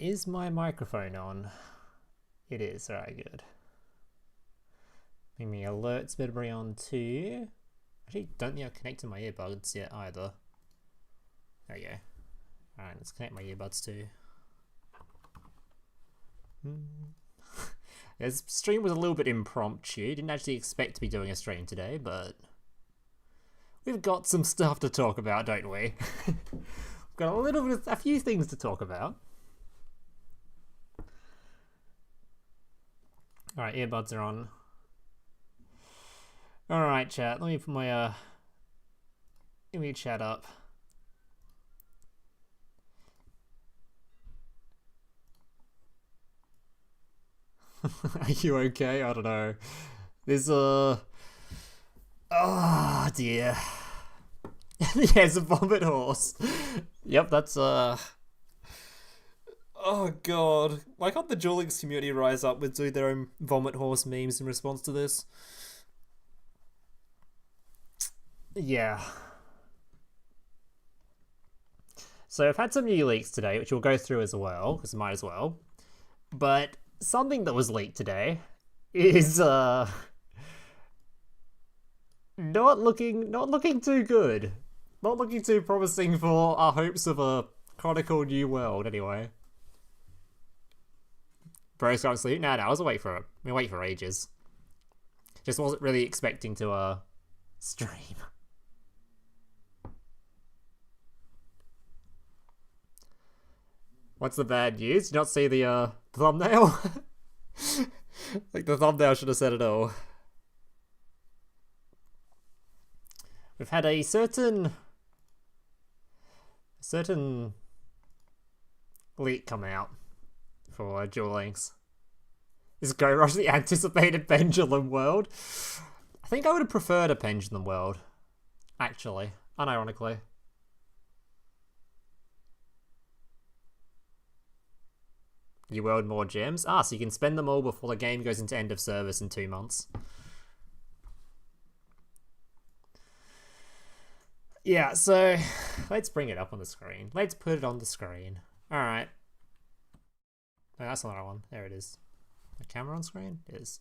is my microphone on? It is. Alright, good. Give me alerts better be on too. Actually, don't think I've connected my earbuds yet either. There we go. Alright, let's connect my earbuds too. This stream was a little bit impromptu. Didn't actually expect to be doing a stream today, but we've got some stuff to talk about, don't we? We've got a few things to talk about. Alright, earbuds are on. Alright, chat. Let me put my let me chat up. Are you okay? I don't know. There's oh dear. Yeah, it's a vomit horse. Yep, that's oh god. Why can't the Duel Links community rise up with doing their own vomit horse memes in response to this? Yeah. So I've had some new leaks today, which we'll go through as well, because might as well. But something that was leaked today is not looking too good. Not looking too promising for our hopes of a Chronicle New World, anyway. Bro's going to sleep? Nah, I was awake for ages. Just wasn't really expecting to stream. What's the bad news? Did you not see the thumbnail? Like, the thumbnail should have said it all. We've had a certain leak come out for Duel Links. Is Go Rush the anticipated Pendulum World? I think I would have preferred a Pendulum World, actually, unironically. You world more gems? Ah, so you can spend them all before the game goes into end of service in 2 months. Yeah, so let's bring it up on the screen. Let's put it on the screen. Alright. Oh, that's another one. There it is. The camera on screen? It is.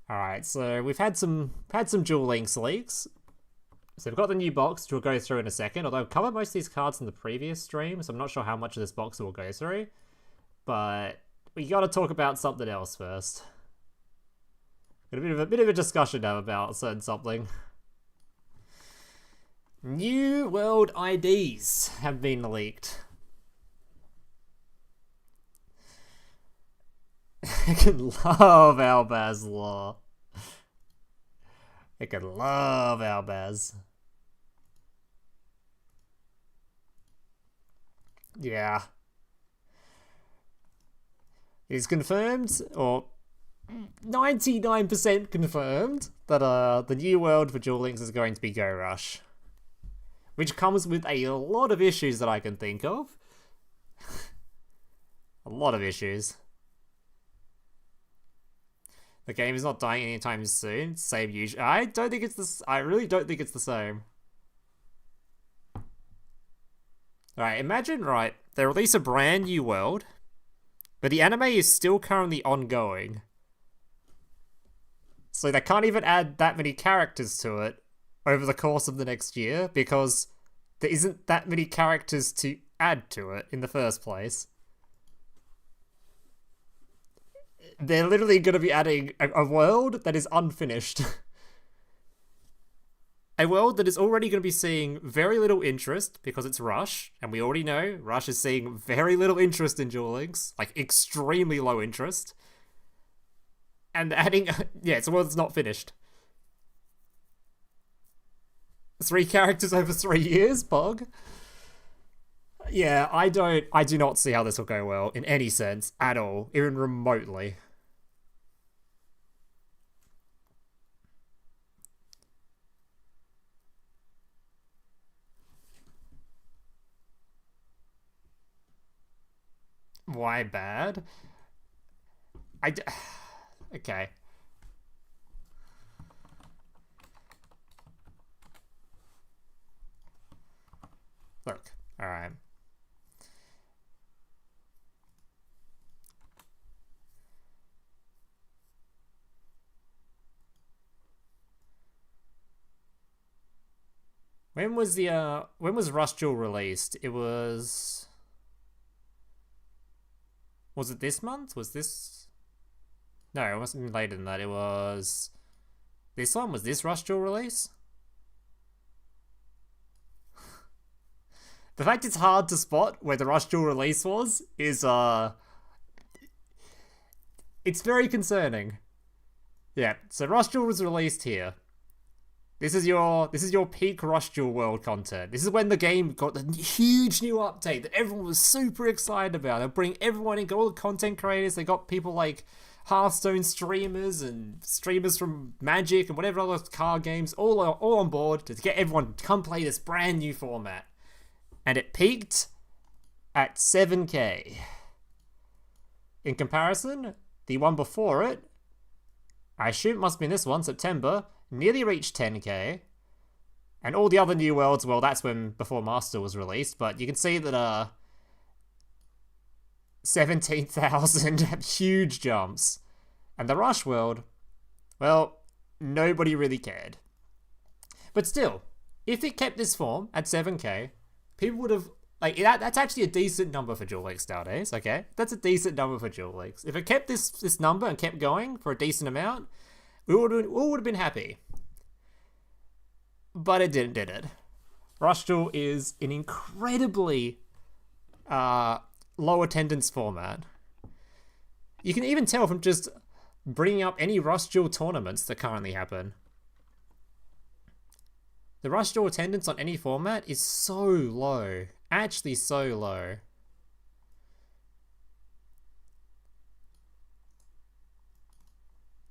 Alright, so we've had some Duel Links leaks. So we've got the new box, which we'll go through in a second, although I've covered most of these cards in the previous stream, so I'm not sure how much of this box we'll go through. But we gotta talk about something else first. Got a bit of a discussion now about certain something. New World IDs have been leaked. I can love Albaz Law. I can love Albaz. Yeah. It's confirmed, or 99% confirmed, that the new world for Duel Links is going to be Go Rush. Which comes with a lot of issues that I can think of. A lot of issues. The game is not dying anytime soon. Same usual. I really don't think it's the same. Alright, imagine, right, they release a brand new world, but the anime is still currently ongoing. So they can't even add that many characters to it over the course of the next year, because there isn't that many characters to add to it in the first place. They're literally going to be adding a world that is unfinished. A world that is already going to be seeing very little interest because it's Rush, and we already know Rush is seeing very little interest in Duel Links, like extremely low interest. And adding, yeah, it's a world that's not finished. 3 characters over 3 years, Pog. Yeah, I do not see how this will go well in any sense at all, even remotely. Why bad? Okay. Look, alright. When was Rush Duel released? It was it this month? Was this No, it must have been later than that. It was this one? Was this Rush Duel release? The fact it's hard to spot where the Rush Duel release was is it's very concerning. Yeah, so Rush Duel was released here. This is your peak Rush Duel world content. This is when the game got the huge new update that everyone was super excited about. They'll bring everyone in, got all the content creators. They got people like Hearthstone streamers and streamers from Magic and whatever other card games all on board to get everyone to come play this brand new format. And it peaked at 7k. In comparison, the one before it, I assume it must have been this one, September, nearly reached 10k. And all the other new worlds, well, that's when before Master was released, but you can see that 17,000 huge jumps. And the Rush world, well, nobody really cared. But still, if it kept this form at 7k, people would have, like, that's actually a decent number for Duel Links nowadays, okay? That's a decent number for Duel Links. If it kept this number and kept going for a decent amount, we all would have been happy. But it didn't, did it? Rush Duel is an incredibly low attendance format. You can even tell from just bringing up any Rush Duel tournaments that currently happen. The Rush Duel attendance on any format is so low. Actually so low.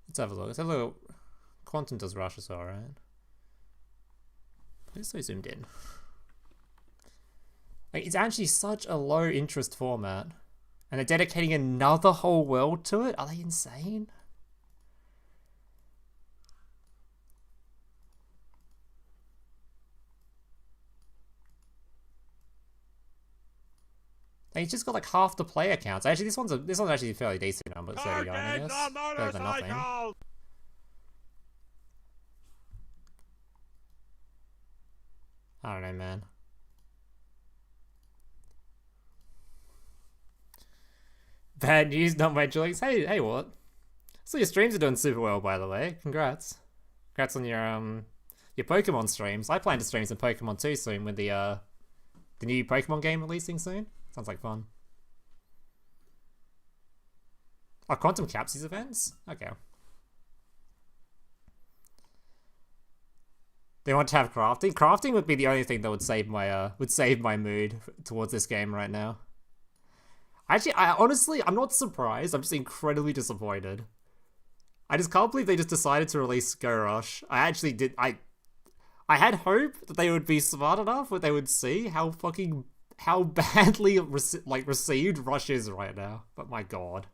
Let's have a look. Let's have a look. Quantum does Rush as well, right? It's so zoomed in. Like, it's actually such a low interest format. And they're dedicating another whole world to it? Are they insane? Like, it's just got like half the player counts. Actually, this one's actually a fairly decent number. 39, I guess. Better than nothing. I don't know, man. Bad news, not my Duel. Hey, what? So your streams are doing super well, by the way. Congrats on your Pokemon streams. I plan to stream some Pokemon too soon with the new Pokemon game releasing soon. Sounds like fun. Oh, Quantum caps these events? Okay. They want to have crafting. Crafting would be the only thing that would save my mood towards this game right now. Actually, honestly, I'm not surprised. I'm just incredibly disappointed. I just can't believe they just decided to release Go Rush. I had hope that they would be smart enough, that they would see how badly received Rush is right now. But my god.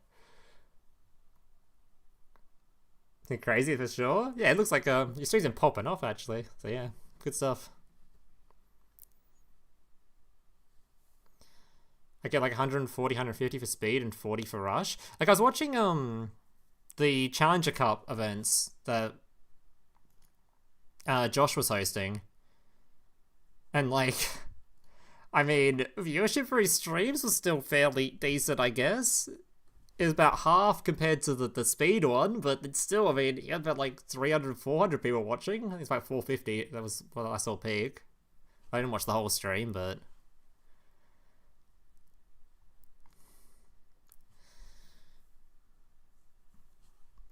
Think crazy for sure. Yeah, it looks like your stream's been popping off actually. So yeah, good stuff. I get like 140, 150 for speed and 40 for rush. Like I was watching the Challenger Cup events that Josh was hosting, and like, I mean, viewership for his streams was still fairly decent, I guess. It was about half compared to the speed one, but it's still, I mean, he had about like 300, 400 people watching. I think it's about 450. That was what I saw peak. I didn't watch the whole stream, but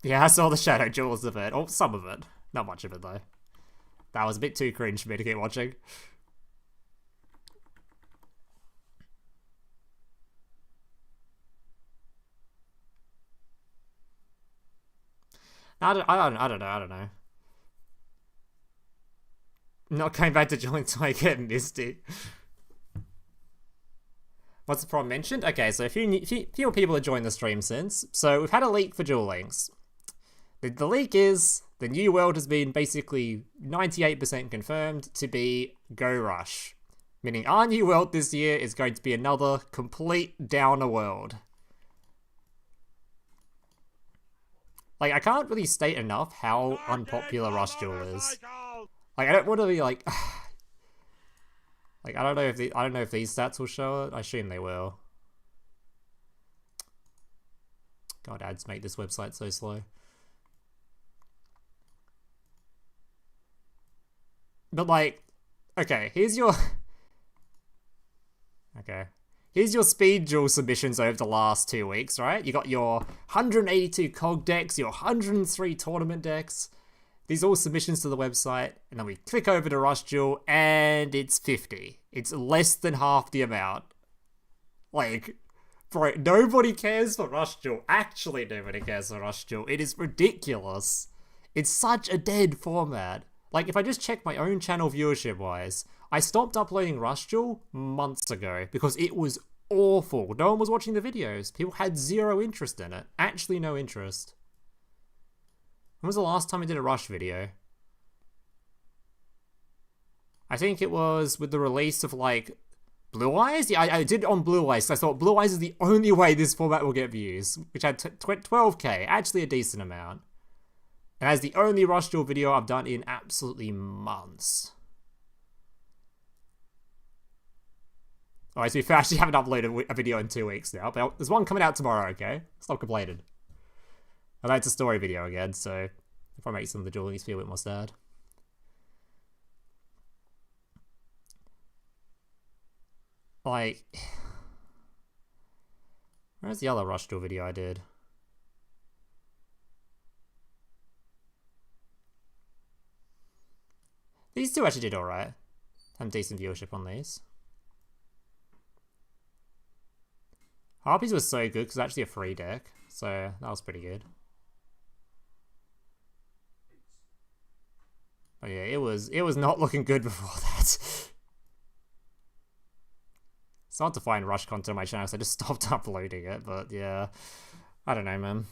yeah, I saw the Shadow Jewels of it. Or some of it. Not much of it, though. That was a bit too cringe for me to keep watching. I don't know. Not going back to Duel until I get Misty. What's the problem mentioned? Okay, so a few more people have joined the stream since. So we've had a leak for Duel Links. The leak is the new world has been basically 98% confirmed to be Go Rush. Meaning our new world this year is going to be another complete downer world. Like, I can't really state enough how unpopular Rush Duel is. Like, I don't want to be like... Like, I don't know if these stats will show it. I assume they will. God, ads make this website so slow. But like, okay, here's your speed duel submissions over the last 2 weeks, right? You got your 182 COG decks, your 103 tournament decks. These are all submissions to the website, and then we click over to Rush Duel, and it's 50. It's less than half the amount. Like, bro, nobody cares for Rush Duel. Actually, nobody cares for Rush Duel. It is ridiculous. It's such a dead format. Like, if I just check my own channel viewership-wise, I stopped uploading Rush Duel months ago because it was awful. No one was watching the videos. People had zero interest in it. Actually, no interest. When was the last time I did a Rush video? I think it was with the release of, like, Blue Eyes? Yeah, I did it on Blue Eyes, so I thought Blue Eyes is the only way this format will get views, which had 12k, actually a decent amount. And that's the only Rush Duel video I've done in absolutely months. Alright, so we actually haven't uploaded a video in 2 weeks now, but there's one coming out tomorrow, okay? Stop complaining. I know it's a story video again, so if I make some of the duelings feel a bit more sad. Like, where's the other Rush Duel video I did? These two actually did alright. Had decent viewership on these. Harpies was so good because it's actually a free deck, so that was pretty good. But yeah, it was not looking good before that. It's hard to find Rush content on my channel, so I just stopped uploading it, but yeah. I don't know, man.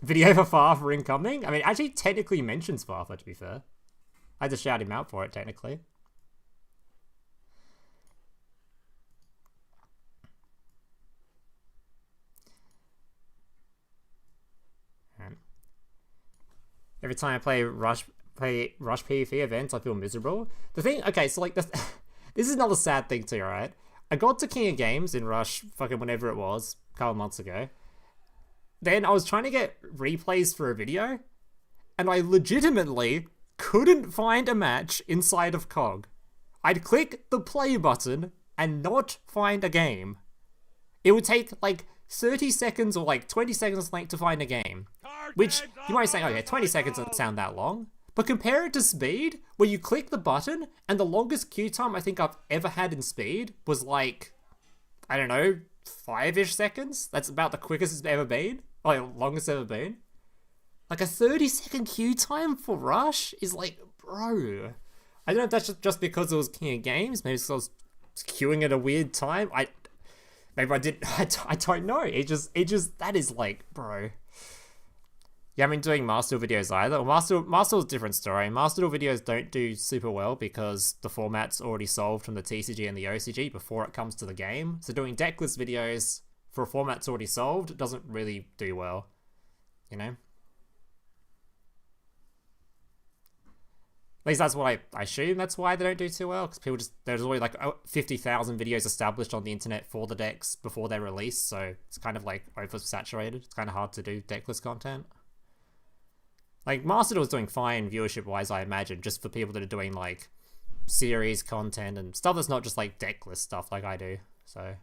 Video for Farfa incoming? I mean, it actually technically mentions Farfa, to be fair. I had to shout him out for it, technically. Every time I play Rush PvP events, I feel miserable. The thing, okay, so like, this is another sad thing too, right? I got to King of Games in Rush fucking whenever it was, a couple months ago. Then I was trying to get replays for a video, and I legitimately couldn't find a match inside of COG. I'd click the play button and not find a game. It would take like 30 seconds or like 20 seconds to find a game. Which, you might say, okay, 20 seconds doesn't sound that long. But compare it to Speed, where you click the button, and the longest queue time I think I've ever had in Speed was like, I don't know, 5-ish seconds? That's about the quickest it's ever been. Like, longest it's ever been. Like, a 30-second queue time for Rush is like, bro. I don't know if that's just because it was King of Games. Maybe it's because I was queuing at a weird time. Maybe I did. I don't know. It just, that is like, bro. Yeah, I mean, doing Master Duel videos either. Master Duel's a different story. Master Duel videos don't do super well because the format's already solved from the TCG and the OCG before it comes to the game. So doing decklist videos for a format that's already solved doesn't really do well, you know? At least that's what I assume that's why they don't do too well, because people there's always like 50,000 videos established on the internet for the decks before they're released, so it's kind of like oversaturated. It's kind of hard to do decklist content. Like, Master Duel is doing fine viewership-wise, I imagine, just for people that are doing, like, series content and stuff that's not just, like, decklist stuff like I do, so.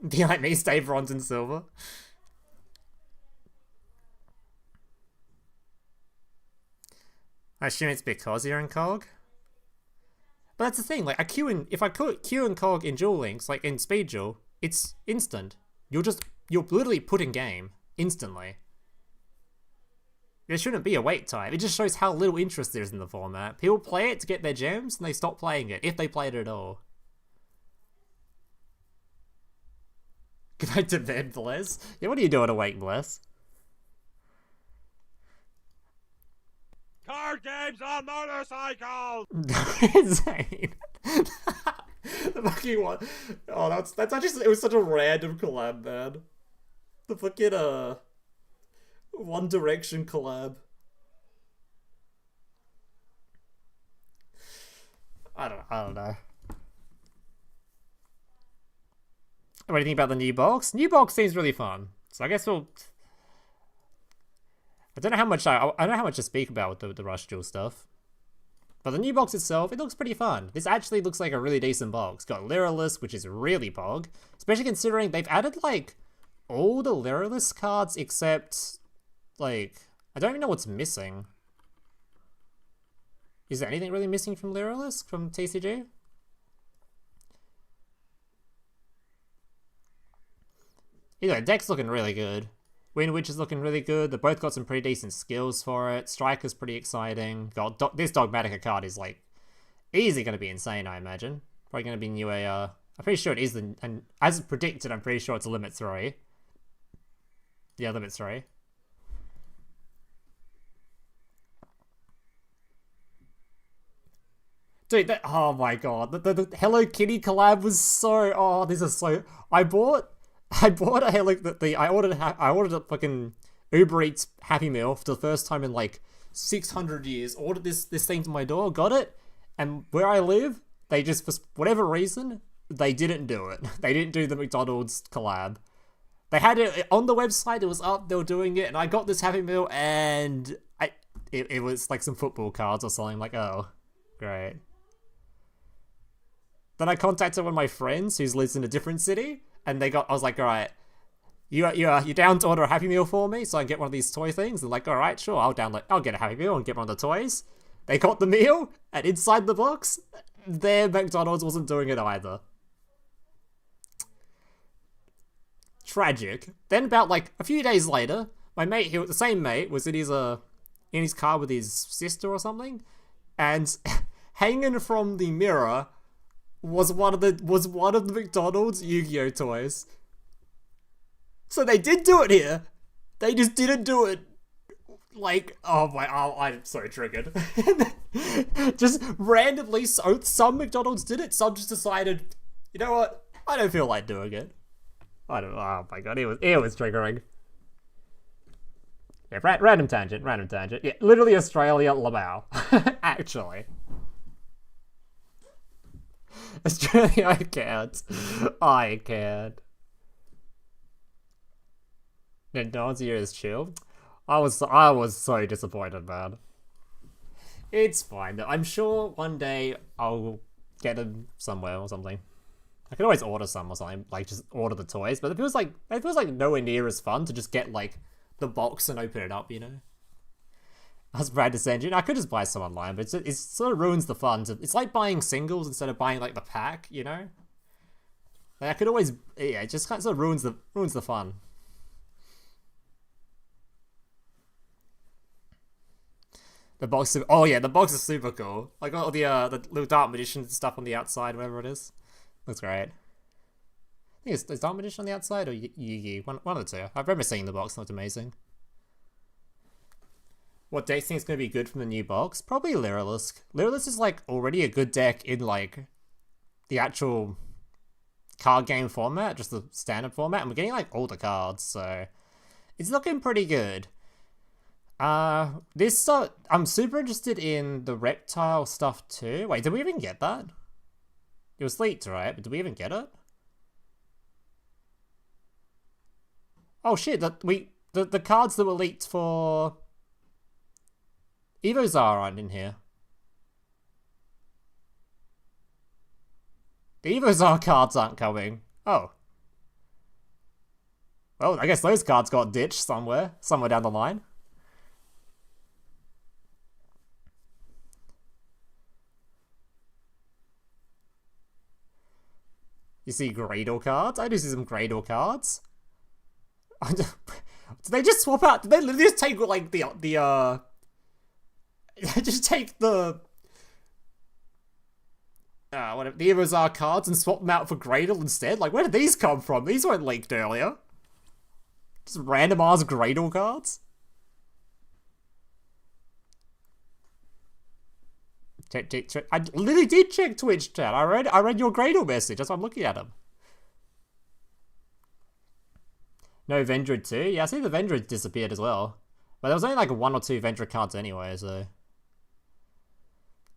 Be like me, stay bronze and silver. I assume it's because you're in COG? But that's the thing, like, if I queue in COG in Duel Links, like, in Speed Duel, it's instant. You're literally put in game, instantly. There shouldn't be a wait time. It just shows how little interest there is in the format. People play it to get their gems, and they stop playing it, if they played it at all. Good night to bed, Bless. Yeah, what are you doing awake, Bless? Card games on motorcycles! Insane. The fucking one. Oh, that's actually, it was such a random collab, man. The fucking, One Direction collab. I don't know. What do you think about the new box? New box seems really fun. So I guess we'll. I don't know how much I don't know how much to speak about with the Rush Duel stuff. But the new box itself, it looks pretty fun. This actually looks like a really decent box. Got Lyrilisk, which is really pog. Especially considering they've added, like, all the Lyrilisk cards except, like, I don't even know what's missing. Is there anything really missing from Lyrilisk, from TCG? Either way, deck's looking really good. Windwitch is looking really good. They both got some pretty decent skills for it. Striker's pretty exciting. This Dogmatica card is, like, easily going to be insane, I imagine. Probably going to be new AR. I'm pretty sure it is, and as predicted, I'm pretty sure it's a Limit 3. Yeah, Limit 3. Dude, oh my god. The Hello Kitty collab was so... Oh, this is so... I bought a Hello... I ordered a fucking Uber Eats Happy Meal for the first time in like 600 years. Ordered this thing to my door, got it, and where I live, they just, for whatever reason, they didn't do it. They didn't do the McDonald's collab. They had it on the website, it was up, they were doing it, and I got this Happy Meal, and it was like some football cards or something. I'm like, oh, great. Then I contacted one of my friends who lives in a different city, and I was like, all right, you're down to order a Happy Meal for me so I can get one of these toy things? And like, all right, sure, I'll get a Happy Meal and get one of the toys. They got the meal, and inside the box, their McDonald's wasn't doing it either. Tragic. Then about like a few days later, my mate, the same mate, was in his car with his sister or something, and hanging from the mirror was one of the McDonald's Yu-Gi-Oh toys. So they did do it here. They just didn't do it. Like, I'm so triggered. Just randomly, so some McDonald's did it. Some just decided, you know what? I don't feel like doing it. Oh my god, it was triggering. Yeah, random tangent. Yeah, literally Australia, Lamau. Actually. Australia, I can't. Nintendo's year is chill. I was so disappointed, man. It's fine though. I'm sure one day I'll get them somewhere or something. I can always order some or something, like just order the toys, but it feels like nowhere near as fun to just get like the box and open it up, you know? As Brad Descendant, I could just buy some online, but it sort of ruins the fun. It's like buying singles instead of buying like the pack, you know? Like I could always, yeah, it just kind of sort of ruins the fun. The box, the box is super cool. Like all the little Dark Magician stuff on the outside, whatever it is. Looks great. I think it's Dark Magician on the outside or Yu-Gi. One of the two. I remember seeing the box, looked amazing. What deck think is going to be good from the new box? Probably Lyrilisk. Lyrilisk is like already a good deck in like the actual card game format, just the standard format, and we're getting like all the cards, so it's looking pretty good. This stuff, I'm super interested in the reptile stuff too. Wait, did we even get that? It was leaked, right? But did we even get it? Oh shit! The cards that were leaked for Evozar aren't in here. The Evozar cards aren't coming. Oh. Well, I guess those cards got ditched somewhere down the line. You see Gradle cards? I do see some Gradle cards. Did they just swap out? Did they just take like the just take the whatever, the Evozar cards and swap them out for Gradle instead? Like, where did these come from? These weren't leaked earlier. Just random ass Gradle cards. Check. I literally did check Twitch chat. I read your Gradle message. That's why I'm looking at them. No Vendred too? Yeah, I see the Vendred disappeared as well. But there was only like 1 or 2 Vendred cards anyway, so...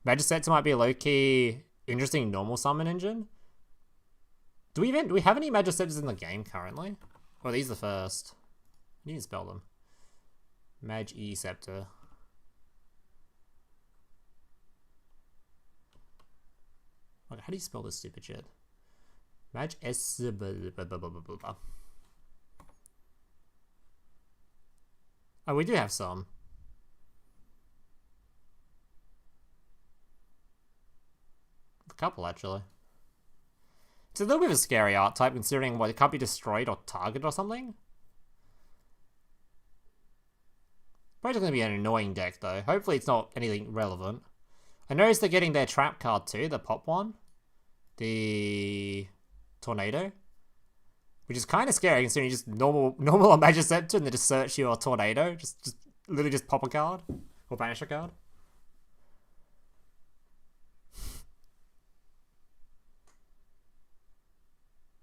Magic sets might be low-key interesting normal summon engine. Do we have any Magiceptors in the game currently? Or are these the first? I need to spell them. Magiceptor. Okay, how do you spell this stupid shit? Mag S. Oh, we do have some. A couple, actually. It's a little bit of a scary art type, considering what, it can't be destroyed or targeted or something. Probably going to be an annoying deck, though. Hopefully it's not anything relevant. I noticed they're getting their trap card, too, the pop one. The Tornado. Which is kind of scary, considering you just normal on Magiceptor and then just search your Tornado. Just literally just pop a card. Or banish a card.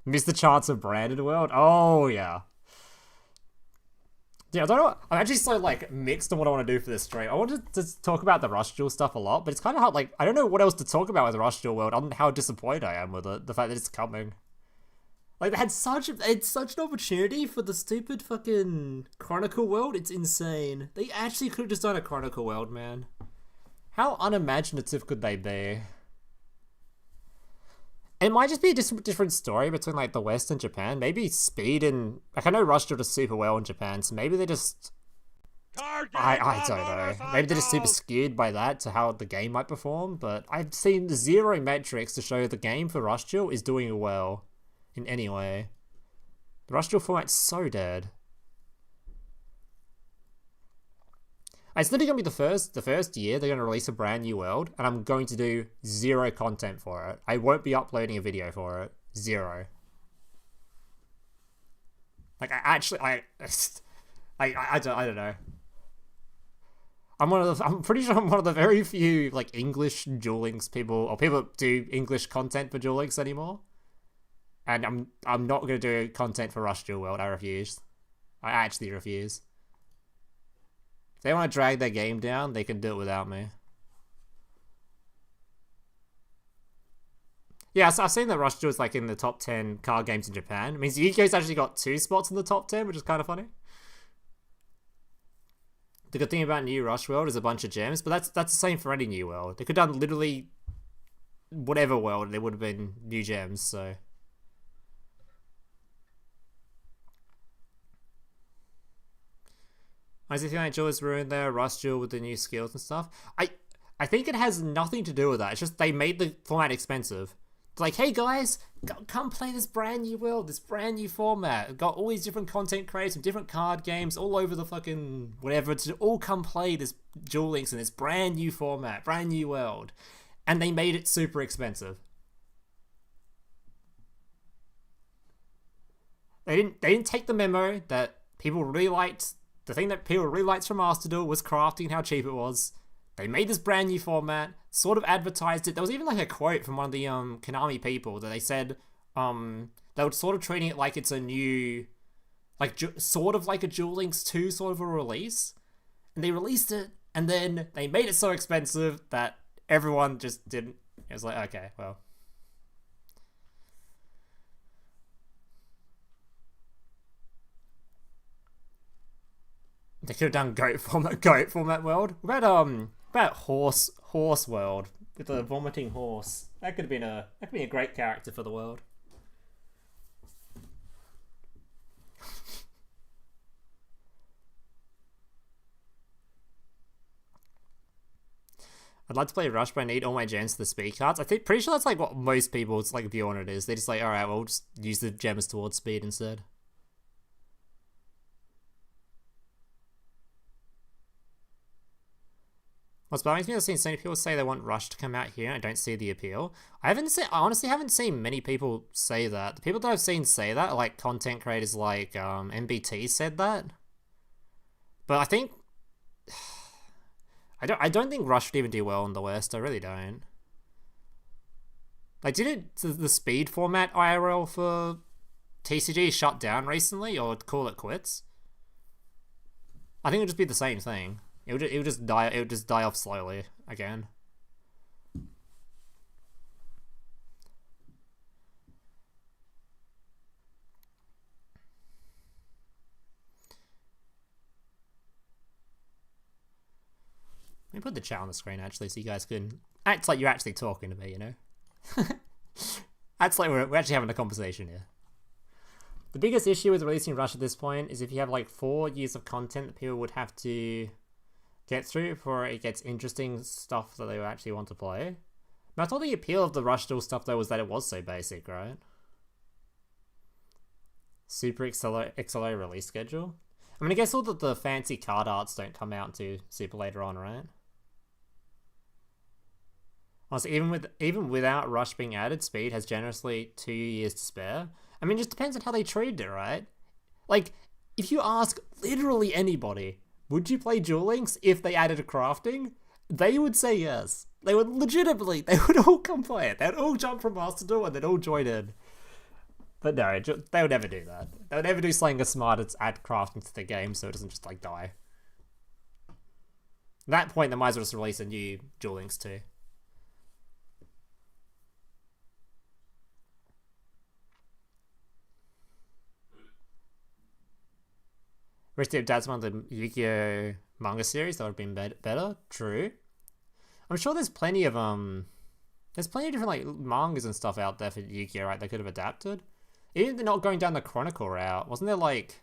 Miss the chance of branded world? Oh, yeah. Yeah, I don't know. I'm actually so, like, mixed on what I want to do for this stream. I wanted to talk about the Rush Duel stuff a lot, but it's kind of hard, like, I don't know what else to talk about with the Rush Duel world other than how disappointed I am with it. The fact that it's coming. Like, they had such an opportunity for the stupid fucking Chronicle world. It's insane. They actually could have just done a Chronicle world, man. How unimaginative could they be? It might just be a different story between, like, the West and Japan. Maybe Speed and... Like, I know Rush does super well in Japan, so maybe they just... I don't know. Maybe they're just super skewed by that to how the game might perform, but I've seen zero metrics to show the game for Rush Duel is doing well in any way. The Rush Duel format's so dead. It's literally going to be the first year they're going to release a brand new world, and I'm going to do zero content for it. I won't be uploading a video for it. Zero. Like, I don't know. I'm pretty sure I'm one of the very few, like, English Duel Links people, or people that do English content for Duel Links anymore. And I'm not going to do content for Rush Duel World. I refuse. I actually refuse. If they want to drag their game down, they can do it without me. Yeah, so I've seen that Rush Duel is like in the top 10 card games in Japan. It means Yu-Gi-Oh's actually got 2 spots in the top 10, which is kind of funny. The good thing about New Rush World is a bunch of gems, but that's the same for any new world. They could have done literally whatever world, and there would have been new gems, so... I see like Duel is ruined there, Rush Duel with the new skills and stuff. I think it has nothing to do with that. It's just they made the format expensive. It's like, hey guys, come play this brand new world, this brand new format. We've got all these different content creators from different card games all over the fucking whatever to all come play this Duel Links in this brand new format, brand new world. And they made it super expensive. They didn't take the memo that people really liked. The thing that people really liked from Master Duel was crafting and how cheap it was. They made this brand new format, sort of advertised it. There was even like a quote from one of the Konami people that they said they were sort of treating it like it's a new, like sort of like a Duel Links 2 sort of a release. And they released it, and then they made it so expensive that everyone just didn't. It was like, okay, well. They could have done goat format world. What about horse world with a vomiting horse? That could be a great character for the world. I'd like to play Rush, but I need all my gems to the speed cards. Pretty sure that's like what most people's like view on it is. They're just like, all right, well, we'll just use the gems towards speed instead. What's bothering me, I've seen so many people say they want Rush to come out here, and I don't see the appeal. I honestly haven't seen many people say that. The people that I've seen say that are like content creators like MBT said that. But I think I don't think Rush would even do well in the West. I really don't. Like, did the speed format IRL for TCG shut down recently, or call it quits? I think it would just be the same thing. It would just die. It would just die off slowly again. me put the chat on the screen actually, so you guys can act like you're actually talking to me. You know, act like we're actually having a conversation here. The biggest issue with releasing Rush at this point is if you have like 4 years of content that people would have to get through before it gets interesting stuff that they actually want to play. But I thought the appeal of the Rush Duel stuff though was that it was so basic, right? Super accelerated release schedule. I mean, I guess all the fancy card arts don't come out until super later on, right? Honestly, even without Rush being added, Speed has generously 2 years to spare. I mean, it just depends on how they treated it, right? Like, if you ask literally anybody, would you play Duel Links if they added a crafting? They would say yes. They would legitimately, they would all come play it. They'd all jump from Master Duel and they'd all join in. But no, they would never do that. They would never do something as smart as add crafting to the game so it doesn't just, like, die. At that point, they might as well just release a new Duel Links too. Wish they had done some of the Yu-Gi-Oh! Manga series, that would have been better. True. I'm sure there's plenty of different like mangas and stuff out there for Yu-Gi-Oh! Right? They could have adapted. Even if they're not going down the Chronicle route, wasn't there like?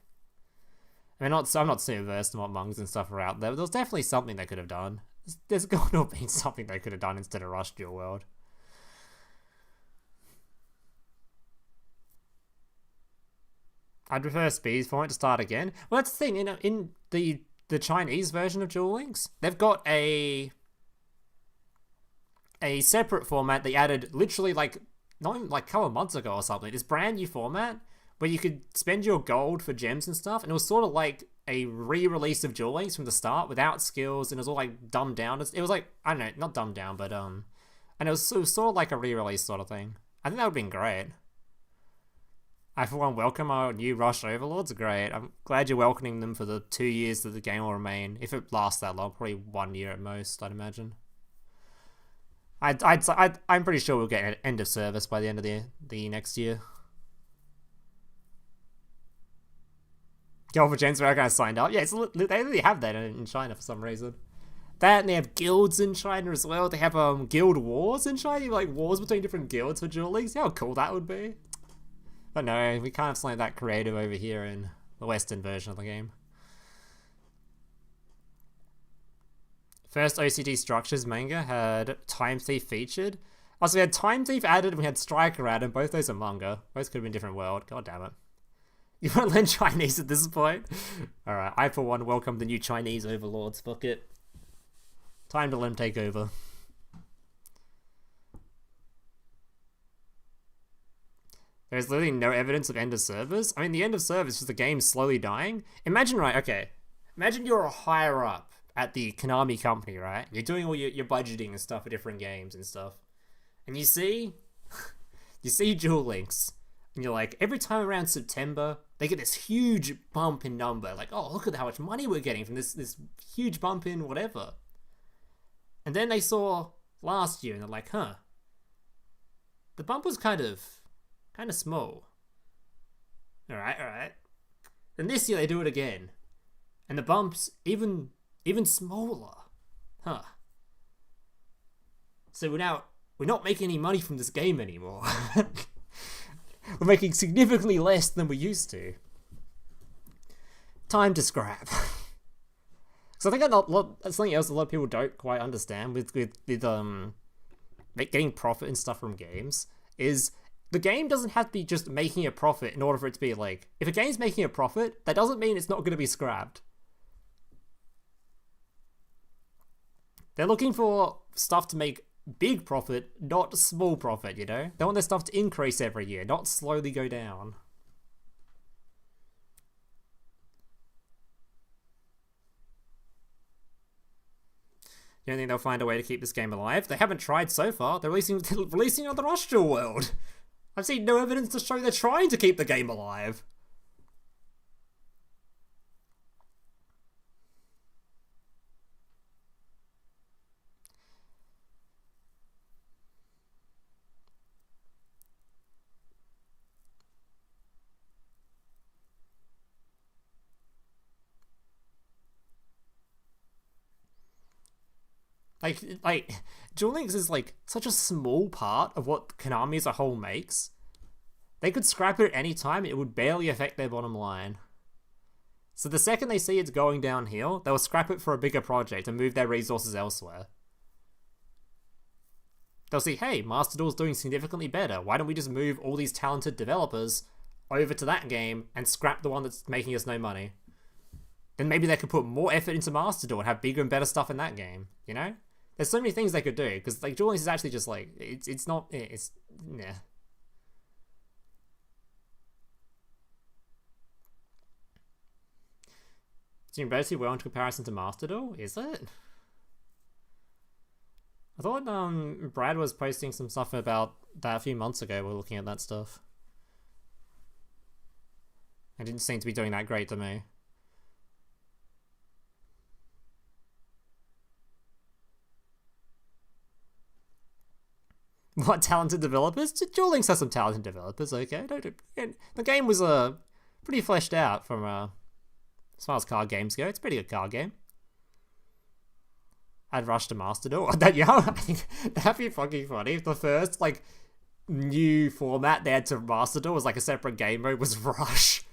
I'm not super versed in what mangas and stuff are out there, but there was definitely something they could have done. There's got to have been something they could have done instead of Rush Duel World. I'd prefer Speed's format to start again. Well, that's the thing. In the Chinese version of Duel Links, they've got a separate format they added literally like not even like a couple of months ago or something. This brand new format where you could spend your gold for gems and stuff, and it was sort of like a re-release of Duel Links from the start without skills, and it was all like dumbed down. It was like, I don't know, not dumbed down, but and it was sort of like a re-release sort of thing. I think that would have been great. I, for one, welcome our new Rush Overlords. Great. I'm glad you're welcoming them for the 2 years that the game will remain. If it lasts that long, probably 1 year at most, I'd imagine. I'm pretty sure we'll get an end of service by the end of the next year. Go for Gens where I kind of signed up. Yeah, they really have that in China for some reason. That, and they have guilds in China as well. They have guild wars in China, like wars between different guilds for Duel Links. How cool that would be. But no, we can't have something that creative over here in the Western version of the game. First OCD Structures manga had Time Thief featured. Also, we had Time Thief added and we had Striker added, and both those are manga. Both could have been different world. God damn it. You want to learn Chinese at this point? Alright, I for one welcome the new Chinese overlords. Fuck it. Time to let them take over. There's literally no evidence of end of service. I mean, the end of service is the game slowly dying. Imagine, right, okay. Imagine you're a higher up at the Konami company, right? You're doing all your budgeting and stuff for different games and stuff. And you see Duel Links. And you're like, every time around September, they get this huge bump in number. Like, oh, look at how much money we're getting from this huge bump in whatever. And then they saw last year and they're like, huh. The bump was kind of small. Alright. Then this year they do it again. And the bump's even smaller. Huh. So we're not making any money from this game anymore. We're making significantly less than we used to. Time to scrap. So I think that's something else a lot of people don't quite understand with getting profit and stuff from games is the game doesn't have to be just making a profit in order for it to be like, if a game's making a profit, that doesn't mean it's not going to be scrapped. They're looking for stuff to make big profit, not small profit, you know? They want their stuff to increase every year, not slowly go down. You don't think they'll find a way to keep this game alive? They haven't tried so far. They're releasing on the Rush Duel World. I've seen no evidence to show they're trying to keep the game alive. Like Duel Links is like such a small part of what Konami as a whole makes. They could scrap it at any time, it would barely affect their bottom line. So the second they see it's going downhill, they'll scrap it for a bigger project and move their resources elsewhere. They'll see, hey, Master Duel's doing significantly better. Why don't we just move all these talented developers over to that game and scrap the one that's making us no money? Then maybe they could put more effort into Master Duel and have bigger and better stuff in that game, you know? There's so many things they could do, because like Duel Links is actually just like, it's not, it's, nah. It's doing relatively well in comparison to Master Duel, is it? I thought Brad was posting some stuff about that a few months ago. We were looking at that stuff. It didn't seem to be doing that great to me. What talented developers? Duel Links has some talented developers, okay? The game was pretty fleshed out from as far as card games go. It's a pretty good card game. I'd rush to Master Duel. I think that'd be fucking funny if the first like new format they had to Master Duel was like a separate game mode was Rush.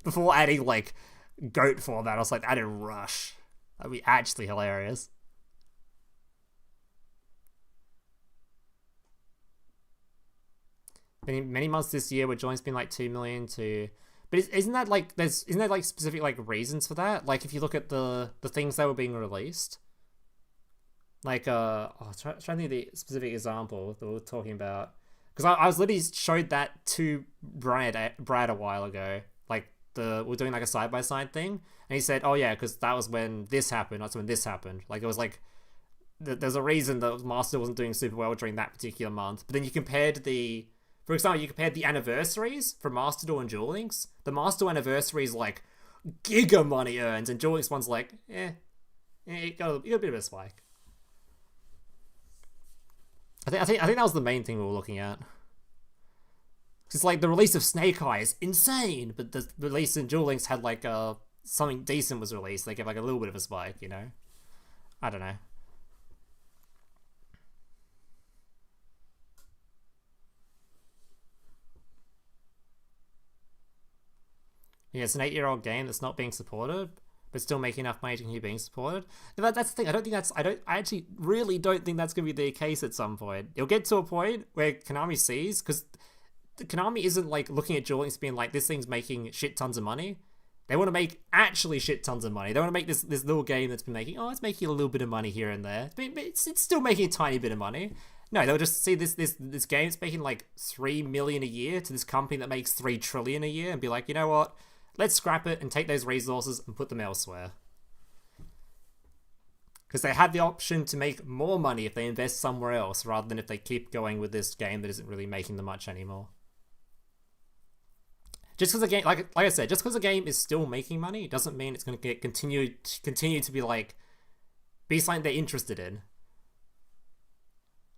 Before adding like GOAT format, I was like, added Rush. That'd be actually hilarious. Many months this year where joints been like 2 million to, but isn't that like isn't there like specific like reasons for that? Like if you look at the things that were being released. Like, trying to think of the specific example that we were talking about. Because I was literally showed that to Brad a while ago. Like, we're doing like a side-by-side thing. And he said, oh yeah, because that was when this happened. That's when this happened. Like, it was like, there's a reason that Master wasn't doing super well during that particular month. But then you compared for example, you compared the anniversaries for Master Duel and Duel Links. The Master Duel anniversary is like, giga money earned. And Duel Links one's like, you got a bit of a spike. I think that was the main thing we were looking at. It's like the release of Snake Eye is insane, but the release in Duel Links had like something decent was released. They gave like a little bit of a spike, you know. I don't know. Yeah, it's an 8-year-old game that's not being supported, but still making enough money to continue being supported. That's the thing. I actually really don't think that's going to be the case at some point. It'll get to a point where Konami sees, because Konami isn't like looking at Duel Links being like, this thing's making shit tons of money. They want to make actually shit tons of money. They want to make this little game that's been making, it's making a little bit of money here and there. It's still making a tiny bit of money. No, they'll just see this game that's making like 3 million a year to this company that makes 3 trillion a year and be like, you know what? Let's scrap it and take those resources and put them elsewhere. Because they have the option to make more money if they invest somewhere else, rather than if they keep going with this game that isn't really making them much anymore. Just because the game, like I said, just because the game is still making money doesn't mean it's going to continue to be like, be something they're interested in.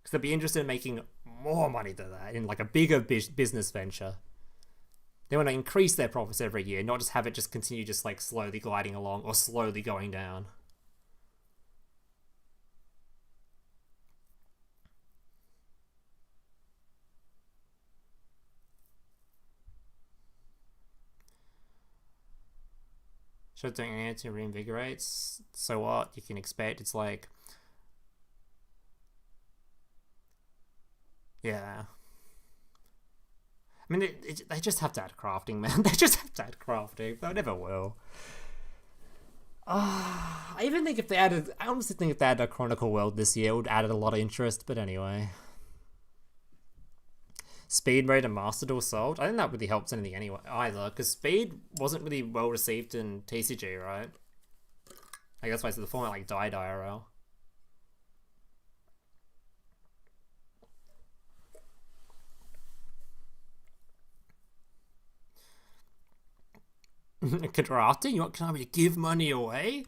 Because they'll be interested in making more money than that in like a bigger business venture. They want to increase their profits every year, not just have it just continue just like slowly gliding along or slowly going down. Should doing anything reinvigorates. So what? You can expect it's like, yeah. I mean, they just have to add crafting, man. They just have to add crafting. They never will. I even think if they added, I honestly think if they added a Chronicle World this year, it would add a lot of interest. But anyway, Speed Mode and Master Duel sold. I think that really helps anything anyway either, because Speed wasn't really well received in TCG, right? I guess that's why the format like died IRL. Drafting? You want Konami to give money away?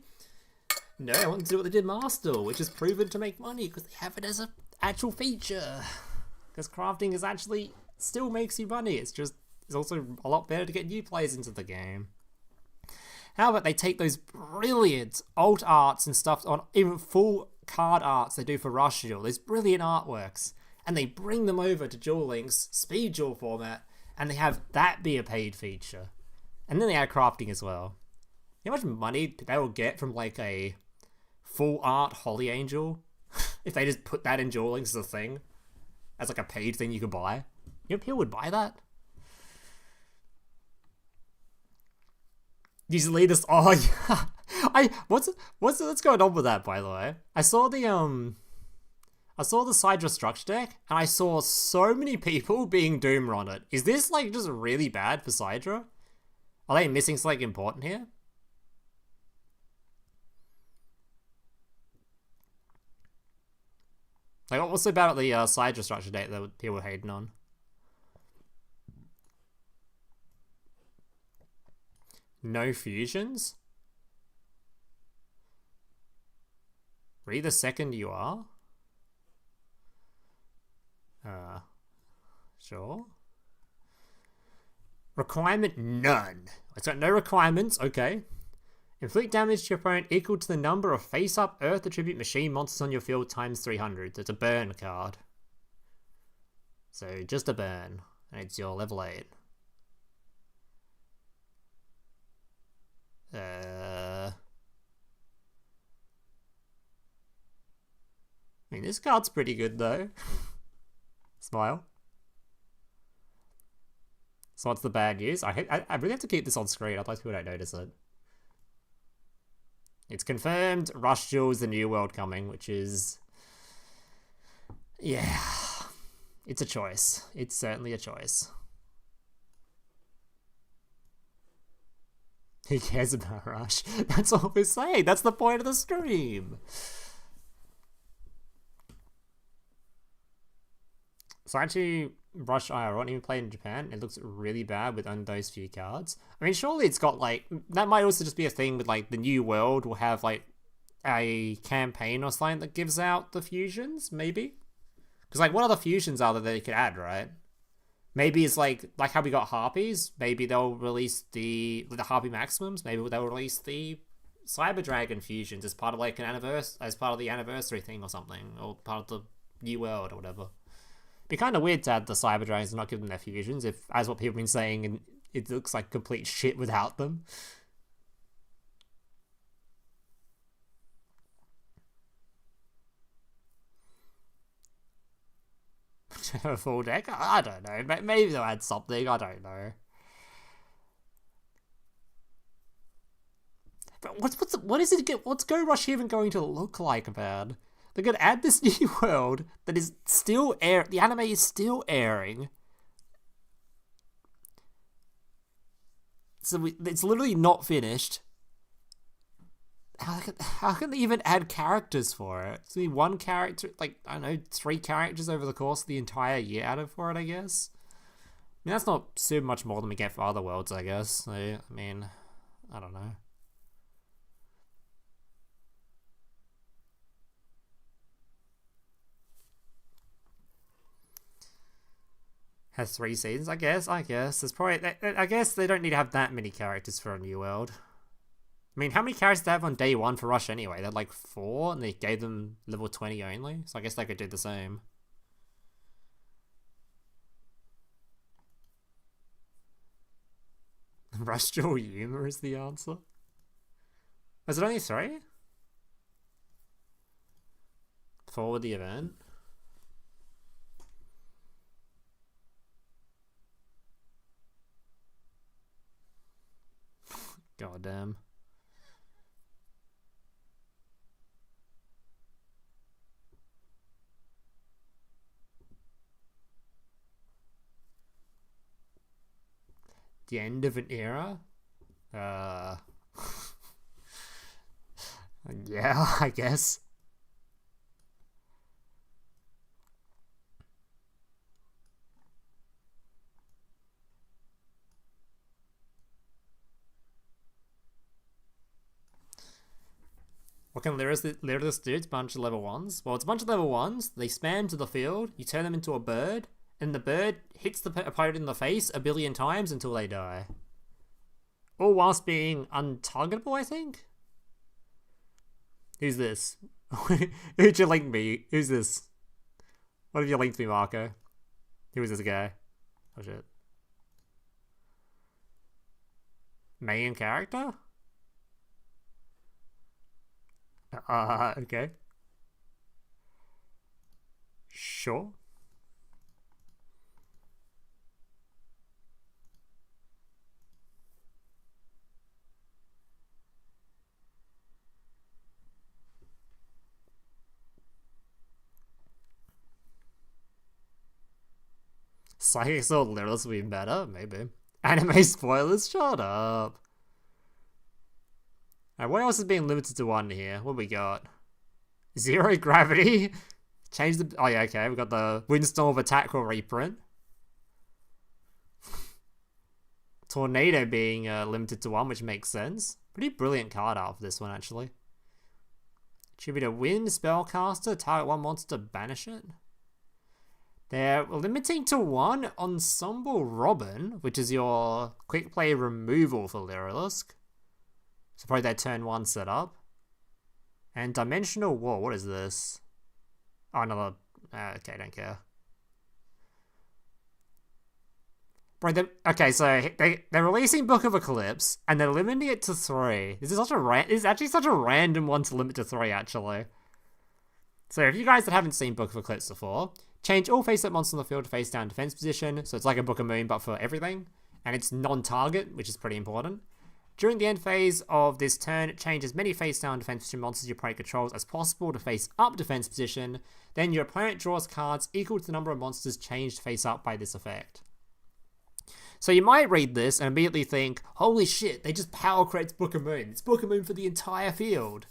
No, I want to do what they did Master, which is proven to make money because they have it as an actual feature. Because crafting is actually still makes you money. It's also a lot better to get new players into the game. How about they take those brilliant alt arts and stuff on even full card arts they do for Rush Duel, these brilliant artworks, and they bring them over to Duel Links Speed Duel format, and they have that be a paid feature. And then they add crafting as well. You know how much money they will get from like a full art Holy Angel if they just put that in Duel Links as a thing? As like a paid thing you could buy? You know people would buy that? Usually this. Oh yeah. What's going on with that, by the way? I saw the Sidra structure deck, and I saw so many people being Doomer on it. Is this like just really bad for Sidra? Are they missing something important here? Like, what's so bad at the Sidra structure deck that people were hating on? No fusions? Read the second you are? Sure. Requirement none. It's got no requirements, okay. Inflict damage to your opponent equal to the number of face-up Earth attribute machine monsters on your field times 300. So it's a burn card. So just a burn. And it's your level 8. I mean, this card's pretty good though. Smile. So what's the bad news? I really have to keep this on screen, otherwise people don't notice it. It's confirmed Rush Duel is the new world coming, which is... yeah. It's a choice. It's certainly a choice. Who cares about Rush? That's all we're saying. That's the point of the stream. So actually, Rush IR wasn't even played in Japan. It looks really bad with only those few cards. I mean, surely it's got like... that might also just be a thing with like the new world will have like a campaign or something that gives out the fusions, maybe? Because like what other fusions are there that they could add, right? Maybe it's like how we got Harpies. Maybe they'll release the Harpy Maximums. Maybe they'll release the Cyber Dragon fusions as part of like as part of the anniversary thing or something, or part of the new world or whatever. It'd be kind of weird to add the Cyber Dragons and not give them their fusions, if, as what people have been saying, and it looks like complete shit without them. A full deck? I don't know. Maybe they'll add something. I don't know. But what's Go Rush even going to look like, man? They're going to add this new world that is still the anime is still airing. So it's literally not finished. How can they even add characters for it? It's gonna be one character, like, I don't know, 3 characters over the course of the entire year added for it, I guess. I mean, that's not super much more than we get for other worlds, I guess. So, I mean, I don't know. Has 3 seasons, I guess. There's probably... I guess they don't need to have that many characters for a new world. I mean, how many characters do they have on day 1 for Rush anyway? They had like 4, and they gave them level 20 only. So I guess they could do the same. Rush Duel Yuma is the answer? Was it only 3? Forward the event. God damn. The end of an era? Yeah, I guess. What can Lyris do? It's a bunch of level 1s. Well, it's a bunch of level 1s. They spam to the field. You turn them into a bird. And the bird hits the opponent in the face a billion times until they die. All whilst being untargetable, I think? Who's this? Who'd you link me? Who's this? What have you linked me, Marco? Who is this guy? Oh shit. Main character? Okay. Sure. Psychic Sword Literalist would be better? Maybe. Anime spoilers? Shut up. Alright, what else is being limited to one here? What we got? Zero gravity? Change the... Oh yeah, okay. We got the Windstorm of Attack or reprint. Tornado being limited to one, which makes sense. Pretty brilliant card art for this one, actually. Tribute a Wind Spellcaster, target one monster, banish it. They're limiting to one Ensemble Robin, which is your quick play removal for Lyrilisk. So probably their turn one setup. And Dimensional Wall, what is this? Oh, another... okay, don't care. Bro, okay, so they're releasing Book of Eclipse, and they're limiting it to 3. This is actually such a random one to limit to 3, actually. So if you guys that haven't seen Book of Eclipse before, change all face-up monsters on the field to face-down defense position, so it's like a Book of Moon, but for everything. And it's non-target, which is pretty important. During the end phase of this turn, change as many face-down defense position monsters your opponent controls as possible to face-up defense position. Then your opponent draws cards equal to the number of monsters changed face-up by this effect. So you might read this and immediately think, holy shit, they just power creates Book of Moon. It's Book of Moon for the entire field.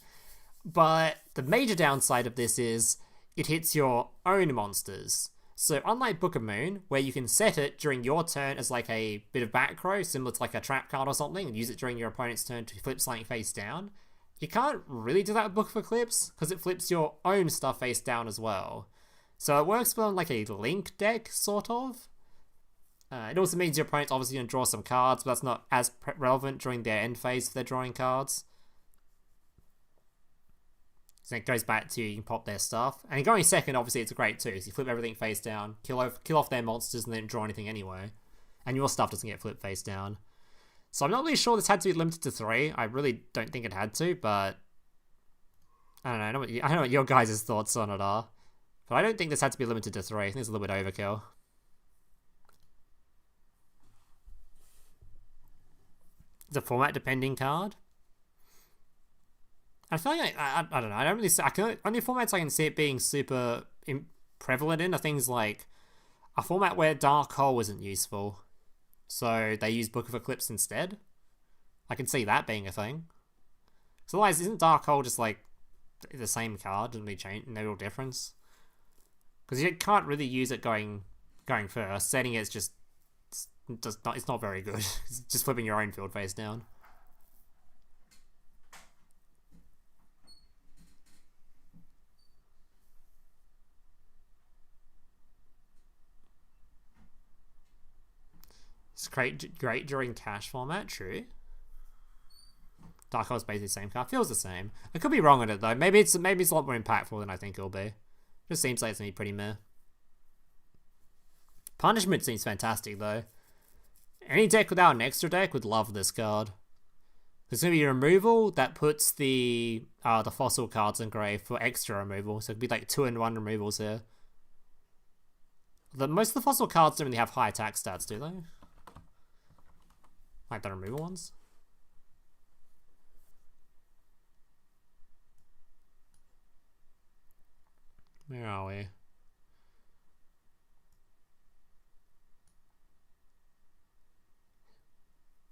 But the major downside of this is it hits your own monsters. So unlike Book of Moon, where you can set it during your turn as like a bit of back row, similar to like a trap card or something, and use it during your opponent's turn to flip something face down, you can't really do that with Book of Eclipse, because it flips your own stuff face down as well. So it works well on like a Link deck, sort of. It also means your opponent's obviously going to draw some cards, but that's not as relevant during their end phase if they're drawing cards. So it goes back to you can pop their stuff. And going second, obviously, it's great too. So you flip everything face down, kill off their monsters, and then draw anything anyway. And your stuff doesn't get flipped face down. So I'm not really sure this had to be limited to 3. I really don't think it had to, but I don't know. I don't know what your guys' thoughts on it are. But I don't think this had to be limited to 3. I think it's a little bit overkill. It's a format depending card. I feel like I don't know. I don't really see. Only formats I can see it being super prevalent in are things like a format where Dark Hole isn't useful, so they use Book of Eclipse instead. I can see that being a thing. So otherwise, isn't Dark Hole just like the same card? Doesn't really change, no real difference. Because you can't really use it going first. Setting it's just it's not very good. It's just flipping your own field face down. It's great during cash format, true. Dark Hole's basically the same card. Feels the same. I could be wrong on it though. Maybe it's a lot more impactful than I think it'll be. Just seems like it's gonna be pretty meh. Punishment seems fantastic though. Any deck without an extra deck would love this card. There's gonna be a removal that puts the fossil cards in grave for extra removal. So it'd be like 2-in-1 removals here. Most of the fossil cards don't really have high attack stats, do they? Like the removal ones? Where are we?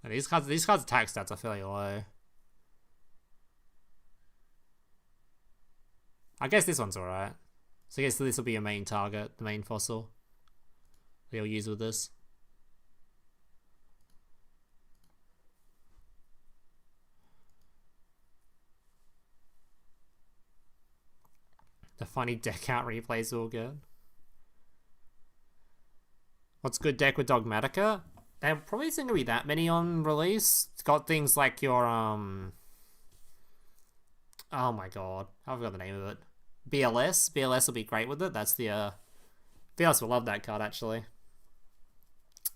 These cards' attack stats are fairly low. I guess this one's alright. So I guess this will be your main target, the main fossil that you'll use with this. The funny deck out replays all good. What's good deck with Dogmatica? There probably isn't gonna be that many on release. It's got things like your Oh my god, I forgot the name of it. BLS. BLS will be great with it. That's the BLS will love that card actually.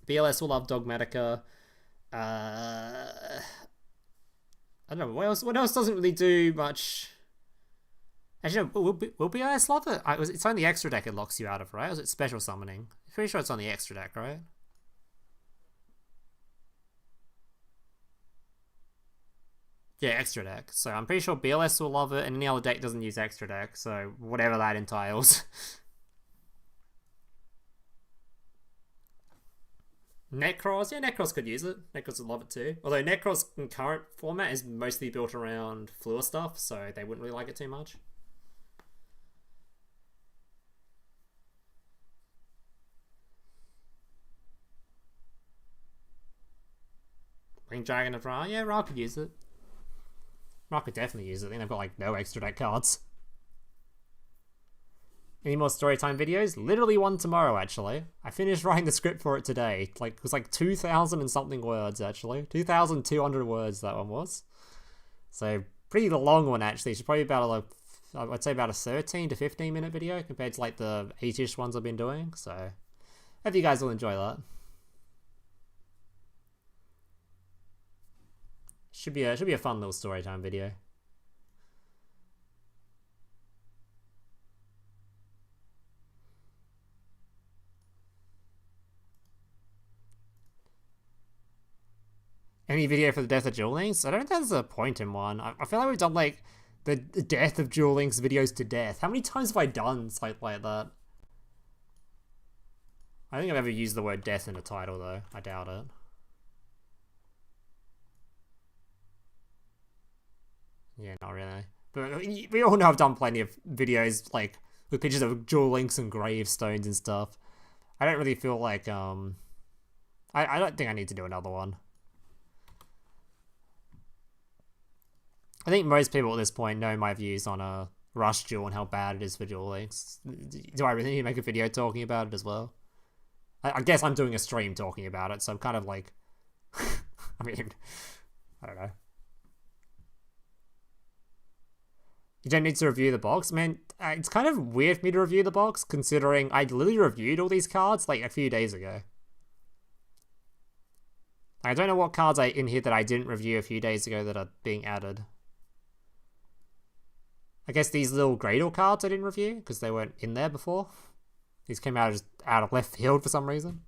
BLS will love Dogmatica. I don't know what else doesn't really do much. Actually, no, will BLS love it? It's on the extra deck it locks you out of, right? Or is it special summoning? I'm pretty sure it's on the extra deck, right? Yeah, extra deck. So I'm pretty sure BLS will love it, and any other deck doesn't use extra deck, so whatever that entails. Necros, yeah, Necros could use it. Necros would love it too. Although Necros in current format is mostly built around Fluor stuff, so they wouldn't really like it too much. Ring Dragon of Ra, yeah, Ra could use it. Ra could definitely use it. I think they've got like no extra deck cards. Any more storytime videos? Literally one tomorrow, actually. I finished writing the script for it today. It was like 2,000 and something words, actually. 2,200 words that one was. So, pretty long one, actually. It's probably about I'd say about a 13 to 15 minute video compared to like the 8-ish ones I've been doing. So, hope you guys will enjoy that. Should be a fun little storytime video. Any video for the death of Duel Links? I don't think there's a point in one. I feel like we've done like the death of Duel Links videos to death. How many times have I done something like that? I don't think I've ever used the word death in a title though. I doubt it. Yeah, not really. But we all know I've done plenty of videos like with pictures of Duel Links and gravestones and stuff. I don't really feel like I don't think I need to do another one. I think most people at this point know my views on Rush Duel and how bad it is for Duel Links. Do I really need to make a video talking about it as well? I guess I'm doing a stream talking about it, so I'm kind of like... I mean, I don't know. You don't need to review the box? Man, it's kind of weird for me to review the box, considering I literally reviewed all these cards like a few days ago. I don't know what cards in here that I didn't review a few days ago that are being added. I guess these little Gradle cards I didn't review because they weren't in there before. These came out just out of left field for some reason.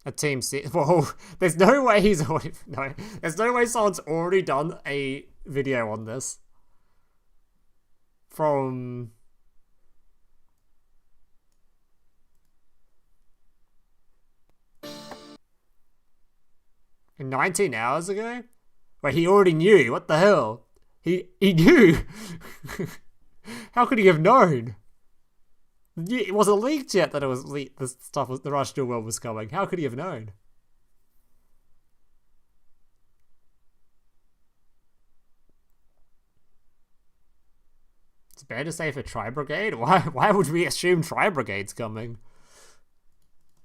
A team whoa, there's no way he's already no. There's no way someone's already done a video on this. From in 19 hours ago? Wait, he already knew. What the hell? He knew. How could he have known? It wasn't leaked yet that it was leaked. The stuff was the Rush Duel World was coming. How could he have known? It's better to say for Tri Brigade. Why would we assume Tri Brigade's coming?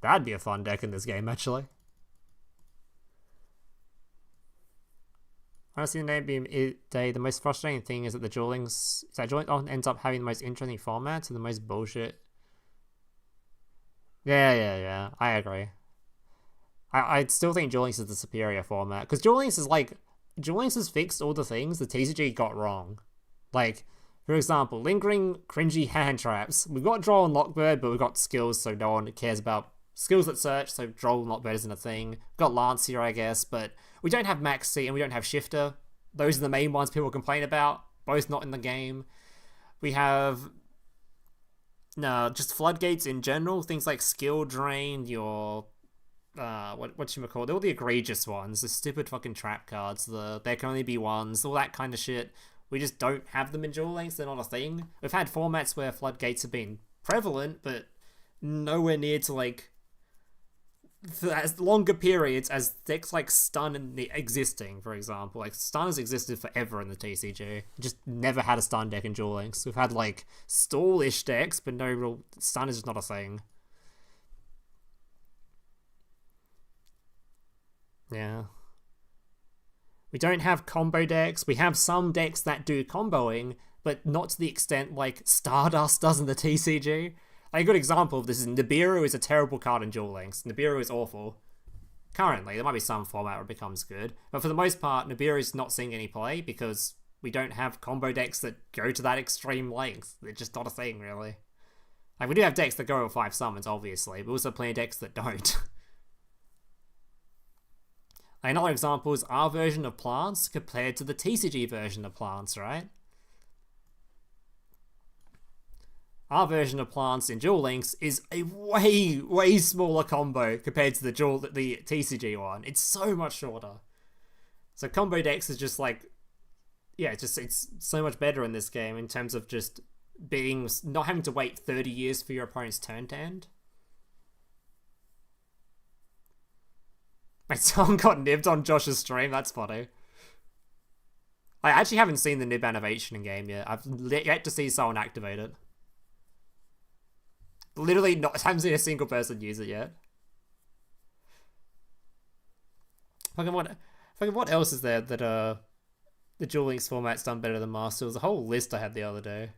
That'd be a fun deck in this game, actually. Honestly, the name being day, the most frustrating thing is that the Duel Links often ends up having the most interesting formats and the most bullshit. Yeah. I agree. I still think Duel Links is the superior format because Duel Links has fixed all the things the TCG got wrong. Like, for example, lingering cringy hand traps. We've got Droll and Lockbird, but we've got skills, so no one cares about skills that search. So Droll and Lockbird isn't a thing. We've got Lance here, I guess, but we don't have Max C and we don't have Shifter. Those are the main ones people complain about. Both not in the game. We have just floodgates in general. Things like skill drain, your whatchamacallit, all the egregious ones, the stupid fucking trap cards, there can only be ones, all that kind of shit. We just don't have them in Duel Links. They're not a thing. We've had formats where floodgates have been prevalent, but nowhere near to like for as longer periods as decks like Stun and existing, for example. Like Stun has existed forever in the TCG. Just never had a Stun deck in Duel Links. We've had like stall-ish decks, but no real Stun is just not a thing. Yeah. We don't have combo decks. We have some decks that do comboing, but not to the extent like Stardust does in the TCG. A good example of this is Nibiru is a terrible card in Duel Links. Nibiru is awful. Currently, there might be some format where it becomes good, but for the most part, Nibiru is not seeing any play because we don't have combo decks that go to that extreme length. They're just not a thing, really. Like, we do have decks that go with 5 summons, obviously, but also plenty of decks that don't. Another example is our version of plants compared to the TCG version of plants, right? Our version of plants in Duel Links is a way smaller combo compared to the TCG one. It's so much shorter. So combo decks is just like, yeah, it's so much better in this game in terms of just not having to wait 30 years for your opponent's turn to end. My son got nibbed on Josh's stream. That's funny. I actually haven't seen the nib animation in game yet. I've yet to see someone activate it. Literally not. I haven't seen a single person use it yet. What else is there that the Duel Links format's done better than Master? There was a whole list I had the other day.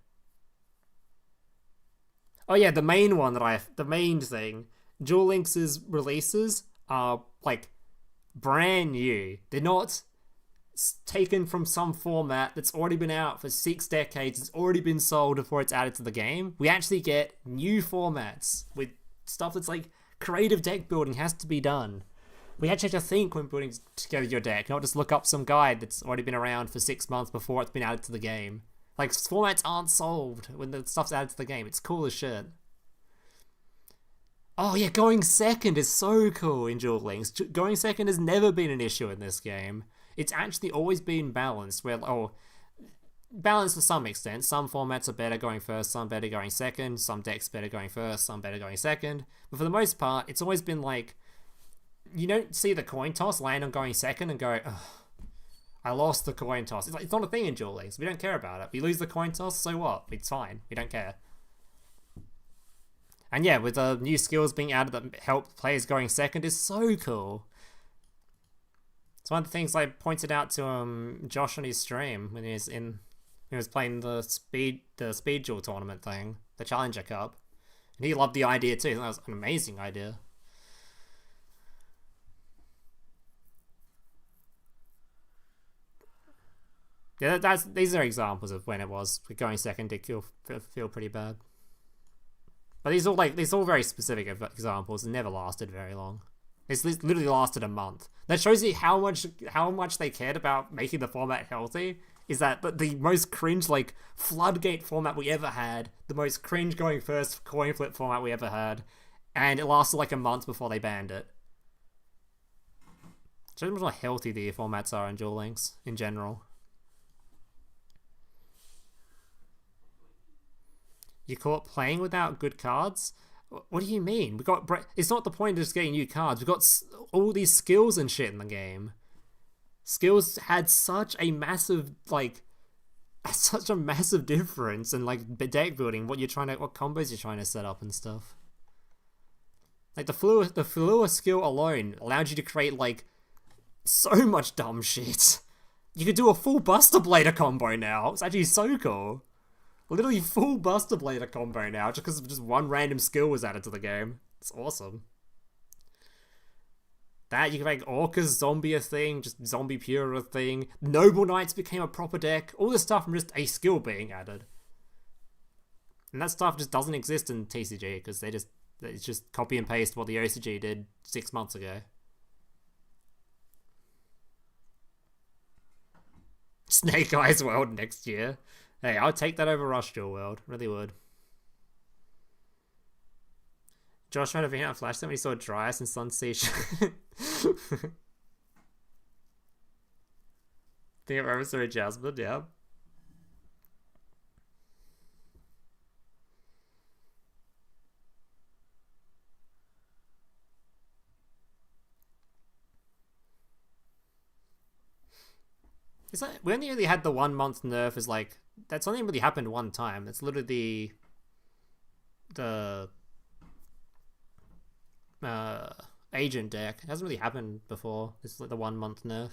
Oh yeah, the main thing. Duel Links' releases are like brand new. They're not taken from some format that's already been out for 6 decades. It's already been sold before it's added to the game. We actually get new formats with stuff that's like creative deck building has to be done. We actually have to think when putting together your deck, not just look up some guide that's already been around for 6 months before it's been added to the game. Like, formats aren't solved when the stuff's added to the game. It's cool as shit. Oh yeah, going second is so cool in Duel Links. Going second has never been an issue in this game. It's actually always been balanced, balanced to some extent. Some formats are better going first, some better going second, some decks better going first, some better going second. But for the most part, it's always been like, you don't see the coin toss land on going second and go, ugh, I lost the coin toss. It's not a thing in Duel Links. We don't care about it. We lose the coin toss, so what? It's fine. We don't care. And yeah, with the new skills being added that help players going second is so cool. It's one of the things I pointed out to Josh on his stream when he was playing the speed duel tournament thing, the Challenger Cup. And he loved the idea too. That was an amazing idea. Yeah, these are examples of when it was going second did feel pretty bad. But these all very specific examples and never lasted very long. It's literally lasted a month. That shows you how much they cared about making the format healthy. Is that the most cringe like floodgate format we ever had, the most cringe going first coin flip format we ever had, and it lasted like a month before they banned it. Shows how healthy the formats are in Duel Links in general. You caught playing without good cards? What do you mean? It's not the point of just getting new cards. We've got all these skills and shit in the game. Skills had such a massive difference in like deck building. What combos you're trying to set up and stuff. Like the Fleur skill alone allowed you to create like so much dumb shit. You could do a full Buster Blader combo now. It's actually so cool. Literally full Buster Blader combo now, just because just one random skill was added to the game. It's awesome. That, you can make Orca's Zombie a thing, just Zombie Pure a thing. Noble Knights became a proper deck. All this stuff from just a skill being added. And that stuff just doesn't exist in TCG, because it's just copy and paste what the OCG did 6 months ago. Snake Eyes World next year. Hey, I'd take that over Rush Duel World. Really would. Josh tried to beat out Flash when he saw Dryas and Sun Siege. Think of Emissary Jasmine, yeah. It's like, we only really had the 1 month nerf as like, that's only really happened one time. It's literally the agent deck. It hasn't really happened before. This is like the 1 month nerf.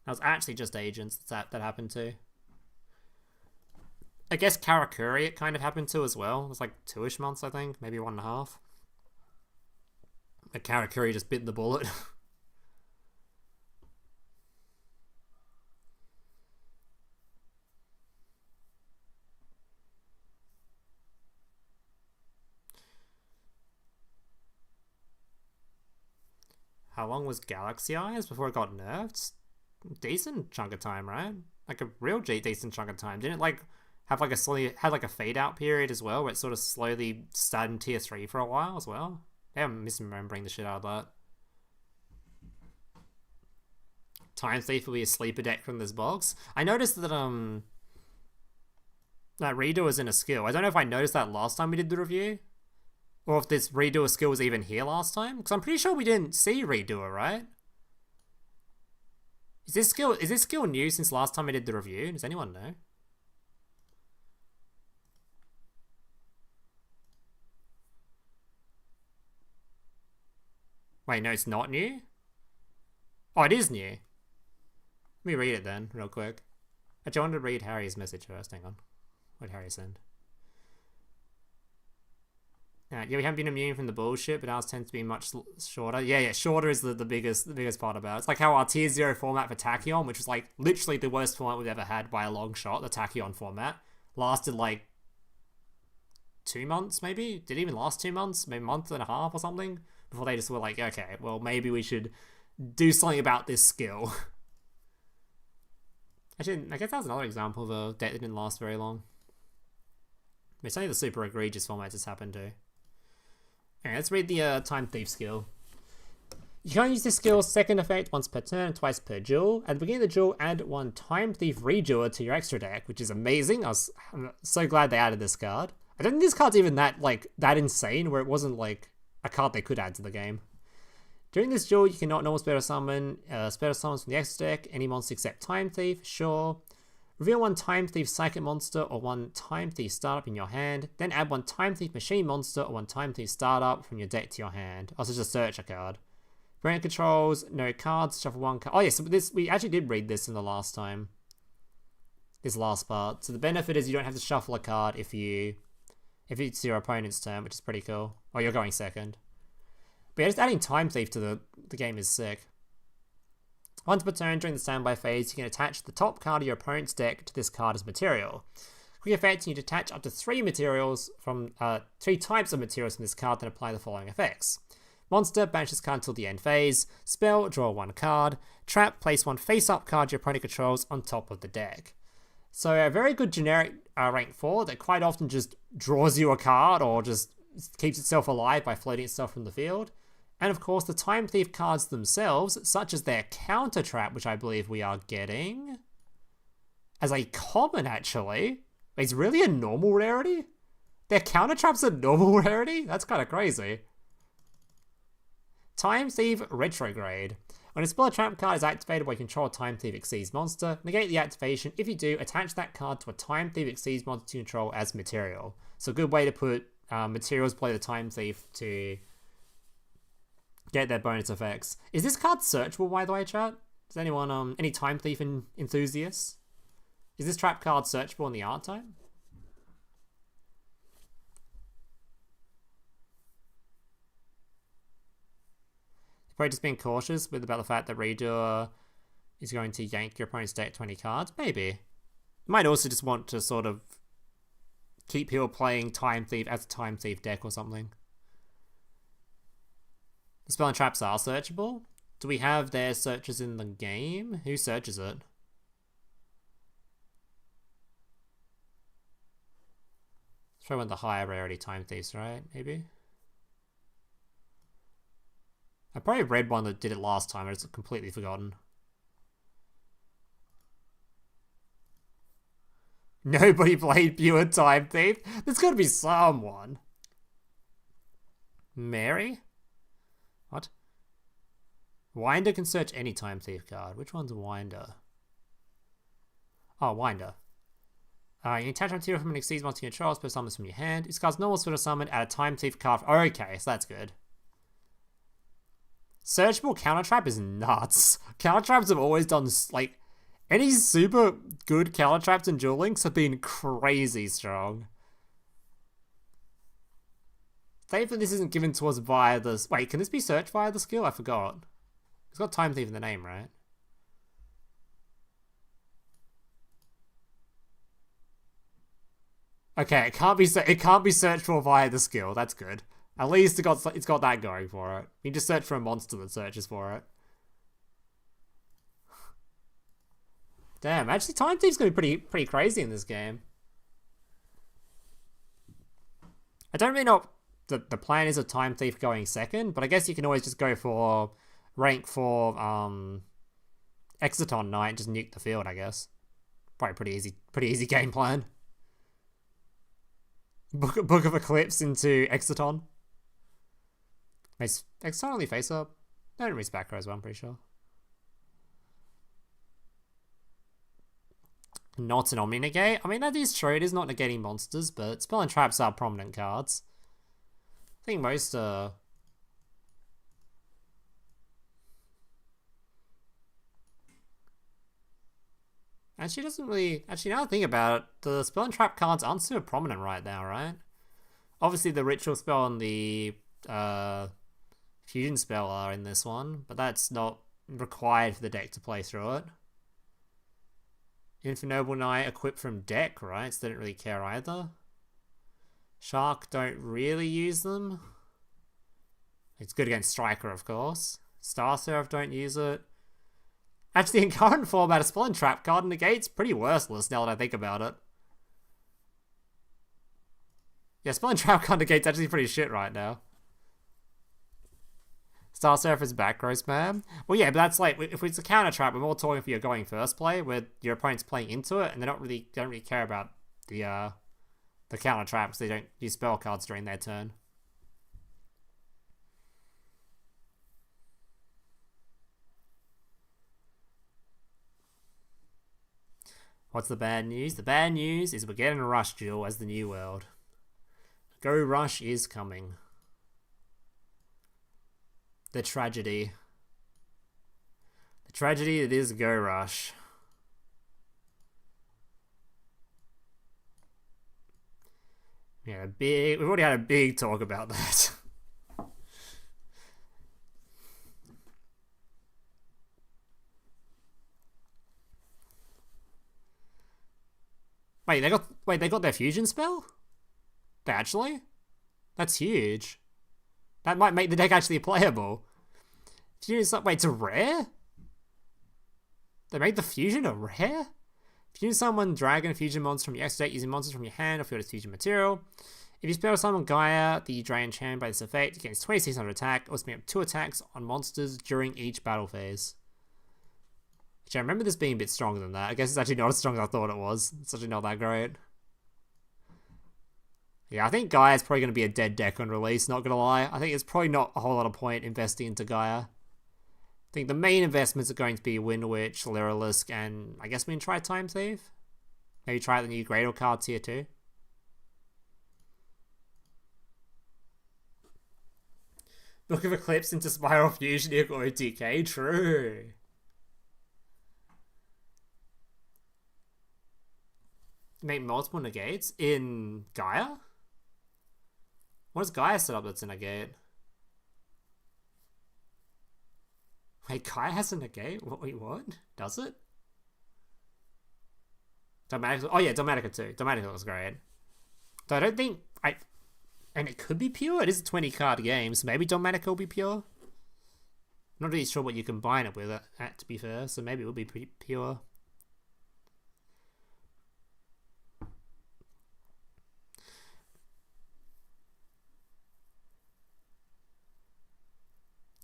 That was actually just agents that happened to. I guess Karakuri it kind of happened to as well. It was like 2-ish months, I think. Maybe 1.5. But Karakuri just bit the bullet. How long was Galaxy Eyes before it got nerfed? Decent chunk of time, right? Like a real decent chunk of time. Didn't it like have like had like a fade out period as well, where it sort of slowly started in tier 3 for a while as well? Yeah, I'm misremembering the shit out of that. Time Thief will be a sleeper deck from this box. I noticed that that redo is in a skill. I don't know if I noticed that last time we did the review, or if this redoer skill was even here last time, because I'm pretty sure we didn't see redoer, right? Is this skill new since last time I did the review? Does anyone know? Wait, no, it's not new? Oh, it is new. Let me read it then, real quick. Actually, I wanted to read Harry's message first. Hang on. What did Harry send? Yeah, we haven't been immune from the bullshit, but ours tends to be much shorter. Yeah, shorter is the biggest part about it. It's like how our tier 0 format for Tachyon, which was like literally the worst format we've ever had by a long shot, the Tachyon format, lasted like 2 months maybe? Did it even last 2 months? Maybe a month and a half or something? Before they just were like, okay, well maybe we should do something about this skill. Actually, I guess that's another example of a deck that didn't last very long. It's only the super egregious formats this happened to. Okay, let's read the Time Thief skill. You can only use this skill's second effect once per turn and twice per duel. At the beginning of the duel, add 1 Time Thief Redoer to your extra deck, which is amazing. I'm so glad they added this card. I don't think this card's even that insane, where it wasn't like a card they could add to the game. During this duel, you cannot normal Spectre Summon. Spectre Summons from the extra deck, any monster except Time Thief, sure. Reveal 1 Time Thief Psychic monster or 1 Time Thief startup in your hand. Then add 1 Time Thief Machine monster or 1 Time Thief startup from your deck to your hand. Also just a searcher card. Brand controls, no cards, shuffle 1 card. Oh yeah, so we actually did read this in the last time. This last part. So the benefit is you don't have to shuffle a card if it's your opponent's turn, which is pretty cool. Oh, you're going second. But yeah, just adding Time Thief to the game is sick. Once per turn during the standby phase, you can attach the top card of your opponent's deck to this card as material. Quick effect, you detach up to 3 materials from 3 types of materials from this card, then apply the following effects. Monster, banish this card until the end phase. Spell, draw 1 card. Trap, place 1 face-up card your opponent controls on top of the deck. So a very good generic rank 4 that quite often just draws you a card or just keeps itself alive by floating itself from the field. And of course, the Time Thief cards themselves, such as their Counter Trap, which I believe we are getting as a common, actually. It's really a normal rarity? Their Counter Trap's a normal rarity? That's kind of crazy. Time Thief Retrograde. When a spell or trap card is activated by control Time Thief Exceeds monster, negate the activation. If you do, attach that card to a Time Thief Exceeds monster to control as material. So a good way to put materials below the Time Thief to get their bonus effects. Is this card searchable, by the way, chat? Is anyone, any Time Thief enthusiasts? Is this trap card searchable in the art type? You're probably just being cautious about the fact that Redoer is going to yank your opponent's deck 20 cards. Maybe. You might also just want to sort of keep people playing Time Thief as a Time Thief deck or something. The spell and traps are searchable. Do we have their searches in the game? Who searches it? It's probably one of the higher rarity Time Thieves, right? Maybe? I probably read one that did it last time, but it's completely forgotten. Nobody played pure Time Thief? There's gotta be someone. Mary? What? Winder can search any Time Thief card. Which one's Winder? Oh, Winder. You can attach material from an Exceeds monster control, spell summons from your hand. This card's normal spell summon, add a Time Thief card. Okay, so that's good. Searchable counter trap is nuts. Counter traps have always done like any super good counter traps in Duel Links have been crazy strong. Thankfully, this isn't given to us via the. Wait, can this be searched via the skill? I forgot. It's got Time Thief in the name, right? Okay, it can't be searchable via the skill. That's good. At least it's got that going for it. You just search for a monster that searches for it. Damn, actually, Time Thief's gonna be pretty crazy in this game. I don't really know what the plan is of Time Thief going second, but I guess you can always just go for rank for Exciton Knight and just nuke the field. I guess probably pretty easy game plan. Book of Eclipse into Exciton. Makes Exciton only face up. No, it reads back row as well, I'm pretty sure. Not an Omni Negate. I mean, that is true. It is not negating monsters, but Spell and Traps are prominent cards. I think most Actually, doesn't really. Actually, now I think about it, the Spell and Trap cards aren't super prominent right now, right? Obviously, the Ritual Spell and the Fusion Spell are in this one, but that's not required for the deck to play through it. Infinoble Knight equipped from deck, right? So they don't really care either. Shark don't really use them. It's good against Striker, of course. Star Seraph don't use it. Actually, in current format, a Spell and Trap card negate's pretty worthless now that I think about it. Yeah, Spell and Trap card negate's actually pretty shit right now. Star Seraph is back row spam. Well, yeah, but that's like, if it's a counter trap, we're more talking if you're going first play, where your opponent's playing into it, and they don't really care about the counter traps. They don't use spell cards during their turn. What's the bad news? The bad news is we're getting a Rush Duel as the new world. Go Rush is coming. The tragedy. The tragedy that is Go Rush. Yeah, we've already had a big talk about that. They got their fusion spell? They actually? That's huge. That might make the deck actually playable. Fusion, wait, it's a rare? They made the fusion a rare? Fusion summon dragon fusion monsters from your extra deck using monsters from your hand or field as fusion material. If you spell summon Gaia, the dragon champion by this effect, it gains 2600 attack, or spin up 2 attacks on monsters during each battle phase. Which I remember this being a bit stronger than that. I guess it's actually not as strong as I thought it was. It's actually not that great. Yeah, I think Gaia is probably going to be a dead deck on release, not going to lie. I think it's probably not a whole lot of point investing into Gaia. I think the main investments are going to be Wind Witch, Lyrilisk, and I guess we can try Time Thief. Maybe try the new Gradle cards here too. Book of Eclipse into Spiral Fusion equal OTK, true. Make multiple negates in Gaia? What is Gaia set up that's a negate? Wait, Gaia has a negate? Wait, what? Does it? Dogmatica. Oh yeah, Dogmatica too. Dogmatica looks great. So I don't think and it could be pure. It is a 20 card game, so maybe Dogmatica will be pure. I'm not really sure what you combine it with, to be fair, so maybe it will be pretty pure.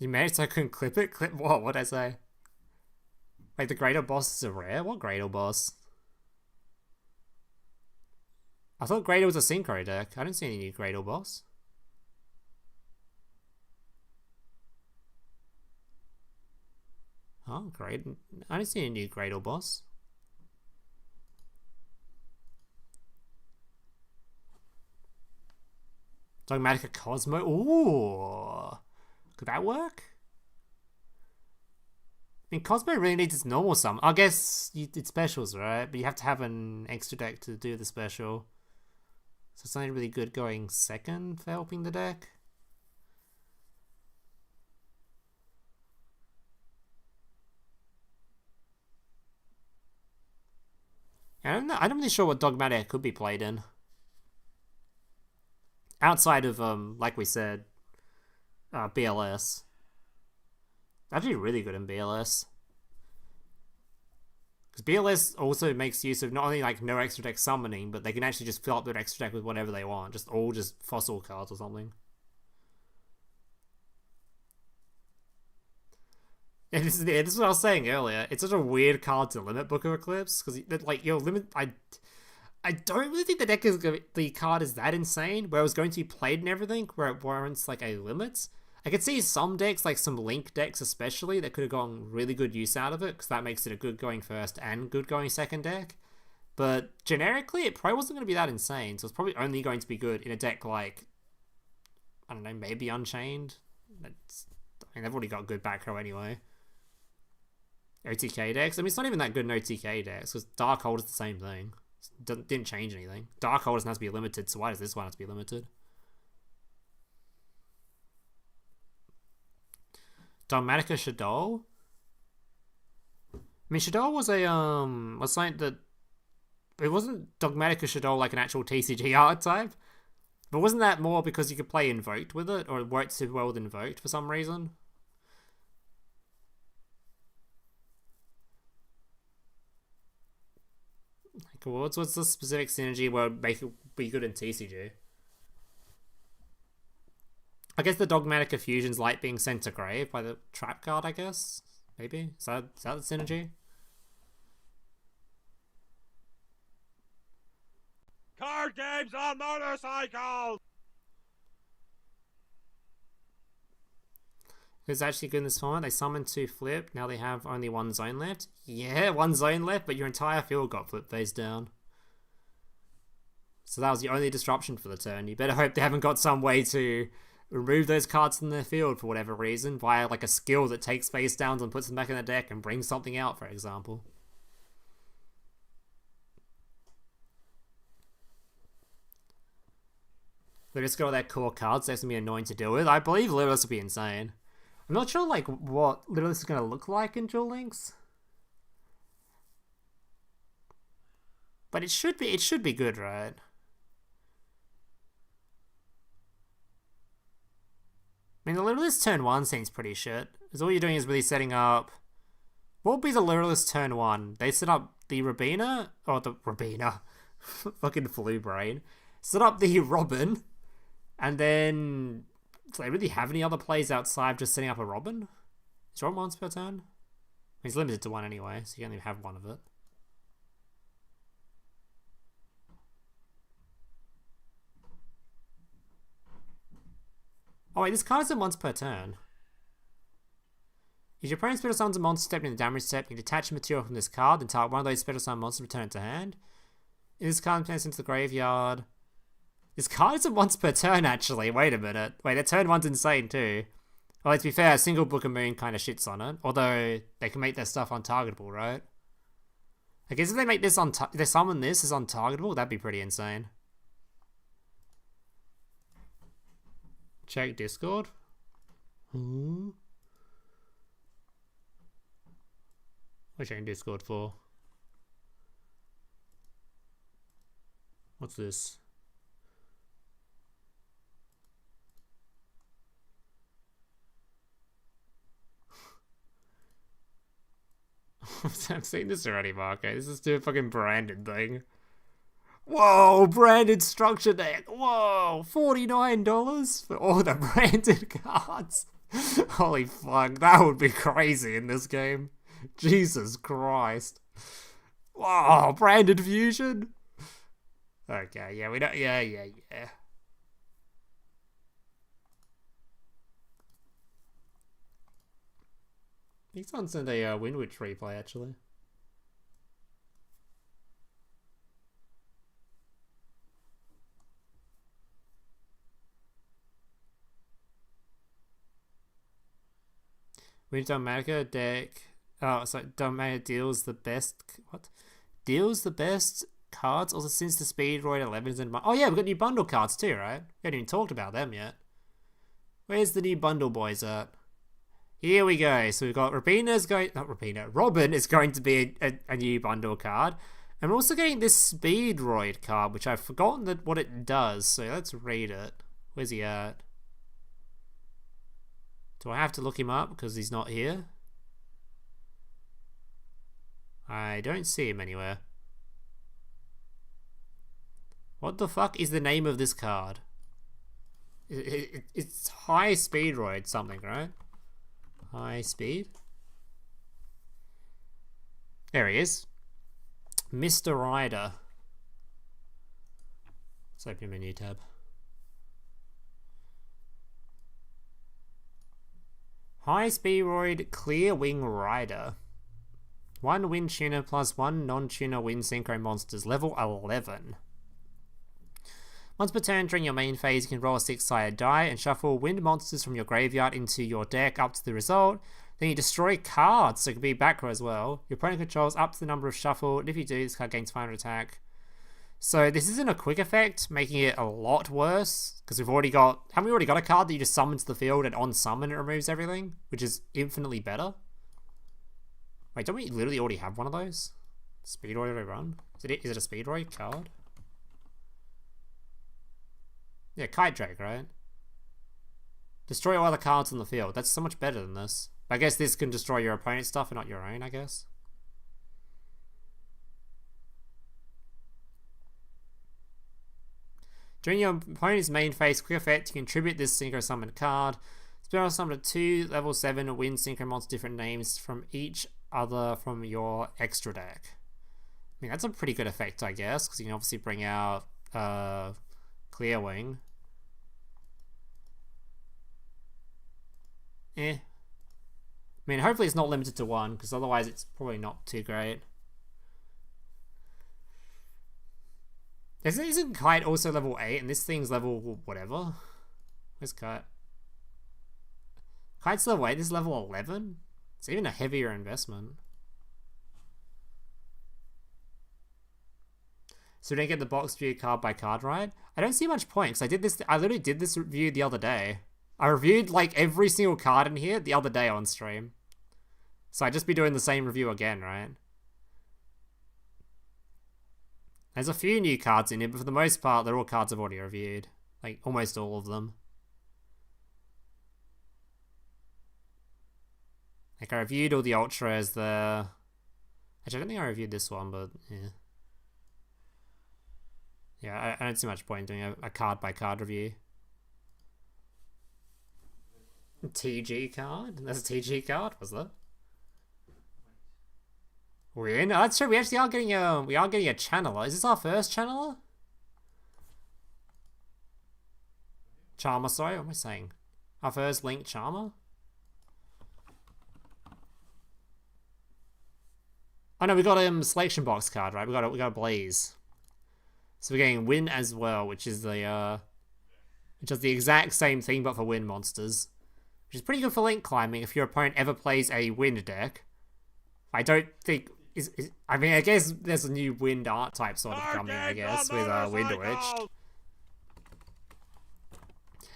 You managed so I couldn't clip it? Clip what? What'd I say? Like the Gradle boss is a rare? What Gradle boss? I thought Gradle was a synchro deck. I didn't see any new Gradle boss. Oh, great. I didn't see any new Gradle boss. Dogmatica Cosmo? Ooh. Could that work? mean, Cosmo really needs its normal summon. I guess it's specials, right? But you have to have an extra deck to do the special. So it's only really good going second for helping the deck. I'm not really sure what Dogmatic could be played in. Outside of, like we said, BLS. Actually really good in BLS. Because BLS also makes use of not only like no extra deck summoning, but they can actually just fill up their extra deck with whatever they want. Just fossil cards or something. And this is what I was saying earlier. It's such a weird card to limit Book of Eclipse because like your limit. I don't really think the card is that insane where it was going to be played and everything where it warrants like a limit. I could see some decks, like some Link decks especially, that could have gotten really good use out of it because that makes it a good going first and good going second deck. But generically, it probably wasn't going to be that insane, so it's probably only going to be good in a deck like, I don't know, maybe Unchained. I mean, they've already got good back row anyway. OTK decks. I mean, it's not even that good in OTK decks because Darkhold is the same thing. Didn't change anything. Darkhold doesn't have to be limited, so why does this one have to be limited? Dogmatica Shadow? I mean, Shadow was was something that it wasn't Dogmatica Shadow like an actual TCG archetype, but wasn't that more because you could play Invoked with it, or it worked super well with Invoked for some reason? Like, what's the specific synergy where it would make it be good in TCG? I guess the Dogmatica Fusion's like being sent to grave by the trap card, I guess? Maybe? Is that the synergy? Card games on motorcycles! Who's actually good in this format? They summoned 2 flip, now they have only 1 zone left. Yeah, 1 zone left, but your entire field got flip face down. So that was the only disruption for the turn. You better hope they haven't got some way to remove those cards from their field for whatever reason, via like a skill that takes face downs and puts them back in the deck and brings something out, for example. They just got all their core cards, so that's gonna be annoying to deal with. I believe Literalist will be insane. I'm not sure like what Literalist is gonna look like in Duel Links, but it should be good, right? I mean, the Literalist turn 1 seems pretty shit. Because all you're doing is really setting up. What would be the Literalist turn 1? They set up the Rabina, or the Rabina, fucking flu brain. Set up the Robin, and then do they really have any other plays outside of just setting up a Robin? Is Robin once per turn? He's limited to 1 anyway, so you can only have 1 of it. Oh wait, this card isn't once per turn. If your opponent's special summons a monster step in the damage step, you can detach a material from this card and target one of those special summon monsters, return it to hand. If this card plays into the graveyard. This card isn't once per turn, actually. Wait a minute. Wait, that turn 1's insane, too. Well, to be fair, a single Book of Moon kind of shits on it. Although, they can make their stuff untargetable, right? I guess if they make this if they summon this as untargetable, that'd be pretty insane. Check Discord. What are you checking Discord for? What's this? I've seen this already, Marco. This is too fucking branded thing. Whoa, branded structure deck. Whoa, $49 for all the branded cards. Holy fuck, that would be crazy in this game. Jesus Christ. Whoa, branded fusion. Okay, yeah, we don't. Yeah. He's on sent a Windwitch replay actually. Winter Magica deck Oh, so Domain deals the best. What? Deals the best cards also since the Speedroid 11's in. Oh, yeah, we've got new bundle cards too, right? We haven't even talked about them yet. Where's the new bundle boys at? Here we go. So we've got Robin is going to be a new bundle card. And we're also getting this Speedroid card, which I've forgotten what it does. So let's read it. Where's he at? Do I have to look him up because he's not here? I don't see him anywhere. What the fuck is the name of this card? It's High Speedroid something, right? High Speed? There he is. Mr. Rider. Let's open a new tab. High Speedroid Clear Wing Rider. 1 wind tuner plus 1 non-tuner wind synchro monsters. Level 11. Once per turn during your main phase, you can roll a 6-sided die and shuffle wind monsters from your graveyard into your deck up to the result. Then you destroy cards, so it can be back row as well. Your opponent controls up to the number of shuffle, and if you do, this card gains 500 attack. So this isn't a quick effect, making it a lot worse, because haven't we already got a card that you just summon to the field and on summon it removes everything, which is infinitely better? Wait, don't we literally already have one of those? Speedroid every run? Is it a Speedroid card? Yeah, Kite Drake, right? Destroy all other cards on the field. That's so much better than this. I guess this can destroy your opponent's stuff and not your own, I guess. During your opponent's main phase, quick effect, you contribute this synchro summon card. Spiral summon 2 level 7 wind synchro monster different names from each other from your extra deck. I mean, that's a pretty good effect, I guess, because you can obviously bring out Clear Wing. I mean, hopefully it's not limited to 1, because otherwise it's probably not too great. Isn't Kite also level 8, and this thing's level whatever? Where's Kite? Kite's level 8, this is level 11? It's even a heavier investment. So we don't get the box view card by card, right? I don't see much point, because I literally did this review the other day. I reviewed like every single card in here the other day on stream. So I'd just be doing the same review again, right? There's a few new cards in here, but for the most part, they're all cards I've already reviewed. Like, almost all of them. Like, I reviewed all the Ultras, Actually, I don't think I reviewed this one, but yeah. Yeah, I don't see much point in doing a card-by-card review. TG card? That's a TG card, was that? We're in? Oh, that's true, we actually are getting a channeler. Is this our first channeler? Charmer, sorry, what am I saying? Our first Link Charmer? Oh no, we got a selection box card, right? We got a Blaze. So we're getting Win as well, which is the exact same thing but for wind monsters. Which is pretty good for link climbing if your opponent ever plays a wind deck. I don't think I mean, I guess there's a new wind art type sort of coming, I guess, with Wind Witch.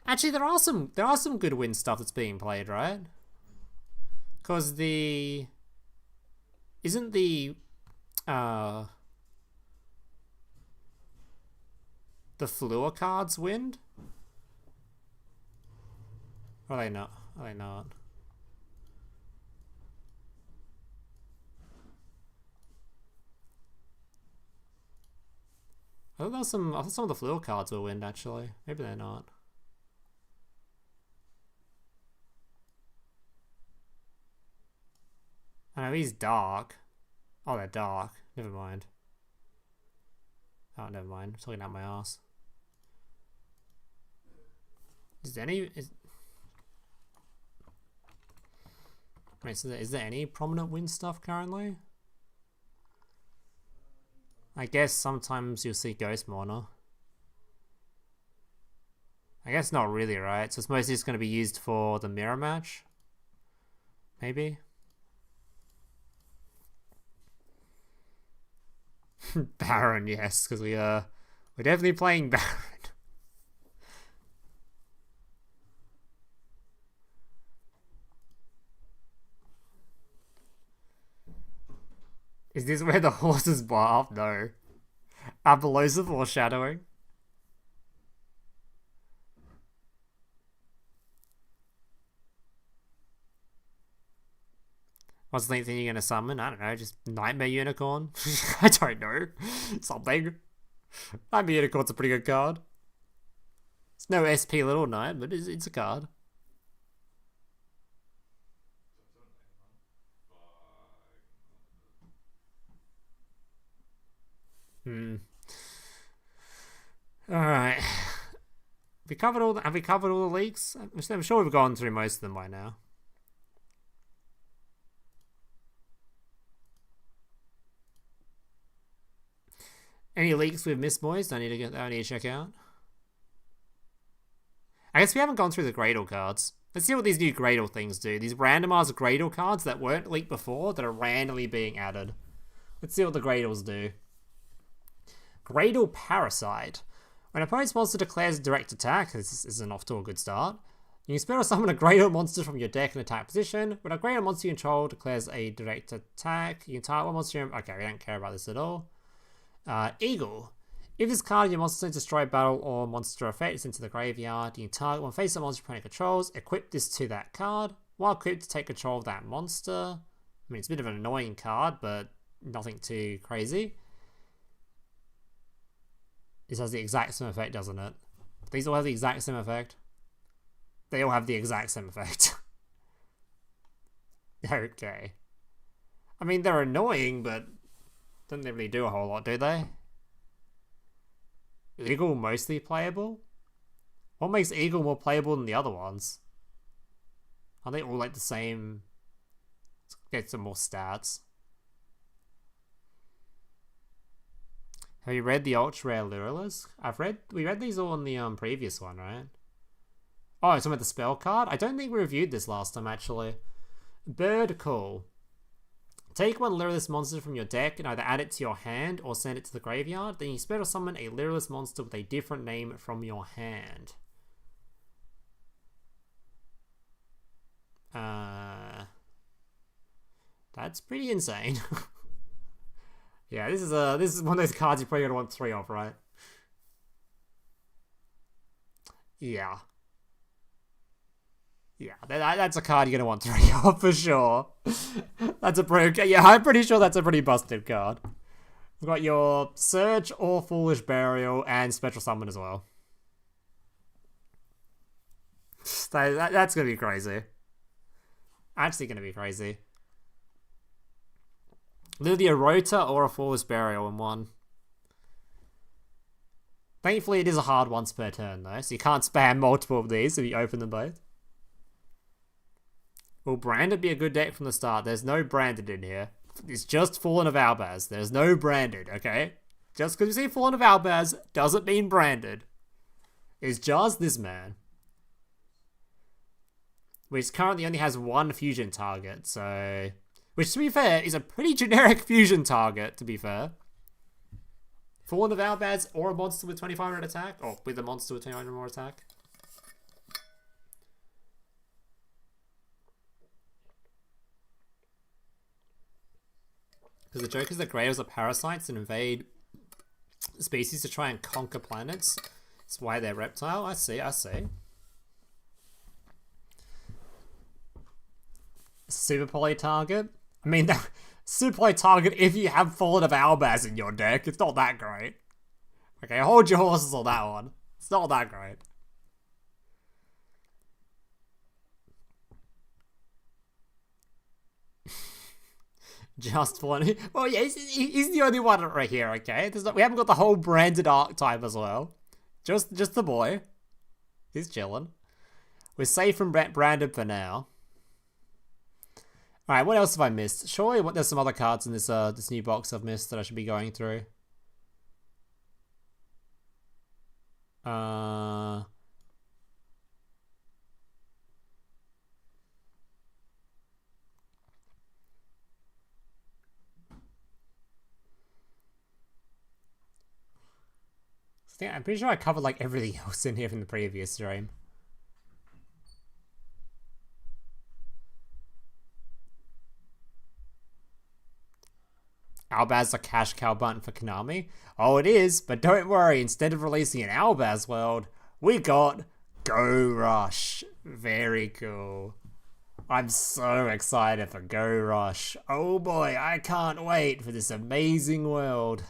Actually, there are some good wind stuff that's being played, right? Because isn't the Fleur cards wind? Or are they not? Are they not? I thought some of the Fleur cards were wind, actually. Maybe they're not. I know he's dark. Oh, they're dark. Never mind. Oh, never mind. I'm talking out my ass. Wait, so is there any prominent wind stuff currently? I guess sometimes you'll see Ghost Mourner. I guess not really, right? So it's mostly just going to be used for the mirror match? Maybe? Baron, yes, because we're definitely playing Baron. Is this where the horses barf? No. Below the foreshadowing. What's the thing you're gonna summon? I don't know, just Nightmare Unicorn? I don't know. Something. Nightmare Unicorn's a pretty good card. It's no SP Little Knight, but it's a card. Alright. Have we covered all the leaks? I'm sure we've gone through most of them by now. Any leaks we've missed, boys? I need to check out. I guess we haven't gone through the Gradle cards. Let's see what these new Gradle things do. These randomized Gradle cards that weren't leaked before that are randomly being added. Let's see what the Gradles do. Gradle Parasite. When an opponent's monster declares a direct attack, this isn't off to a good start, you can spell or summon a Gradle monster from your deck in attack position. When a Gradle monster you control declares a direct attack, you can target one monster. Okay, we don't care about this at all. Eagle. If this card in your monster destroy battle or monster effect is into the graveyard, you can target one face-up monster your opponent controls, equip this to that card. While equipped, to take control of that monster. I mean, it's a bit of an annoying card, but nothing too crazy. This has the exact same effect, doesn't it? These all have the exact same effect. They all have the exact same effect. Okay. I mean, they're annoying, but don't really do a whole lot, do they? Eagle mostly playable? What makes Eagle more playable than the other ones? Are they all like the same? Let's get some more stats. Have you read the Ultra Rare Lureless? We read these all in the previous one, right? Oh, it's talking about the spell card? I don't think we reviewed this last time, actually. Bird Call. Take one Lureless monster from your deck and either add it to your hand or send it to the graveyard. Then you special summon a Lureless monster with a different name from your hand. That's pretty insane. Yeah, this is one of those cards you're probably gonna want 3 of, right? Yeah. Yeah, that's a card you're gonna want 3 of for sure. That's a pretty, yeah, I'm pretty sure that's a pretty busted card. We've got your Search or Foolish Burial and Special Summon as well. That's gonna be crazy. Actually gonna be crazy. Literally a Rota or a Foolish Burial in one. Thankfully, it is a hard once per turn, though, so you can't spam multiple of these if you open them both. Will Branded be a good deck from the start? There's no Branded in here. It's just Fallen of Albaz. There's no Branded, okay? Just because you see Fallen of Albaz doesn't mean Branded. It's just this man. Which currently only has 1 fusion target, so... Which, to be fair, is a pretty generic fusion target, to be fair. Fallen of Albaz or a monster with 2500 attack? Or with a monster with 2500 more attack? Because the joke is that Grails are parasites and invade species to try and conquer planets. That's why they're reptile. I see. Super poly target? I mean, super poly target if you have Fallen of Albaz in your deck. It's not that great. Okay, hold your horses on that one. It's not that great. Just one. Well, yeah, he's the only one right here, okay? We haven't got the whole branded archetype as well. Just the boy. He's chilling. We're safe from branded for now. Alright, what else have I missed? Surely there's some other cards in this new box I've missed that I should be going through. I'm pretty sure I covered like everything else in here from the previous stream. Albaz a cash cow button for Konami? Oh, it is, but don't worry, instead of releasing an Albaz world, we got Go Rush. Very cool. I'm so excited for Go Rush. Oh boy, I can't wait for this amazing world.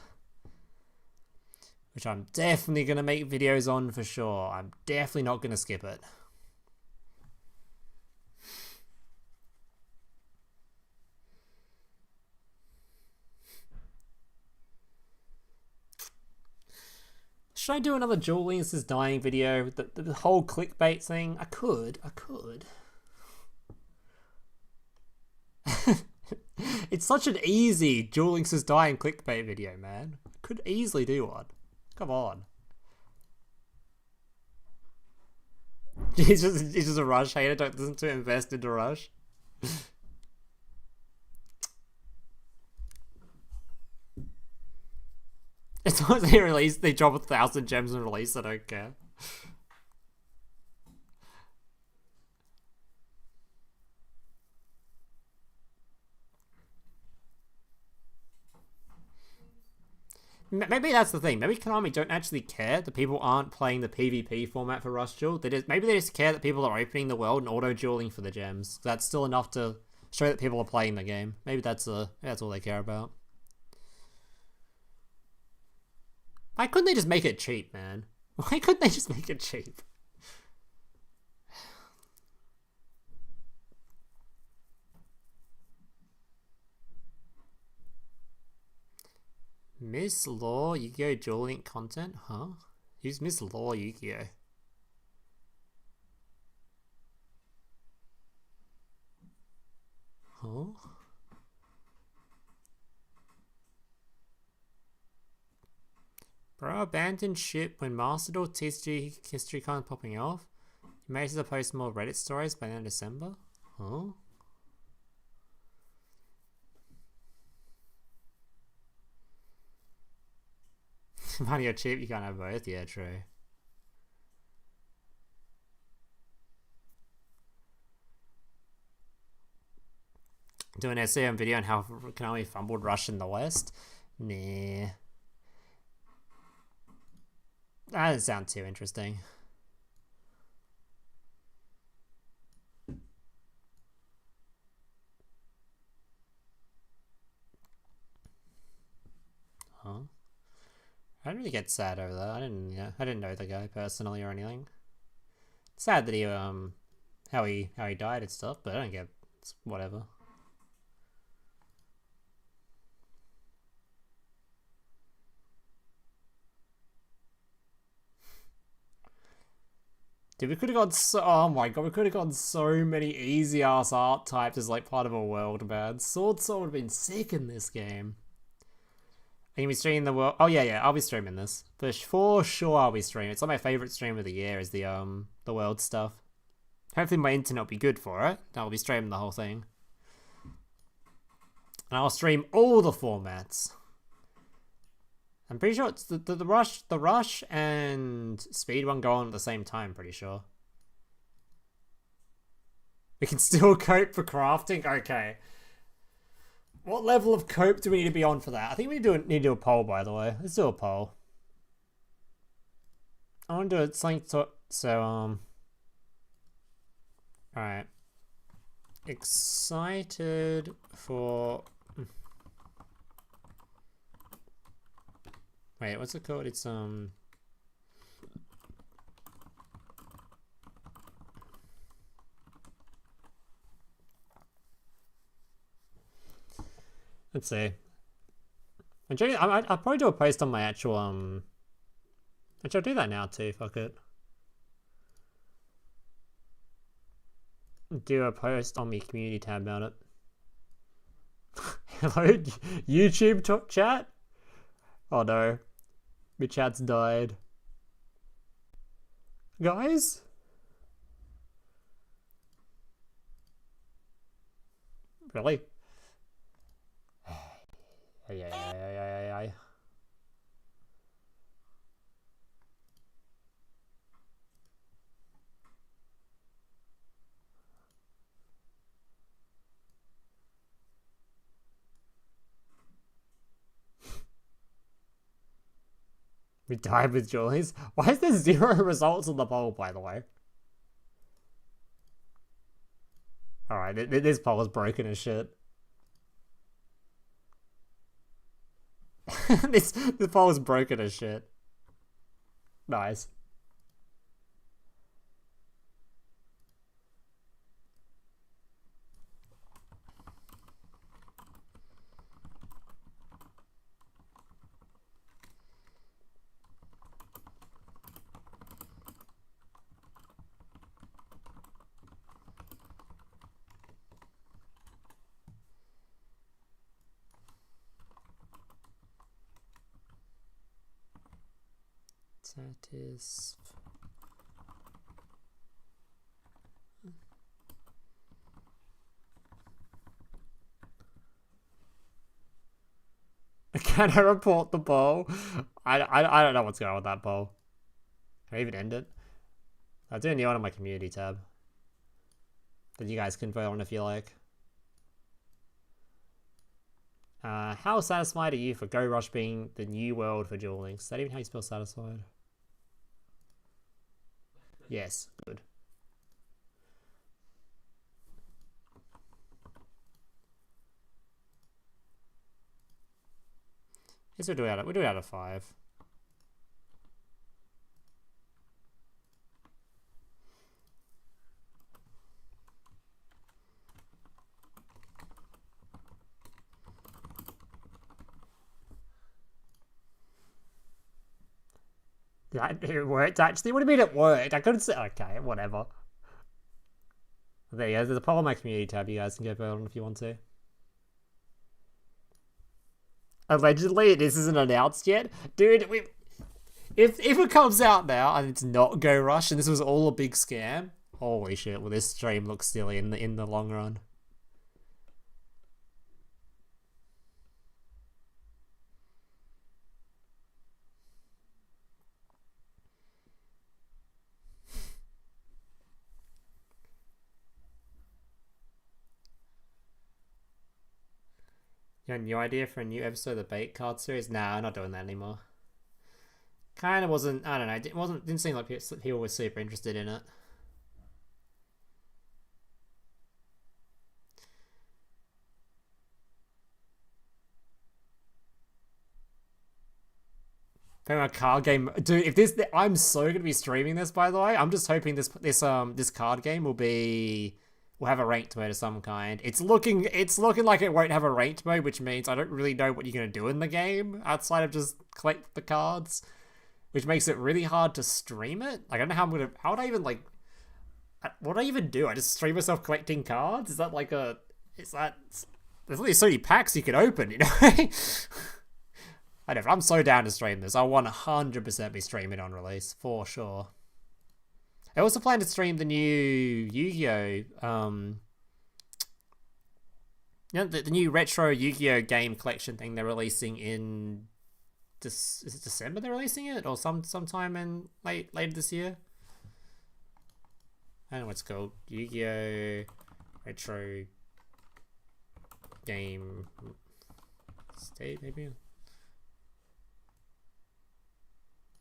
Which I'm definitely going to make videos on for sure. I'm definitely not going to skip it. Should I do another Duel Links is dying video? The whole clickbait thing? I could. It's such an easy Duel Links is dying clickbait video, man. I could easily do one. Come on. He's just a Rush hater. Don't listen to invest into Rush. It's what they release. They drop 1,000 gems and release. I don't care. Maybe that's the thing. Maybe Konami don't actually care that people aren't playing the PvP format for Rush Duel. Maybe they just care that people are opening the world and auto-dueling for the gems. That's still enough to show that people are playing the game. Maybe that's all they care about. Why couldn't they just make it cheap, man? Why couldn't they just make it cheap? Miss Law Yu-Gi-Oh! Duel Link content? Huh? Who's Miss Law Yu-Gi-Oh? Huh? Bro, abandoned ship when Master Duel TCG history card popping off. You made to post more Reddit stories by the end of December? Huh? Money or cheap, you can't have both. Yeah, true. Do an SEM video on how Konami fumbled Rush in the West? Nah. That doesn't sound too interesting. Huh? I didn't really get sad over that. I didn't know the guy personally or anything. Sad that he how he died and stuff, but I don't get it's whatever. Dude, we could have got oh my god, we could have gotten so many easy ass art types as like part of a world, man. Sword would have been sick in this game. Are you gonna be streaming the world? Oh yeah, I'll be streaming this. For sure I'll be streaming. It's like my favourite stream of the year is the world stuff. Hopefully my internet will be good for it. I'll be streaming the whole thing. And I'll stream all the formats. I'm pretty sure it's the rush and speed one go on at the same time, pretty sure. We can still cope for crafting? Okay. What level of cope do we need to be on for that? I think we need to do a poll, by the way. Let's do a poll. I want to do it something alright. Excited for wait, what's it called? It's let's see. I'll probably do a post on my actual actually I'll do that now too, fuck it. Do a post on my community tab about it. Hello, YouTube chat? Oh no. My chat's died. Guys? Really? Yeah. We died with Julie's. Why is there 0 results on the poll, by the way? Alright, this poll is broken as shit. this poll is broken as shit. Nice. Satisf. Can I report the poll? I don't know what's going on with that poll. Can I even end it? I'll do a new one on my community tab that you guys can vote on if you like. How satisfied are you for Go Rush being the new world for Duel Links? Is that even how you spell satisfied? Yes, good. Yes, we'll do it out of 5. It worked actually. What do you mean it worked? I couldn't say. Okay, whatever. There you go. There's a poll on my community tab. You guys can go vote on if you want to. Allegedly, this isn't announced yet, dude. If it comes out now and it's not Go Rush and this was all a big scam, holy shit! Will this stream look silly in the long run? Your new idea for a new episode of the bait card series? Nah, I'm not doing that anymore. Kind of wasn't. I don't know. Didn't seem like people were super interested in it. A card game, dude. If this, I'm so gonna be streaming this. By the way, I'm just hoping this card game will have a ranked mode of some kind. It's looking like it won't have a ranked mode, which means I don't really know what you're gonna do in the game outside of just collect the cards, which makes it really hard to stream it. Like I don't know how would I even like, what do I even do? I just stream myself collecting cards? Is that like there's only so many packs you can open, you know? I know, I'm so down to stream this. I'll 100% be streaming on release, for sure. I also plan to stream the new Yu-Gi-Oh! The new retro Yu-Gi-Oh! Game collection thing they're releasing in... is it December they're releasing it? Or sometime in later this year? I don't know what it's called. Yu-Gi-Oh! Retro Game... State, maybe?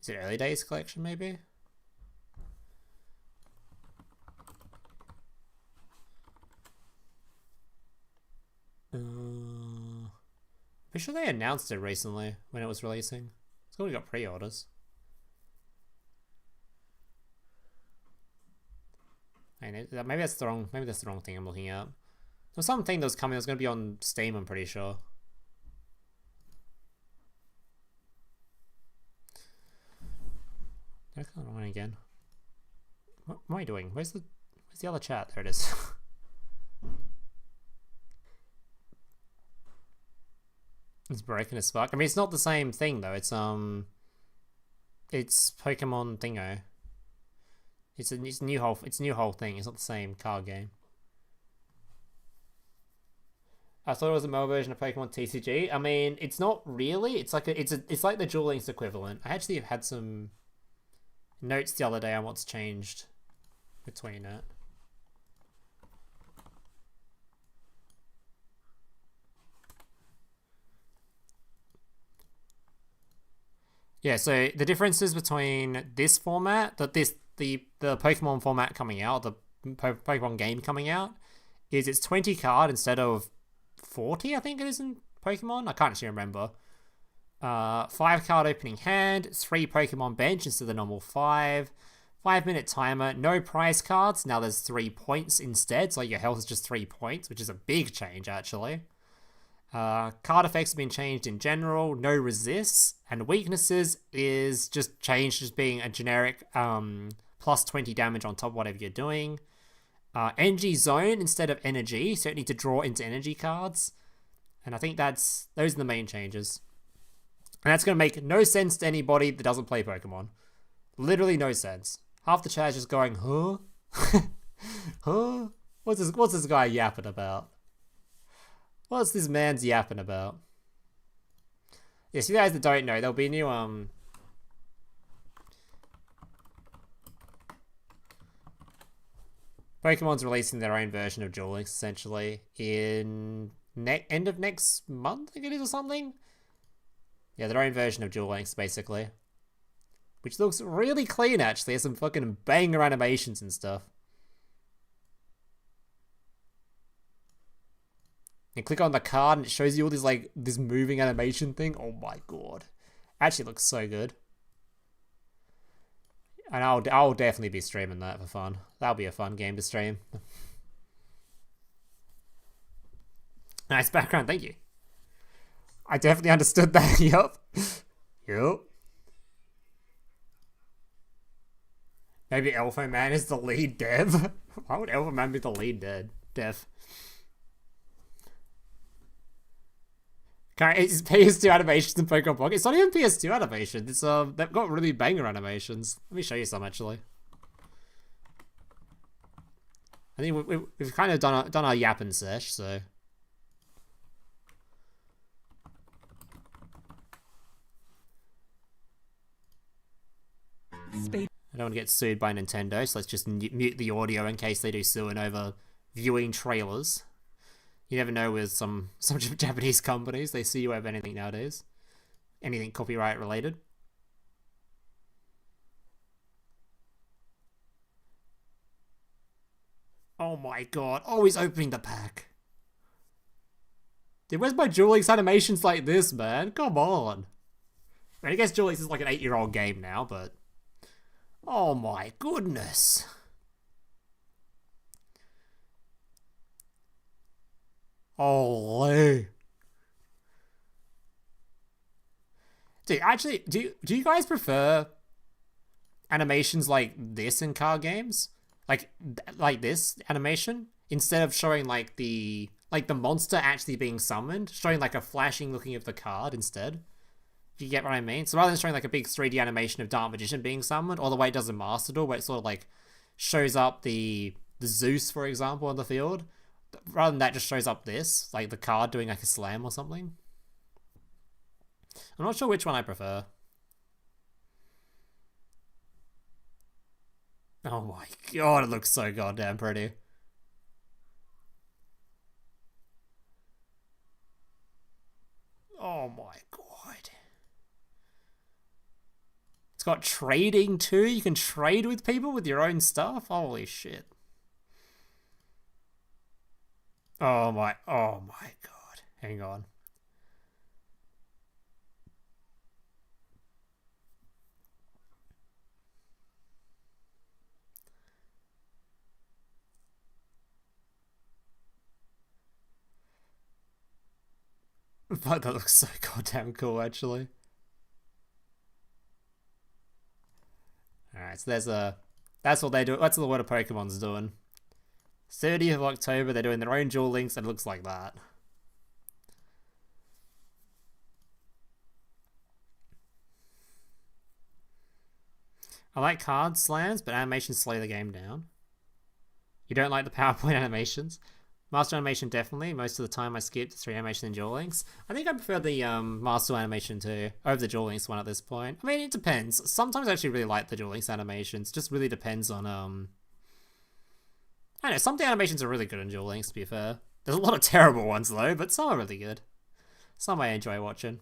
Is it Early Days collection, maybe? I'm sure they announced it recently when it was releasing. It's already got pre-orders. Maybe that's the wrong thing I'm looking at. There's something that was coming that's going to be on Steam, I'm pretty sure. Did I click on again? What am I doing? Where's the other chat? There it is. It's broken as fuck. I mean, it's not the same thing though. It's Pokemon Thingo. It's a new whole thing. It's not the same card game. I thought it was a mobile version of Pokemon TCG. I mean, it's not really. It's like it's like the Duel Links equivalent. I actually have had some notes the other day on what's changed between it. Yeah, so the differences between this format, the Pokemon format coming out, the Pokemon game coming out, is it's 20 card instead of 40, I think it is in Pokemon. I can't actually remember. 5 card opening hand, 3 Pokemon bench instead of the normal 5. 5-minute timer, no prize cards. Now there's 3 points instead, so your health is just 3 points, which is a big change actually. Card effects have been changed in general, no resists, and weaknesses is just changed as being a generic plus 20 damage on top of whatever you're doing. Energy zone instead of energy, so you need to draw into energy cards. And I think those are the main changes. And that's going to make no sense to anybody that doesn't play Pokemon. Literally no sense. Half the chat is just going, huh? Huh? What's this guy yapping about? What's this man's yapping about? Yes, you guys that don't know, there'll be new Pokemon's releasing their own version of Duel Links essentially in end of next month, I think it is, or something. Yeah, their own version of Duel Links basically, which looks really clean actually. There's some fucking banger animations and stuff. And click on the card and it shows you all this like this moving animation thing. Oh my god. Actually looks so good. And I'll definitely be streaming that for fun. That'll be a fun game to stream. Nice background, thank you. I definitely understood that. Yup. Yup. Maybe Elfo Man is the lead dev. Why would Elfo Man be the lead dev? It's PS2 animations in Pokemon Pocket. It's not even PS2 animations. It's they've got really banger animations. Let me show you some actually. I think we've kind of done our yapping sesh, so. I don't want to get sued by Nintendo, so let's just mute the audio in case they do suing over viewing trailers. You never know with some Japanese companies, they sue you over anything nowadays. Anything copyright related. Oh my god. Oh, he's opening the pack. Dude, where's my Duel Links animations like this, man? Come on. I mean, I guess Duel Links is like an 8-year-old game now, but... Oh my goodness. Holy. Dude, actually, do you guys prefer animations like this in card games? Like this animation? Instead of showing like the monster actually being summoned, showing like a flashing looking of the card instead. Do you get what I mean? So rather than showing like a big 3D animation of Dark Magician being summoned, or the way it does in Master Duel, where it sort of like shows up the Zeus, for example, on the field, rather than that just shows up this, like the card doing like a slam or something. I'm not sure which one I prefer. Oh my god, it looks so goddamn pretty. Oh my god. It's got trading too. You can trade with people with your own stuff. Holy shit. Oh my god. Hang on. But that looks so goddamn cool actually. Alright, so that's what they do. That's what a Pokemon's doing. 30th of October, they're doing their own Duel Links, and it looks like that. I like card slams, but animations slow the game down. You don't like the PowerPoint animations? Master animation definitely. Most of the time I skipped 3 animation and Duel Links. I think I prefer the Master animation too, over the Duel Links one at this point. I mean, it depends. Sometimes I actually really like the Duel Links animations. Just really depends on I don't know, some of the animations are really good in Duel Links, to be fair. There's a lot of terrible ones though, but some are really good. Some I enjoy watching.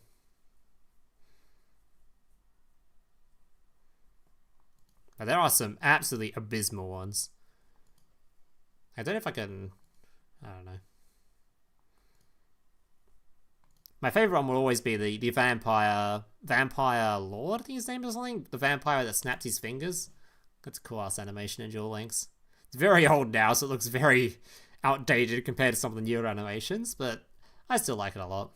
But there are some absolutely abysmal ones. I don't know if I can... I don't know. My favorite one will always be the vampire lord, I think his name is something. The vampire that snaps his fingers. That's a cool ass animation in Duel Links. It's very old now, so it looks very outdated compared to some of the newer animations, but I still like it a lot.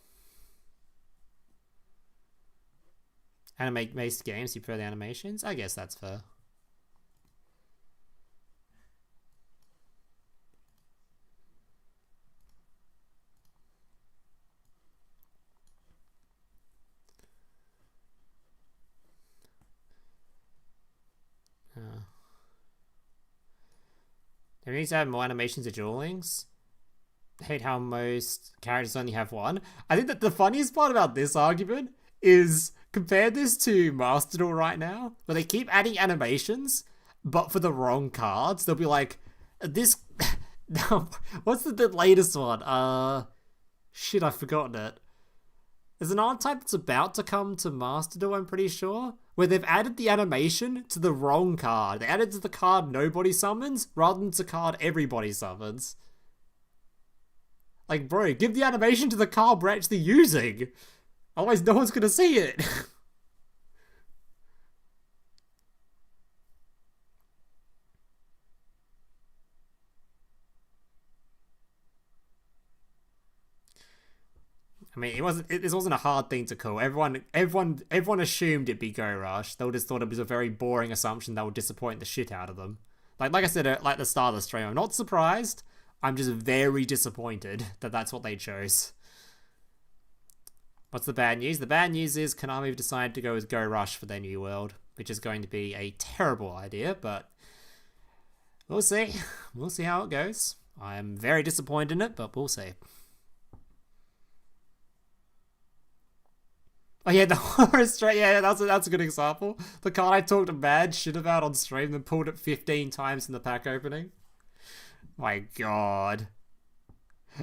Anime-based games, you prefer the animations? I guess that's fair. They need to have more animations of Duel Links. I hate how most characters only have one. I think that the funniest part about this argument is compare this to Master Duel right now, where they keep adding animations, but for the wrong cards. They'll be like, this... What's the latest one? Shit, I've forgotten it. There's an archetype that's about to come to Master Duel, I'm pretty sure, where they've added the animation to the wrong card. They added to the card nobody summons, rather than to the card everybody summons. Like, bro, give the animation to the card we're actually using. Otherwise, no one's gonna see it. I mean, this wasn't a hard thing to call. Everyone assumed it'd be Go Rush. They just thought it was a very boring assumption that would disappoint the shit out of them. Like I said, like the start of the stream, I'm not surprised. I'm just very disappointed that that's what they chose. What's the bad news? The bad news is Konami have decided to go with Go Rush for their new world, which is going to be a terrible idea, but we'll see. We'll see how it goes. I am very disappointed in it, but we'll see. Oh yeah, the horror straight. Yeah, that's a good example. The card I talked mad shit about on stream, then pulled it 15 times in the pack opening. My god.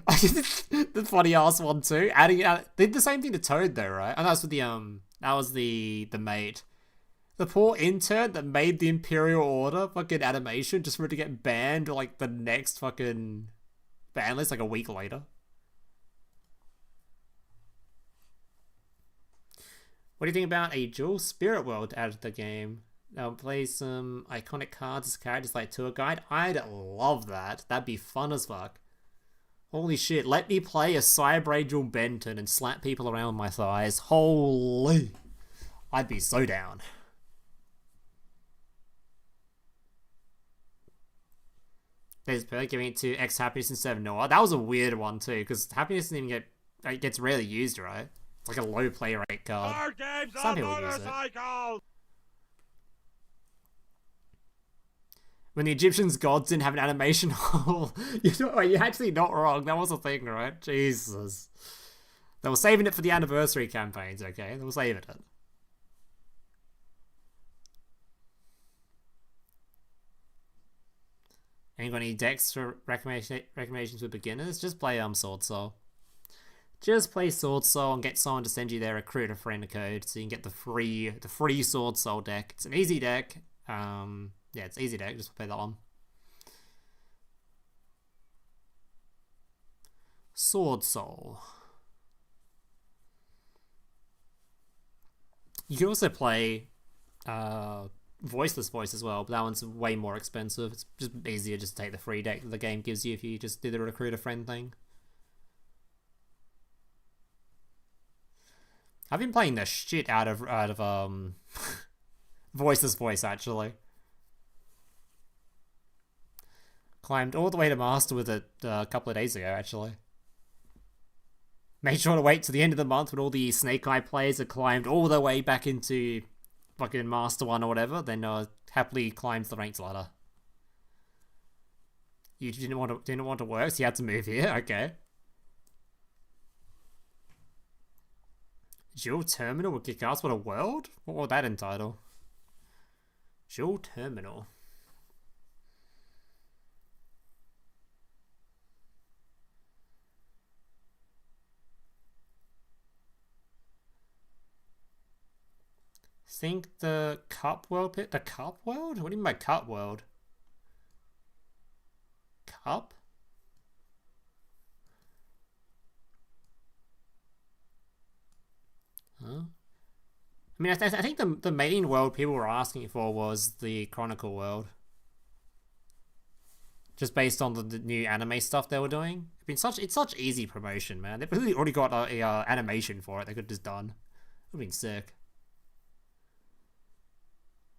The funny ass one too. Adding out, they did the same thing to Toad though, right? And that's with that was the mate. The poor intern that made the Imperial Order fucking animation just for it to get banned like the next fucking ban list like a week later. What do you think about a dual spirit world added to the game? Play some iconic cards as characters like Tour Guide. I'd love that. That'd be fun as fuck. Holy shit, let me play a Cyber Angel Benton and slap people around my thighs. Holy. I'd be so down. There's probably giving it to X Happiness instead of Noah. That was a weird one too, because Happiness didn't even it gets rarely used, right? It's like a low play rate card. Card games Some on people use it. motorcycles! When the Egyptians' gods didn't have an animation hole. You're actually not wrong. That was a thing, right? Jesus. They were saving it for the anniversary campaigns, okay? They were saving it. Anyone got any decks for recommendations for beginners? Just play Sword Soul. Just play Sword Soul and get someone to send you their recruiter friend code so you can get the free Sword Soul deck. It's an easy deck. Yeah, it's easy deck. Just play that one. Sword Soul. You can also play Voiceless Voice as well, but that one's way more expensive. It's just easier just to take the free deck that the game gives you if you just do the recruiter friend thing. I've been playing the shit out of Voiceless Voice actually. Climbed all the way to Master with it a couple of days ago actually. Made sure to wait to the end of the month when all the Snake Eye players had climbed all the way back into fucking Master 1 or whatever, then happily climbed the ranks ladder. You didn't want to work, so you had to move here, okay. Dual Terminal would kick ass. What a world? What would that entitle? Dual Terminal. think the Cup World pit? The Cup World? What do you mean by Cup World? Cup? Huh? I mean, I think the main world people were asking for was the Chronicle world. Just based on the new anime stuff they were doing. It's such easy promotion, man. They've really already got a animation for it. They could have just done. It would have been sick.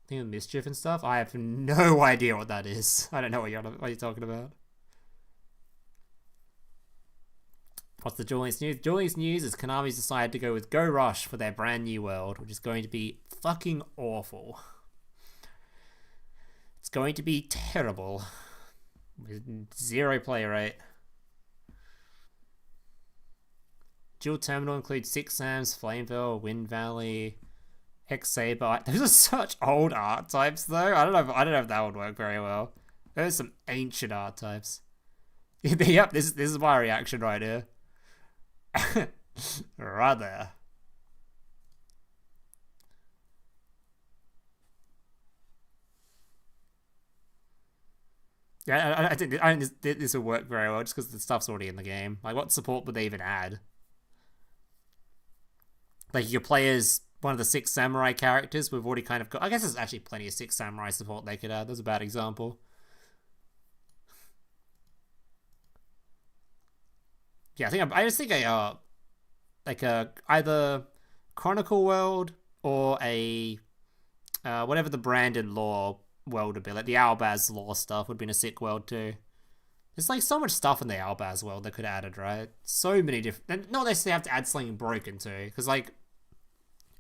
Thing of Mischief and stuff. I have no idea what that is. I don't know what you're talking about. What's the Duel Links news? Duel Links news is Konami's decided to go with Go Rush for their brand new world, which is going to be fucking awful. It's going to be terrible. With 0 player rate. Dual Terminal includes 6 Sams, Flameville, Wind Valley, X-Saber. Those are such old art types though. I don't know if that would work very well. Those are some ancient art types. Yep, this is my reaction right here. Right there. Yeah, I think this will work very well just because the stuff's already in the game. Like, what support would they even add? Like, you could play as one of the 6 samurai characters. We've already kind of got. I guess there's actually plenty of 6 samurai support they could add. That's a bad example. Yeah, I just think either Chronicle World or a whatever the Branded Law world would be, like the Albaz Law stuff would be in a sick world too. There's like so much stuff in the Albaz world that could have added, right? So many different. Not necessarily have to add something broken too, because like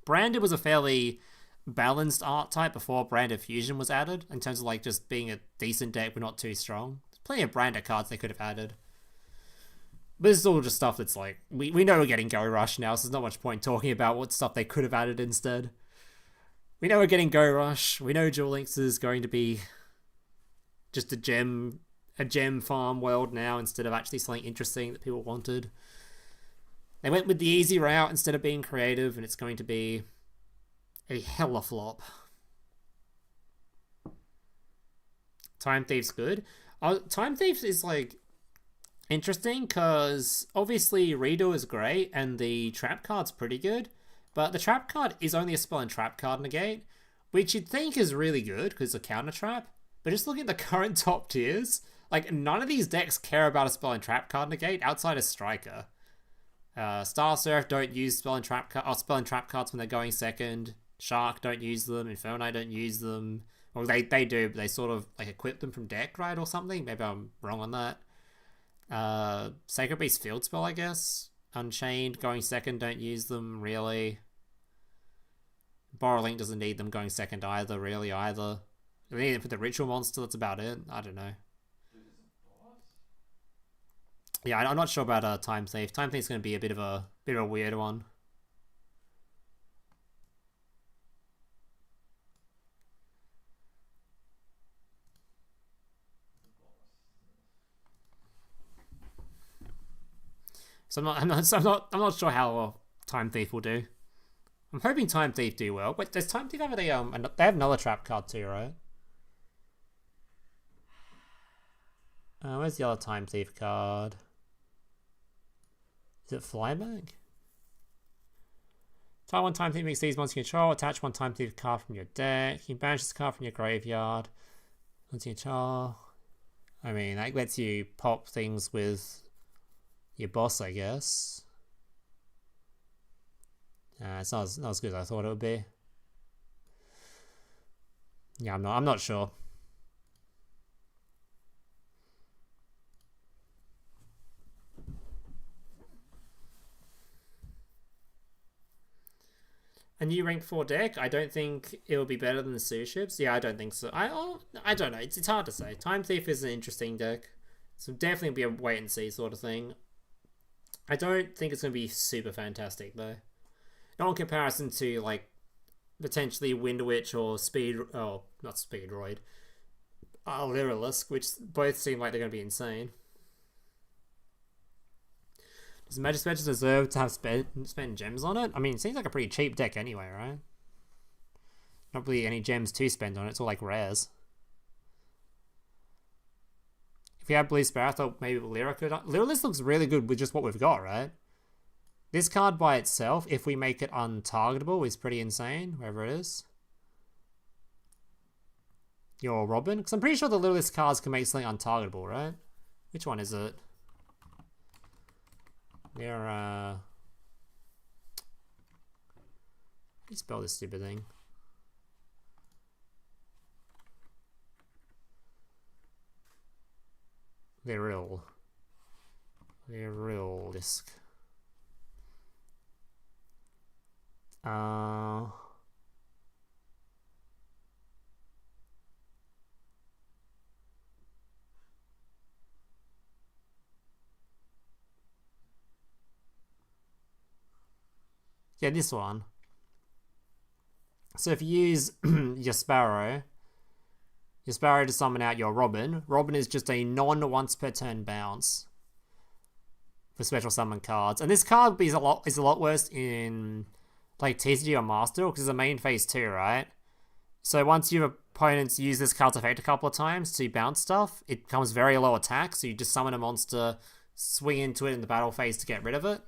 Branded was a fairly balanced art type before Branded Fusion was added in terms of like just being a decent deck but not too strong. There's plenty of Branded cards they could have added. But this is all just stuff that's like, we know we're getting Go Rush now, so there's not much point talking about what stuff they could have added instead. We know we're getting Go Rush. We know Duel Links is going to be just a gem farm world now instead of actually something interesting that people wanted. They went with the easy route instead of being creative, and it's going to be a hella flop. Time Thief's good. Time Thief is like interesting because obviously Redo is great and the trap card's pretty good, but the trap card is only a spell and trap card negate, which you'd think is really good because it's a counter trap. But just looking at the current top tiers, like none of these decks care about a spell and trap card negate outside of Striker. Star Surf don't use spell and trap cards when they're going second. Shark don't use them. Inferno don't use them. Well, they do, but they sort of like equip them from deck, right, or something. Maybe I'm wrong on that. Sacred Beast Field Spell, I guess. Unchained going second don't use them really. Borrowlink doesn't need them going second either, really either. They need them for the ritual monster. That's about it. I don't know. Yeah, I'm not sure about Time Thief. Time Thief's going to be a bit of a weird one. So I'm not sure how Time Thief will do. I'm hoping Time Thief do well. Wait, does Time Thief have they have another trap card too, right? Where's the other Time Thief card? Is it Flyback? Tile 1 Time Thief makes these monsters you control. Attach 1 Time Thief card from your deck. You banish this card from your graveyard. Onto your control. I mean, that lets you pop things with your boss, I guess. It's not as good as I thought it would be. Yeah, I'm not sure. A new rank 4 deck? I don't think it will be better than the Sea Ships. Yeah, I don't think so. I don't know. It's hard to say. Time Thief is an interesting deck. So definitely be a wait and see sort of thing. I don't think it's going to be super fantastic though. Not in comparison to like potentially Wind Witch or not Speedroid. Lyrilisk, which both seem like they're going to be insane. Does Magic deserve to have spend gems on it? I mean, it seems like a pretty cheap deck anyway, right? Not really any gems to spend on it. It's all like rares. If we had Blue Sparrow, I thought maybe Lyra could... Lyrillist looks really good with just what we've got, right? This card by itself, if we make it untargetable, is pretty insane, wherever it is. Your Robin? Because I'm pretty sure the Lyrillist cards can make something untargetable, right? Which one is it? They're, how do you spell this stupid thing? Lyrilisk. Yeah, this one. So if you use your Sparrow to summon out your Robin. Robin is just a non-once per turn bounce for special summon cards. And this card is a lot worse in like TCG or Master because it's a main phase 2, right? So once your opponents use this card's effect a couple of times to bounce stuff, it becomes very low attack, so you just summon a monster, swing into it in the battle phase to get rid of it.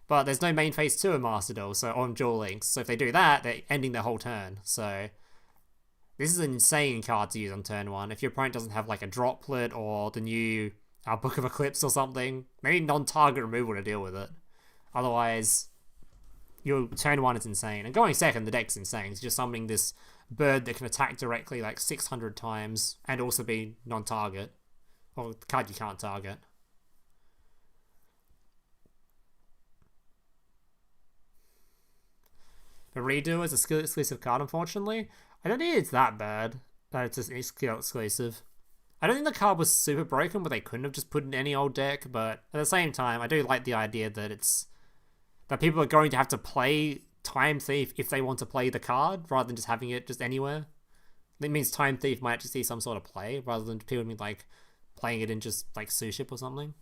But there's no main phase 2 in Master Duel, so on Duel Links. So if they do that, they're ending their whole turn. So this is an insane card to use on turn 1. If your opponent doesn't have like a Droplet or the new Book of Eclipse or something, maybe non-target removal to deal with it. Otherwise, your turn 1 is insane. And going second, the deck's insane. It's just summoning this bird that can attack directly like 600 times and also be non-target. Or the card you can't target. The Redo is a skill exclusive card, unfortunately. I don't think it's that bad that it's just skill exclusive. I don't think the card was super broken, but they couldn't have just put in any old deck. But at the same time, I do like the idea that that people are going to have to play Time Thief if they want to play the card, rather than just having it just anywhere. It means Time Thief might actually see some sort of play, rather than people being like playing it in just like Suship or something.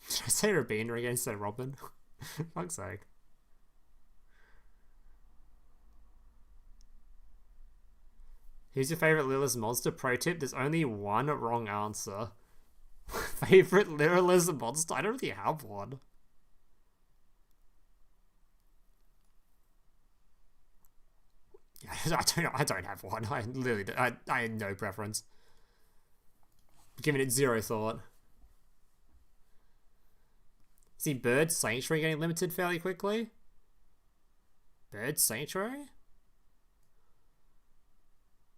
Should I say Rabina against that Robin? Fuck's sake. Who's your favorite Lyrillist monster? Pro tip, there's only one wrong answer. Favorite Lyrillist monster? I don't really have one. I don't have one. I literally, I had no preference. Giving it zero thought. See, Bird Sanctuary getting limited fairly quickly? Bird Sanctuary?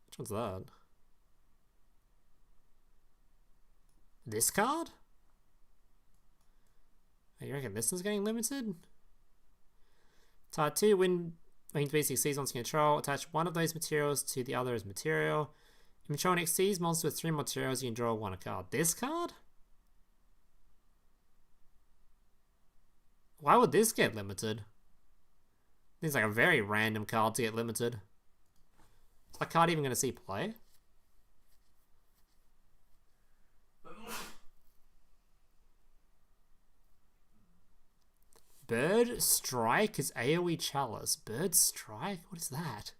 Which one's that? This card? Oh, you reckon this is getting limited? Type 2, when basic sees monster control, attach one of those materials to the other as material. If control next sees monster with 3 materials, you can draw 1 card. This card? Why would this get limited? Seems like a very random card to get limited. Is that card even going to see play? Bird Strike is AoE Chalice. Bird Strike? What is that?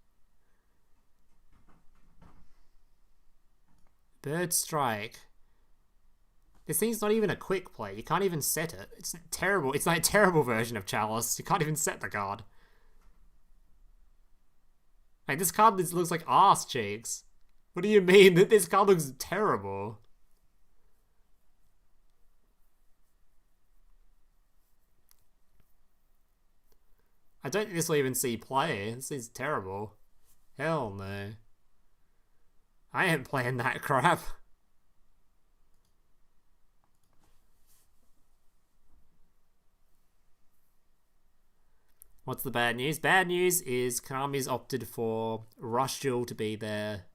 Bird Strike. This thing's not even a quick play. You can't even set it. It's terrible. It's like a terrible version of Chalice. You can't even set the card. Like, this card looks like ass cheeks. What do you mean that this card looks terrible? I don't think this will even see play. This is terrible. Hell no. I ain't playing that crap. What's the bad news? Bad news is Konami's opted for Rush Duel to be their...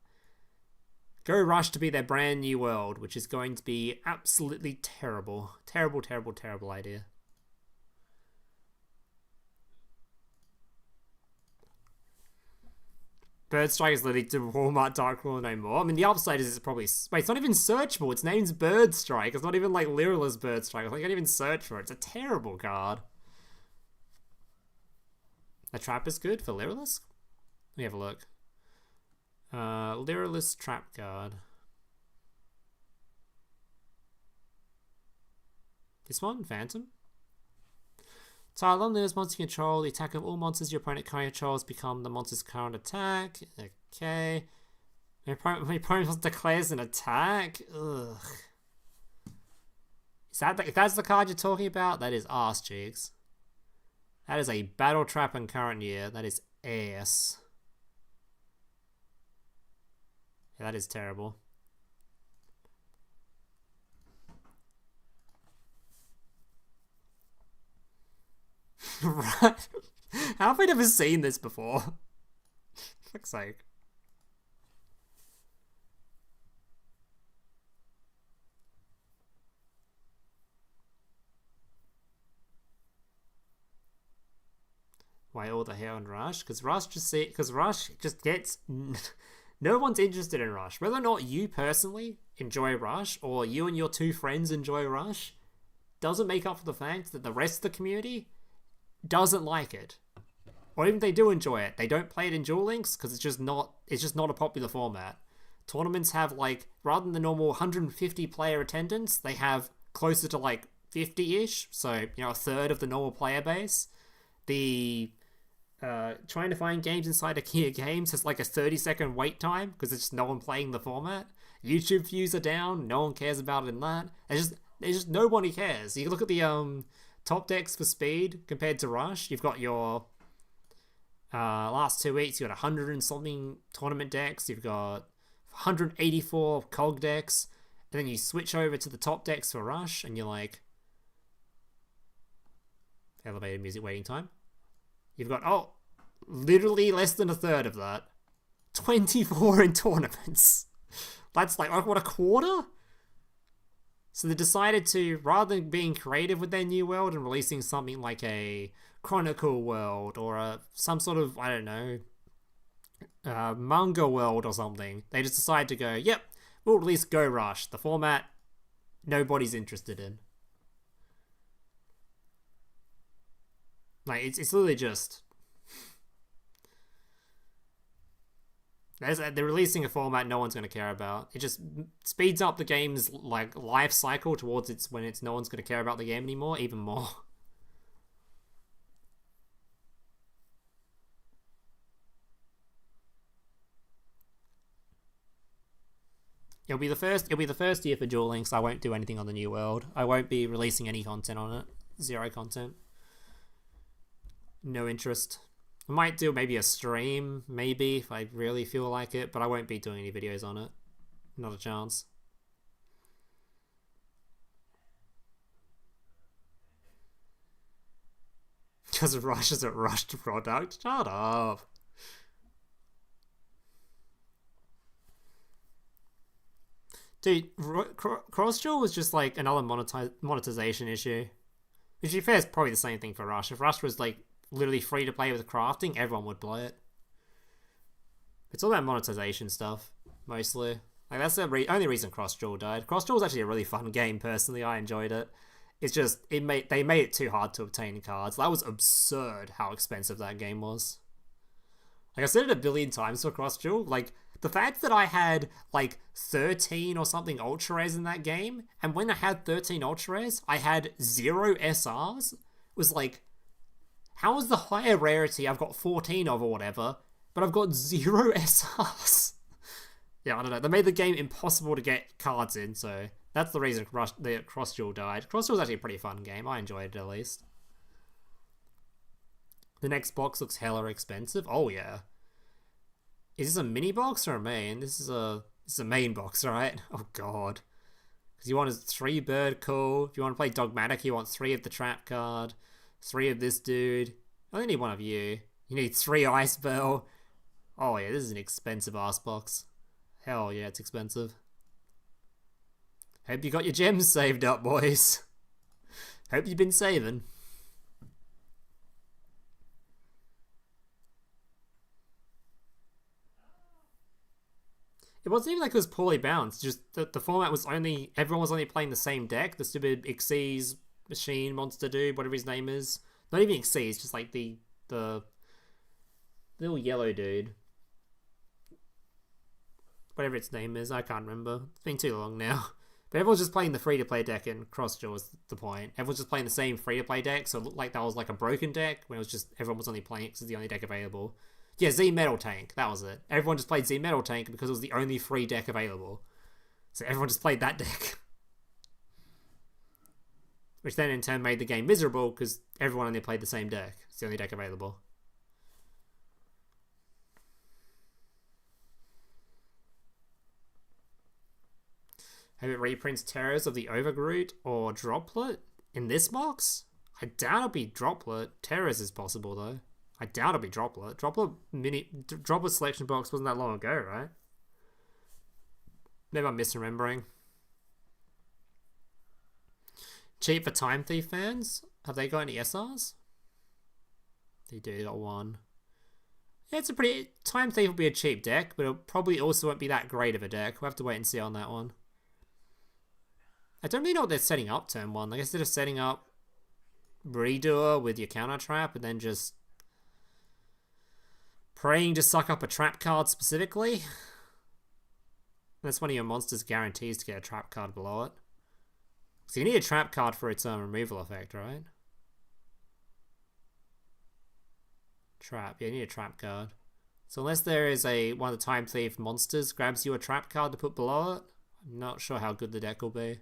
Go Rush to be their brand new world, which is going to be absolutely terrible. Terrible, terrible, terrible idea. Bird Strike is literally to Walmart Dark Ruler no more. I mean, the upside is it's probably... Wait, it's not even searchable. Its name's Bird Strike. It's not even like Lyrillist Bird Strike. I can't even search for it. It's a terrible card. The trap is good for Lyrillus? Let me have a look. Lyrillus trap guard. This one? Phantom? Tile on this monster you control. The attack of all monsters your opponent currently controls become the monster's current attack. Okay. My opponent declares an attack? Ugh. If that's the card you're talking about, that is arse cheeks. That is a battle trap in current year. That is ass. Yeah, that is terrible. Right. How have I never seen this before? Fuck's sake. Why all the hair on Rush? Because Rush just gets no one's interested in Rush. Whether or not you personally enjoy Rush or you and your two friends enjoy Rush doesn't make up for the fact that the rest of the community doesn't like it. Or even if they do enjoy it, they don't play it in Duel Links because it's just not a popular format. Tournaments have like, rather than the normal 150 player attendance, they have closer to like 50-ish, so a third of the normal player base. The trying to find games inside IKEA Games has like a 30-second wait time because there's just no one playing the format. YouTube views are down, no one cares about it in that. There's just nobody cares. You look at the top decks for speed compared to Rush. You've got your last 2 weeks, you've got 100 and something tournament decks, you've got 184 cog decks, and then you switch over to the top decks for Rush, and you're like, elevated music waiting time. You've got, literally less than a third of that. 24 in tournaments. That's like, what, a quarter? So they decided to, rather than being creative with their new world and releasing something like a Chronicle world or some sort of, I don't know, manga world or something, they just decided to go, yep, we'll release Go Rush, the format nobody's interested in. Like, it's literally just... They're releasing a format no one's going to care about. It just speeds up the game's like life cycle towards when no one's going to care about the game anymore, even more. It'll be the first year for Duel Links. I won't do anything on the new world. I won't be releasing any content on it. Zero content. No interest. I might do maybe a stream, maybe, if I really feel like it, but I won't be doing any videos on it. Not a chance. Because Rush is a rushed product? Shut up. Dude, Cross-Duel was just like another monetization issue. Which, to be fair, is probably the same thing for Rush. If Rush was like literally free to play with crafting, everyone would play it. It's all that monetization stuff, mostly. Like, that's the only reason Cross-Duel died. Cross-Duel was actually a really fun game, personally. I enjoyed it. It's just, they made it too hard to obtain cards. That was absurd how expensive that game was. Like, I said it a billion times for Cross-Duel. Like, the fact that I had, like, 13 or something Ultra Rares in that game, and when I had 13 Ultra Rares, I had 0 SRs, was like, how is the higher rarity I've got 14 of or whatever, but I've got 0 SRs? Yeah, I don't know. They made the game impossible to get cards in, so that's the reason Cross-Duel died. Cross-Duel was actually a pretty fun game. I enjoyed it, at least. The next box looks hella expensive. Oh, yeah. Is this a mini box or a main? This is a main box, right? Oh, God. Because you want a 3 bird, cool. If you want to play Dogmatic, you want 3 of the trap card. 3 of this dude. I only need 1 of you. You need 3 Ice Bell. Oh yeah, this is an expensive ass box. Hell yeah, it's expensive. Hope you got your gems saved up, boys. Hope you've been saving. It wasn't even like it was poorly balanced. Just the format was everyone was only playing the same deck. The stupid Xyz machine monster dude, whatever his name is. Not even Xyz, just like the little yellow dude. Whatever its name is, I can't remember. It's been too long now. But everyone's just playing the free-to-play deck in Crossjaw was the point. Everyone's just playing the same free-to-play deck, so it looked like that was like a broken deck, when it was just everyone was only playing it because it's the only deck available. Yeah, Z Metal Tank, that was it. Everyone just played Z Metal Tank because it was the only free deck available. So everyone just played that deck. Which then in turn made the game miserable because everyone only played the same deck. It's the only deck available. Have it reprints Terrors of the Overgroot or Droplet in this box? I doubt it'll be Droplet. Terrors is possible though. I doubt it'll be Droplet. Droplet selection box wasn't that long ago, right? Maybe I'm misremembering. Cheap for Time Thief fans? Have they got any SRs? They do, they got one. Yeah, it's a pretty... Time Thief will be a cheap deck, but it probably also won't be that great of a deck. We'll have to wait and see on that one. I don't really know what they're setting up turn one. I guess they're just setting up Redoer with your counter trap and then just praying to suck up a trap card specifically. That's one of your monsters guarantees to get a trap card below it. So you need a trap card for its removal effect, right? Trap. Yeah, you need a trap card. So unless there is one of the Time Thief monsters grabs you a trap card to put below it, I'm not sure how good the deck will be.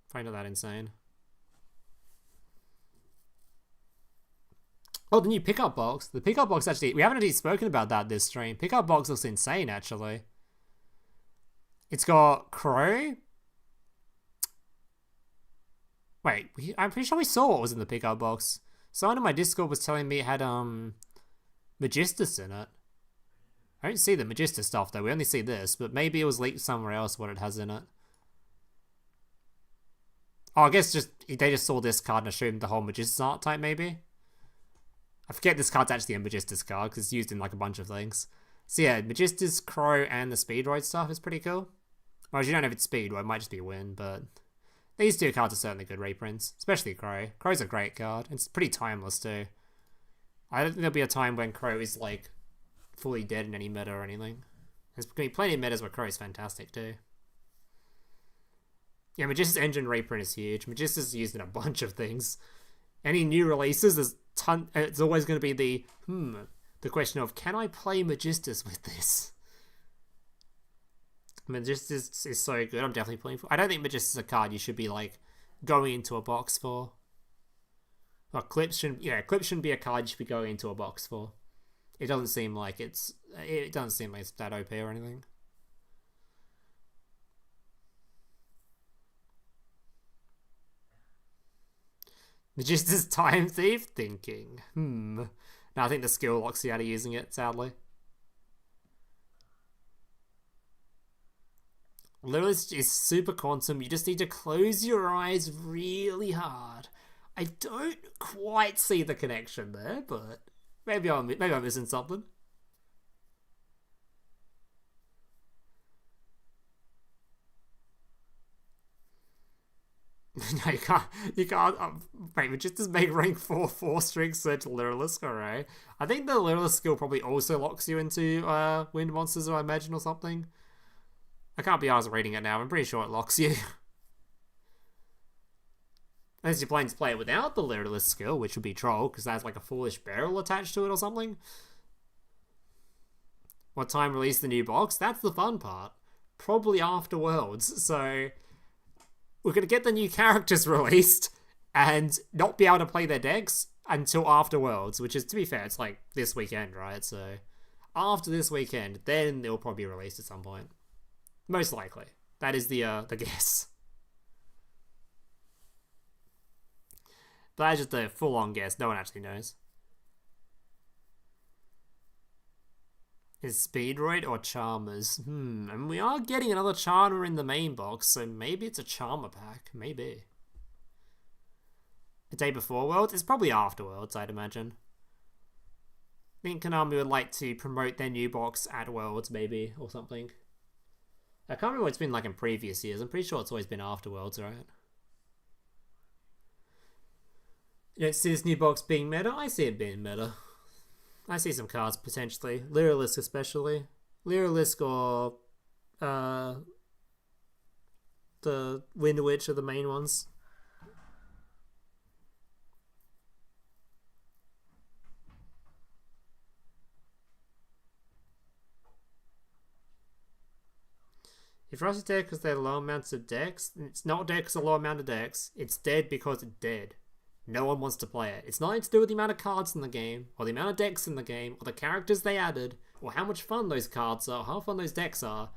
Probably not that insane. Oh, the new pickup box. The pickup box actually, we haven't actually spoken about that this stream. Pickup box looks insane actually. It's got Crow. Wait, I'm pretty sure we saw what was in the pickup box. Someone in my Discord was telling me it had Magistus in it. I don't see the Magistus stuff though, we only see this, but maybe it was leaked somewhere else what it has in it. Oh, I guess they just saw this card and assumed the whole Magistus archetype, maybe? I forget this card's actually a Magistus card, because it's used in like a bunch of things. So yeah, Magistus, Crow, and the Speedroid stuff is pretty cool. Well, you don't know if it's Speed, or it might just be a win, but... These two cards are certainly good reprints, especially Crow. Crow's a great card. It's pretty timeless too. I don't think there'll be a time when Crow is like fully dead in any meta or anything. There's going to be plenty of metas where Crow is fantastic too. Yeah, Magistus Engine reprint is huge. Magistus is used in a bunch of things. Any new releases, it's always going to be the question of, can I play Magistus with this? Magistus is so good. I'm definitely playing for. I don't think Magistus is a card you should be like going into a box for. Well, Clips shouldn't be a card you should be going into a box for. It doesn't seem like it's that OP or anything. Magistus Time Thief thinking. No, I think the skill locks you out of using it, sadly. Lilith is super quantum. You just need to close your eyes really hard. I don't quite see the connection there, but maybe I'm missing something. No, you can't. Wait, we just make rank 4 4-string search Lyrilisk, alright. I think the Lyrilisk skill probably also locks you into wind monsters, I imagine, or something. I can't be arsed reading it now. I'm pretty sure it locks you. Unless you're planning to play it without the Lyrilisk skill, which would be Troll, because that's like a foolish barrel attached to it or something. What time release the new box? That's the fun part. Probably after Worlds, so... We're going to get the new characters released and not be able to play their decks until after Worlds, which is, to be fair, it's like this weekend, right? So after this weekend, then they'll probably be released at some point. Most likely. That is the guess. But that's just a full-on guess. No one actually knows. Is Speedroid or Charmers? And we are getting another Charmer in the main box, so maybe it's a Charmer pack. Maybe. A day before Worlds? It's probably after Worlds, I'd imagine. I think Konami would like to promote their new box at Worlds, maybe, or something. I can't remember what it's been like in previous years. I'm pretty sure it's always been after Worlds, right? You don't see this new box being meta? I see it being meta. I see some cards potentially. Lyrilisk especially. Lyrilisk or the Wind Witch are the main ones. If Rush is dead because they're low amounts of decks, it's not dead because of low amount of decks. It's dead because it's dead. No one wants to play it. It's nothing to do with the amount of cards in the game, or the amount of decks in the game, or the characters they added, or how much fun those cards are, how fun those decks are.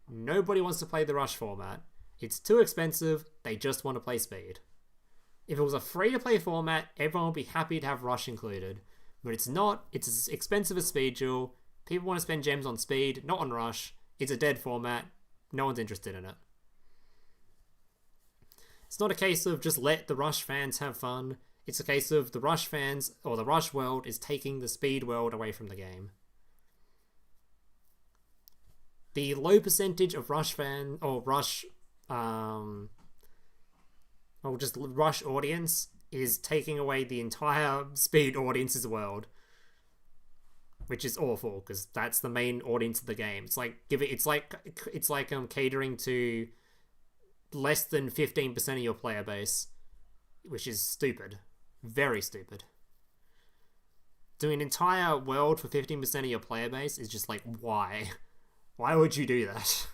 Nobody wants to play the Rush format. It's too expensive, they just want to play Speed. If it was a free-to-play format, everyone would be happy to have Rush included. But it's not, it's as expensive as Speed Duel. People want to spend gems on Speed, not on Rush. It's a dead format. No one's interested in it. It's not a case of just let the Rush fans have fun. It's a case of the Rush fans, or the Rush world, is taking the Speed world away from the game. The low percentage of Rush fan, or Rush, or just Rush audience, is taking away the entire Speed audience's world. Which is awful, because that's the main audience of the game. It's like catering to less than 15% of your player base, which is stupid. Very stupid. Doing an entire world for 15% of your player base is just like, why? Why would you do that?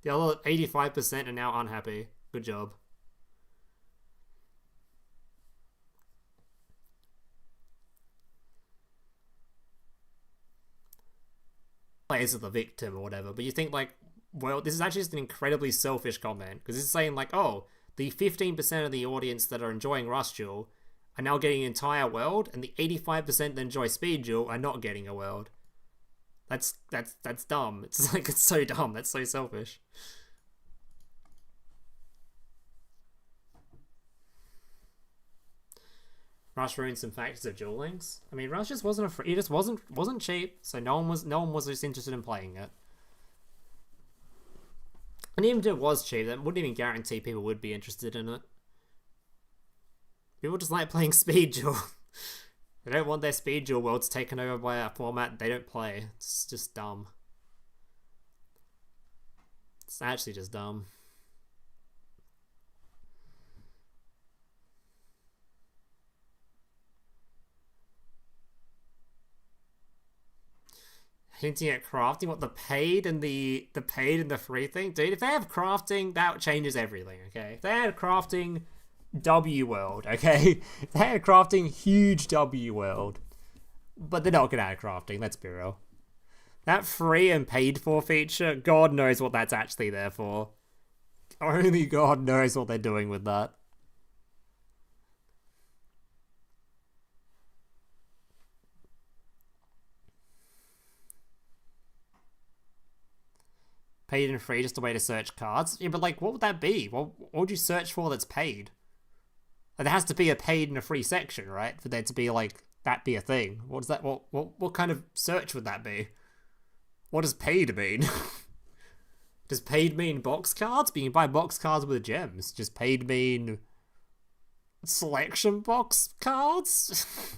The other 85% are now unhappy. Good job. Players are the victim or whatever, but you think like, well, this is actually just an incredibly selfish comment, because it's saying like, oh, the 15% of the audience that are enjoying Rush Duel are now getting an entire world, and the 85% that enjoy Speed Duel are not getting a world. That's dumb. It's like, it's so dumb. That's so selfish. Rush ruined some factors of Duel Links. I mean, Rush just wasn't it just wasn't cheap, so no one was just interested in playing it. And even if it was cheap, that wouldn't even guarantee people would be interested in it. People just like playing Speed Duel. They don't want their Speed Duel worlds taken over by a format they don't play. It's just dumb. It's actually just dumb. Hinting at crafting, what, the paid and the free thing? Dude, if they have crafting, that changes everything, okay? If they had crafting, W world, okay? If they had crafting, huge W world. But they're not gonna add crafting, let's be real. That free and paid for feature, God knows what that's actually there for. Only God knows what they're doing with that. Paid and free, just a way to search cards. Yeah, but like, what would that be? What would you search for that's paid? Like, there has to be a paid and a free section, right? For there to be like that be a thing. What does that? What kind of search would that be? What does paid mean? Does paid mean box cards? But you can buy box cards with gems. Does paid mean selection box cards?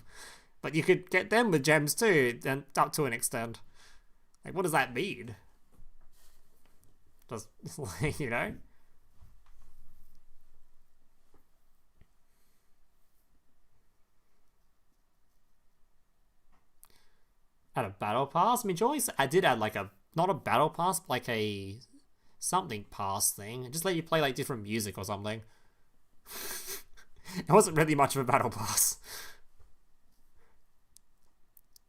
But you could get them with gems too, and up to an extent. Like, what does that mean? Does, you know? Add a battle pass? I mean, I did add like not a battle pass, but like a something pass thing. Just let you play like different music or something. It wasn't really much of a battle pass.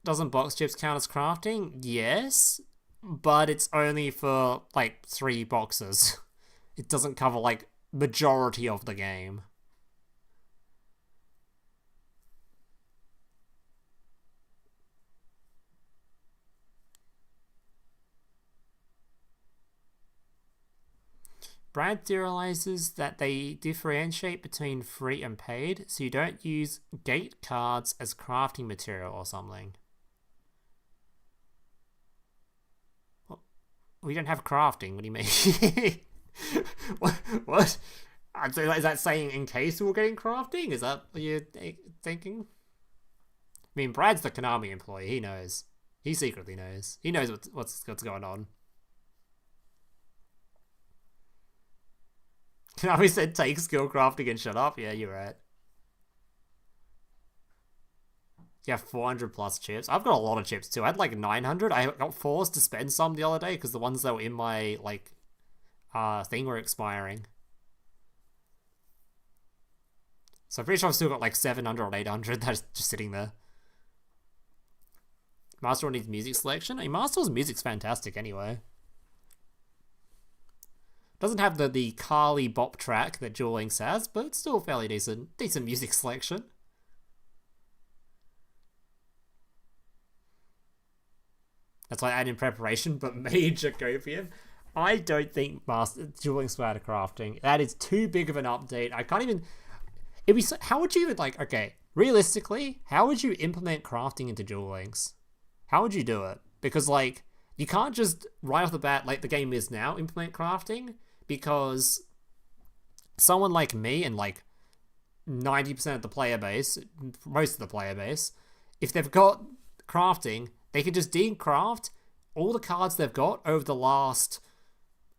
Doesn't box chips count as crafting? Yes. But it's only for like 3 boxes. It doesn't cover like majority of the game. Brad theorizes that they differentiate between free and paid, so you don't use gate cards as crafting material or something. We don't have crafting. What do you mean? What? Is that saying in case we're getting crafting? Is that what you're thinking? mean, Brad's the Konami employee. He knows. He secretly knows. He knows what's going on. Konami said take skill crafting and shut up. Yeah, you're right. You have 400 plus chips. I've got a lot of chips too. I had like 900. I got forced to spend some the other day because the ones that were in my like thing were expiring. So I'm pretty sure I've still got like 700 or 800 that's just sitting there. Master needs music selection. I mean, Master's music's fantastic anyway. Doesn't have the Carly bop track that Duel Links has, but it's still fairly decent music selection. That's why I add in preparation, but major copium. I don't think Duel Links without a crafting. That is too big of an update. I can't even. It'd be so, how would you even like? Okay, realistically, how would you implement crafting into Duel Links? How would you do it? Because like you can't just right off the bat, like the game is now, implement crafting, because someone like me and like 90% of the player base, most of the player base, if they've got crafting, they can just decraft all the cards they've got over the last,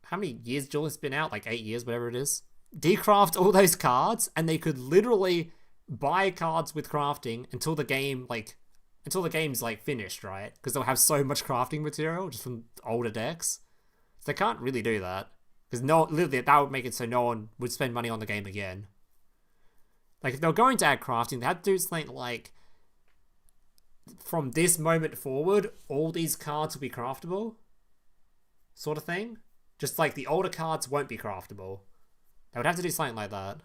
how many years Duel Links been out? Like 8 years, whatever it is. Decraft all those cards, and they could literally buy cards with crafting until the game's like finished, right? Because they'll have so much crafting material just from older decks. So they can't really do that. Because literally that would make it so no one would spend money on the game again. Like if they were going to add crafting, they had to do something like from this moment forward, all these cards will be craftable. Sort of thing. Just like the older cards won't be craftable. They would have to do something like that.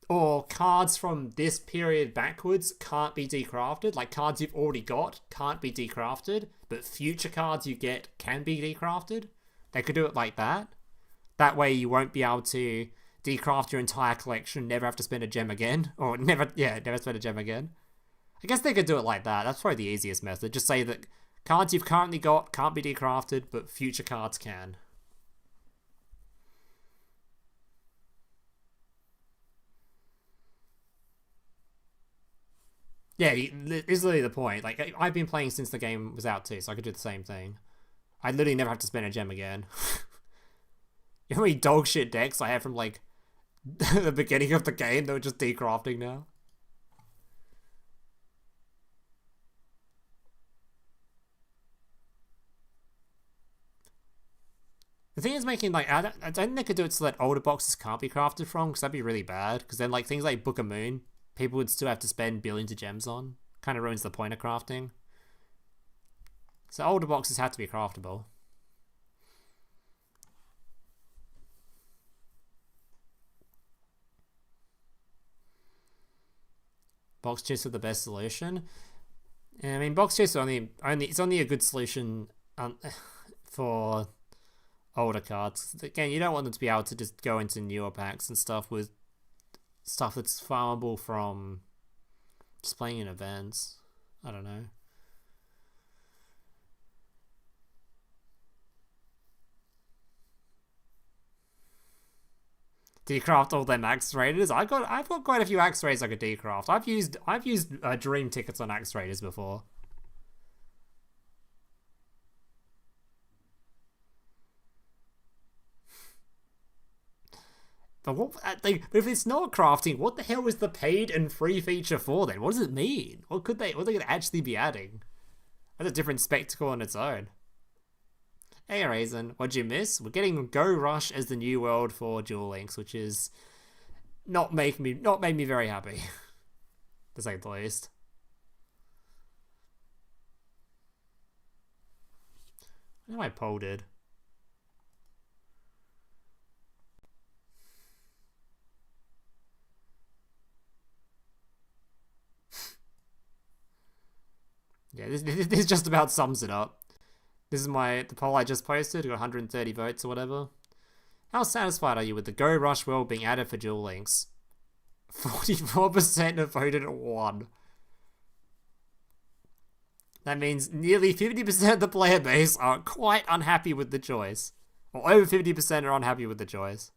Or cards from this period backwards can't be decrafted. Like cards you've already got can't be decrafted, but future cards you get can be decrafted. They could do it like that. That way you won't be able to decraft your entire collection, never have to spend a gem again. Or never spend a gem again. I guess they could do it like that. That's probably the easiest method. Just say that cards you've currently got can't be decrafted, but future cards can. Yeah, it's literally the point. Like, I've been playing since the game was out too, so I could do the same thing. I literally never have to spend a gem again. You know how many dog shit decks I have from, like, the beginning of the game that were just decrafting now? The thing is making, like, I don't think they could do it so that older boxes can't be crafted from, because that'd be really bad. Because then, like, things like Book of Moon, people would still have to spend billions of gems on. Kind of ruins the point of crafting. So older boxes have to be craftable. Box chests are the best solution. I mean, box chests are it's only a good solution for older cards. Again, you don't want them to be able to just go into newer packs and stuff with stuff that's farmable from just playing in events. I don't know. Decraft all them Axe Raiders. I've got quite a few Axe Raiders I could decraft. I've used dream tickets on Axe Raiders before. But if it's not crafting, what the hell is the paid and free feature for then? What does it mean? What are they gonna actually be adding? That's a different spectacle on its own. Hey Raisin, what'd you miss? We're getting Go Rush as the new world for Duel Links, which is not made me very happy. To say the least. I know my poll did. Yeah, this just about sums it up. This is the poll I just posted. Got 130 votes or whatever. How satisfied are you with the Go Rush world being added for Duel Links? 44% have voted at 1. That means nearly 50% of the player base are quite unhappy with the choice. Or over 50% are unhappy with the choice.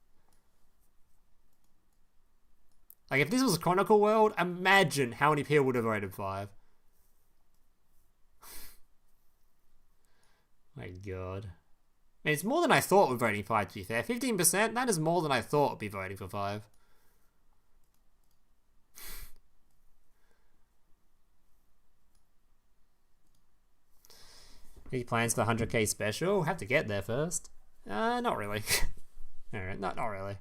Like, if this was Chronicle World, imagine how many people would have voted 5. My god. I mean, it's more than I thought were voting 5, to be fair. 15%? That is more than I thought would be voting for 5. Any plans for the 100k special? Have to get there first. Not really. Alright, not really.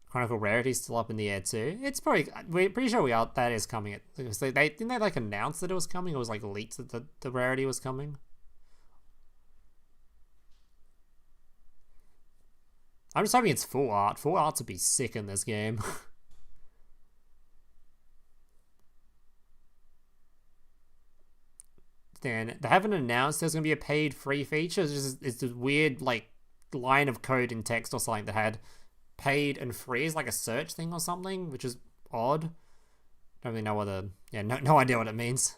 Chronicle Rarity's still up in the air too. It's probably, we're pretty sure that is coming. Because they didn't they like announce that it was coming, or was like leaked that the rarity was coming? I'm just hoping it's full art. Full art would be sick in this game. Then they haven't announced there's gonna be a paid free feature. It's this weird like line of code in text or something that had paid and free is like a search thing or something, which is odd. Don't really know what no idea what it means.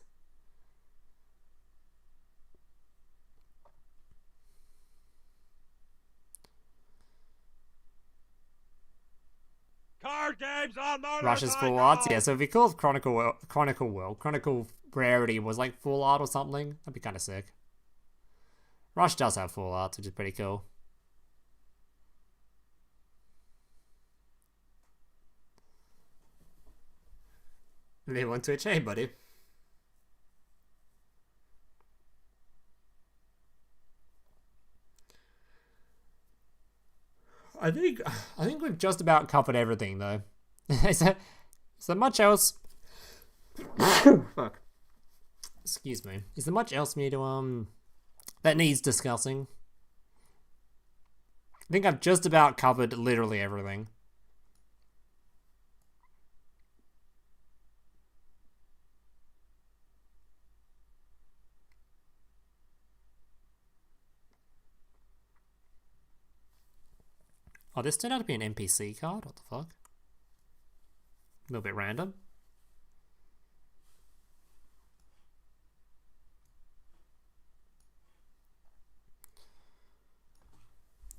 Card games on motorcycles! Russia's full arts, yeah. So it'd be cool if Chronicle Rarity was like full art or something. That'd be kind of sick. Rush does have full art, which is pretty cool. Leave one to a chain, buddy. I think we've just about covered everything though. Is there much else? Fuck. Excuse me. Is there much else we need to that needs discussing? I think I've just about covered literally everything. Oh, this turned out to be an NPC card? What the fuck? A little bit random.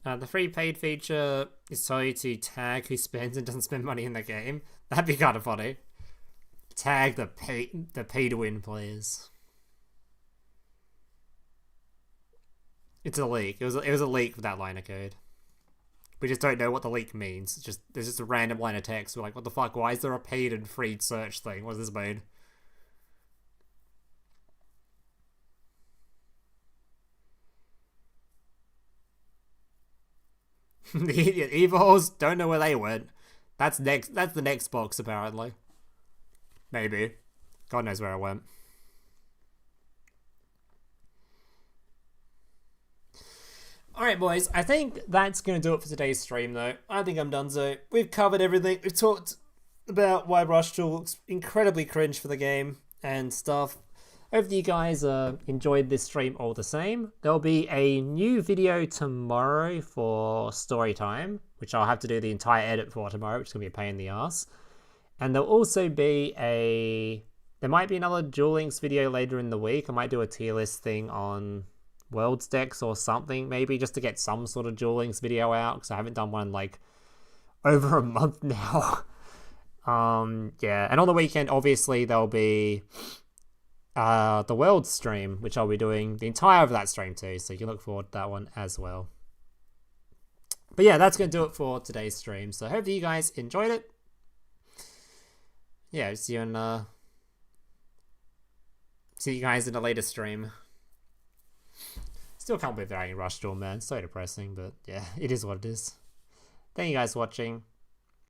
The free paid feature is so you to tag who spends and doesn't spend money in the game. That'd be kind of funny. Tag the pay to win players. It's a leak. It was a leak with that line of code. We just don't know what the leak means. It's just there's just a random line of text. We're like, what the fuck? Why is there a paid and free search thing? What does this mean? The Evols don't know where they went. That's the next box apparently. Maybe. God knows where I went. Alright boys, I think that's going to do it for today's stream though. I think I'm done so. We've covered everything. We've talked about why Rush Duel looks incredibly cringe for the game and stuff. Hopefully you guys enjoyed this stream all the same. There'll be a new video tomorrow for story time, which I'll have to do the entire edit for tomorrow, which is going to be a pain in the ass. And there'll also be there might be another Duel Links video later in the week. I might do a tier list thing on Worlds decks or something, maybe just to get some sort of Duel Links video out, because I haven't done one like over a month now. Yeah, and on the weekend obviously there'll be the Worlds stream, which I'll be doing the entire of that stream too, so you can look forward to that one as well. But yeah, that's going to do it for today's stream, so hopefully you guys enjoyed it. Yeah, see you guys in a later stream. Still can't believe they're adding Rush Duel, man. So depressing, but yeah, it is what it is. Thank you guys for watching.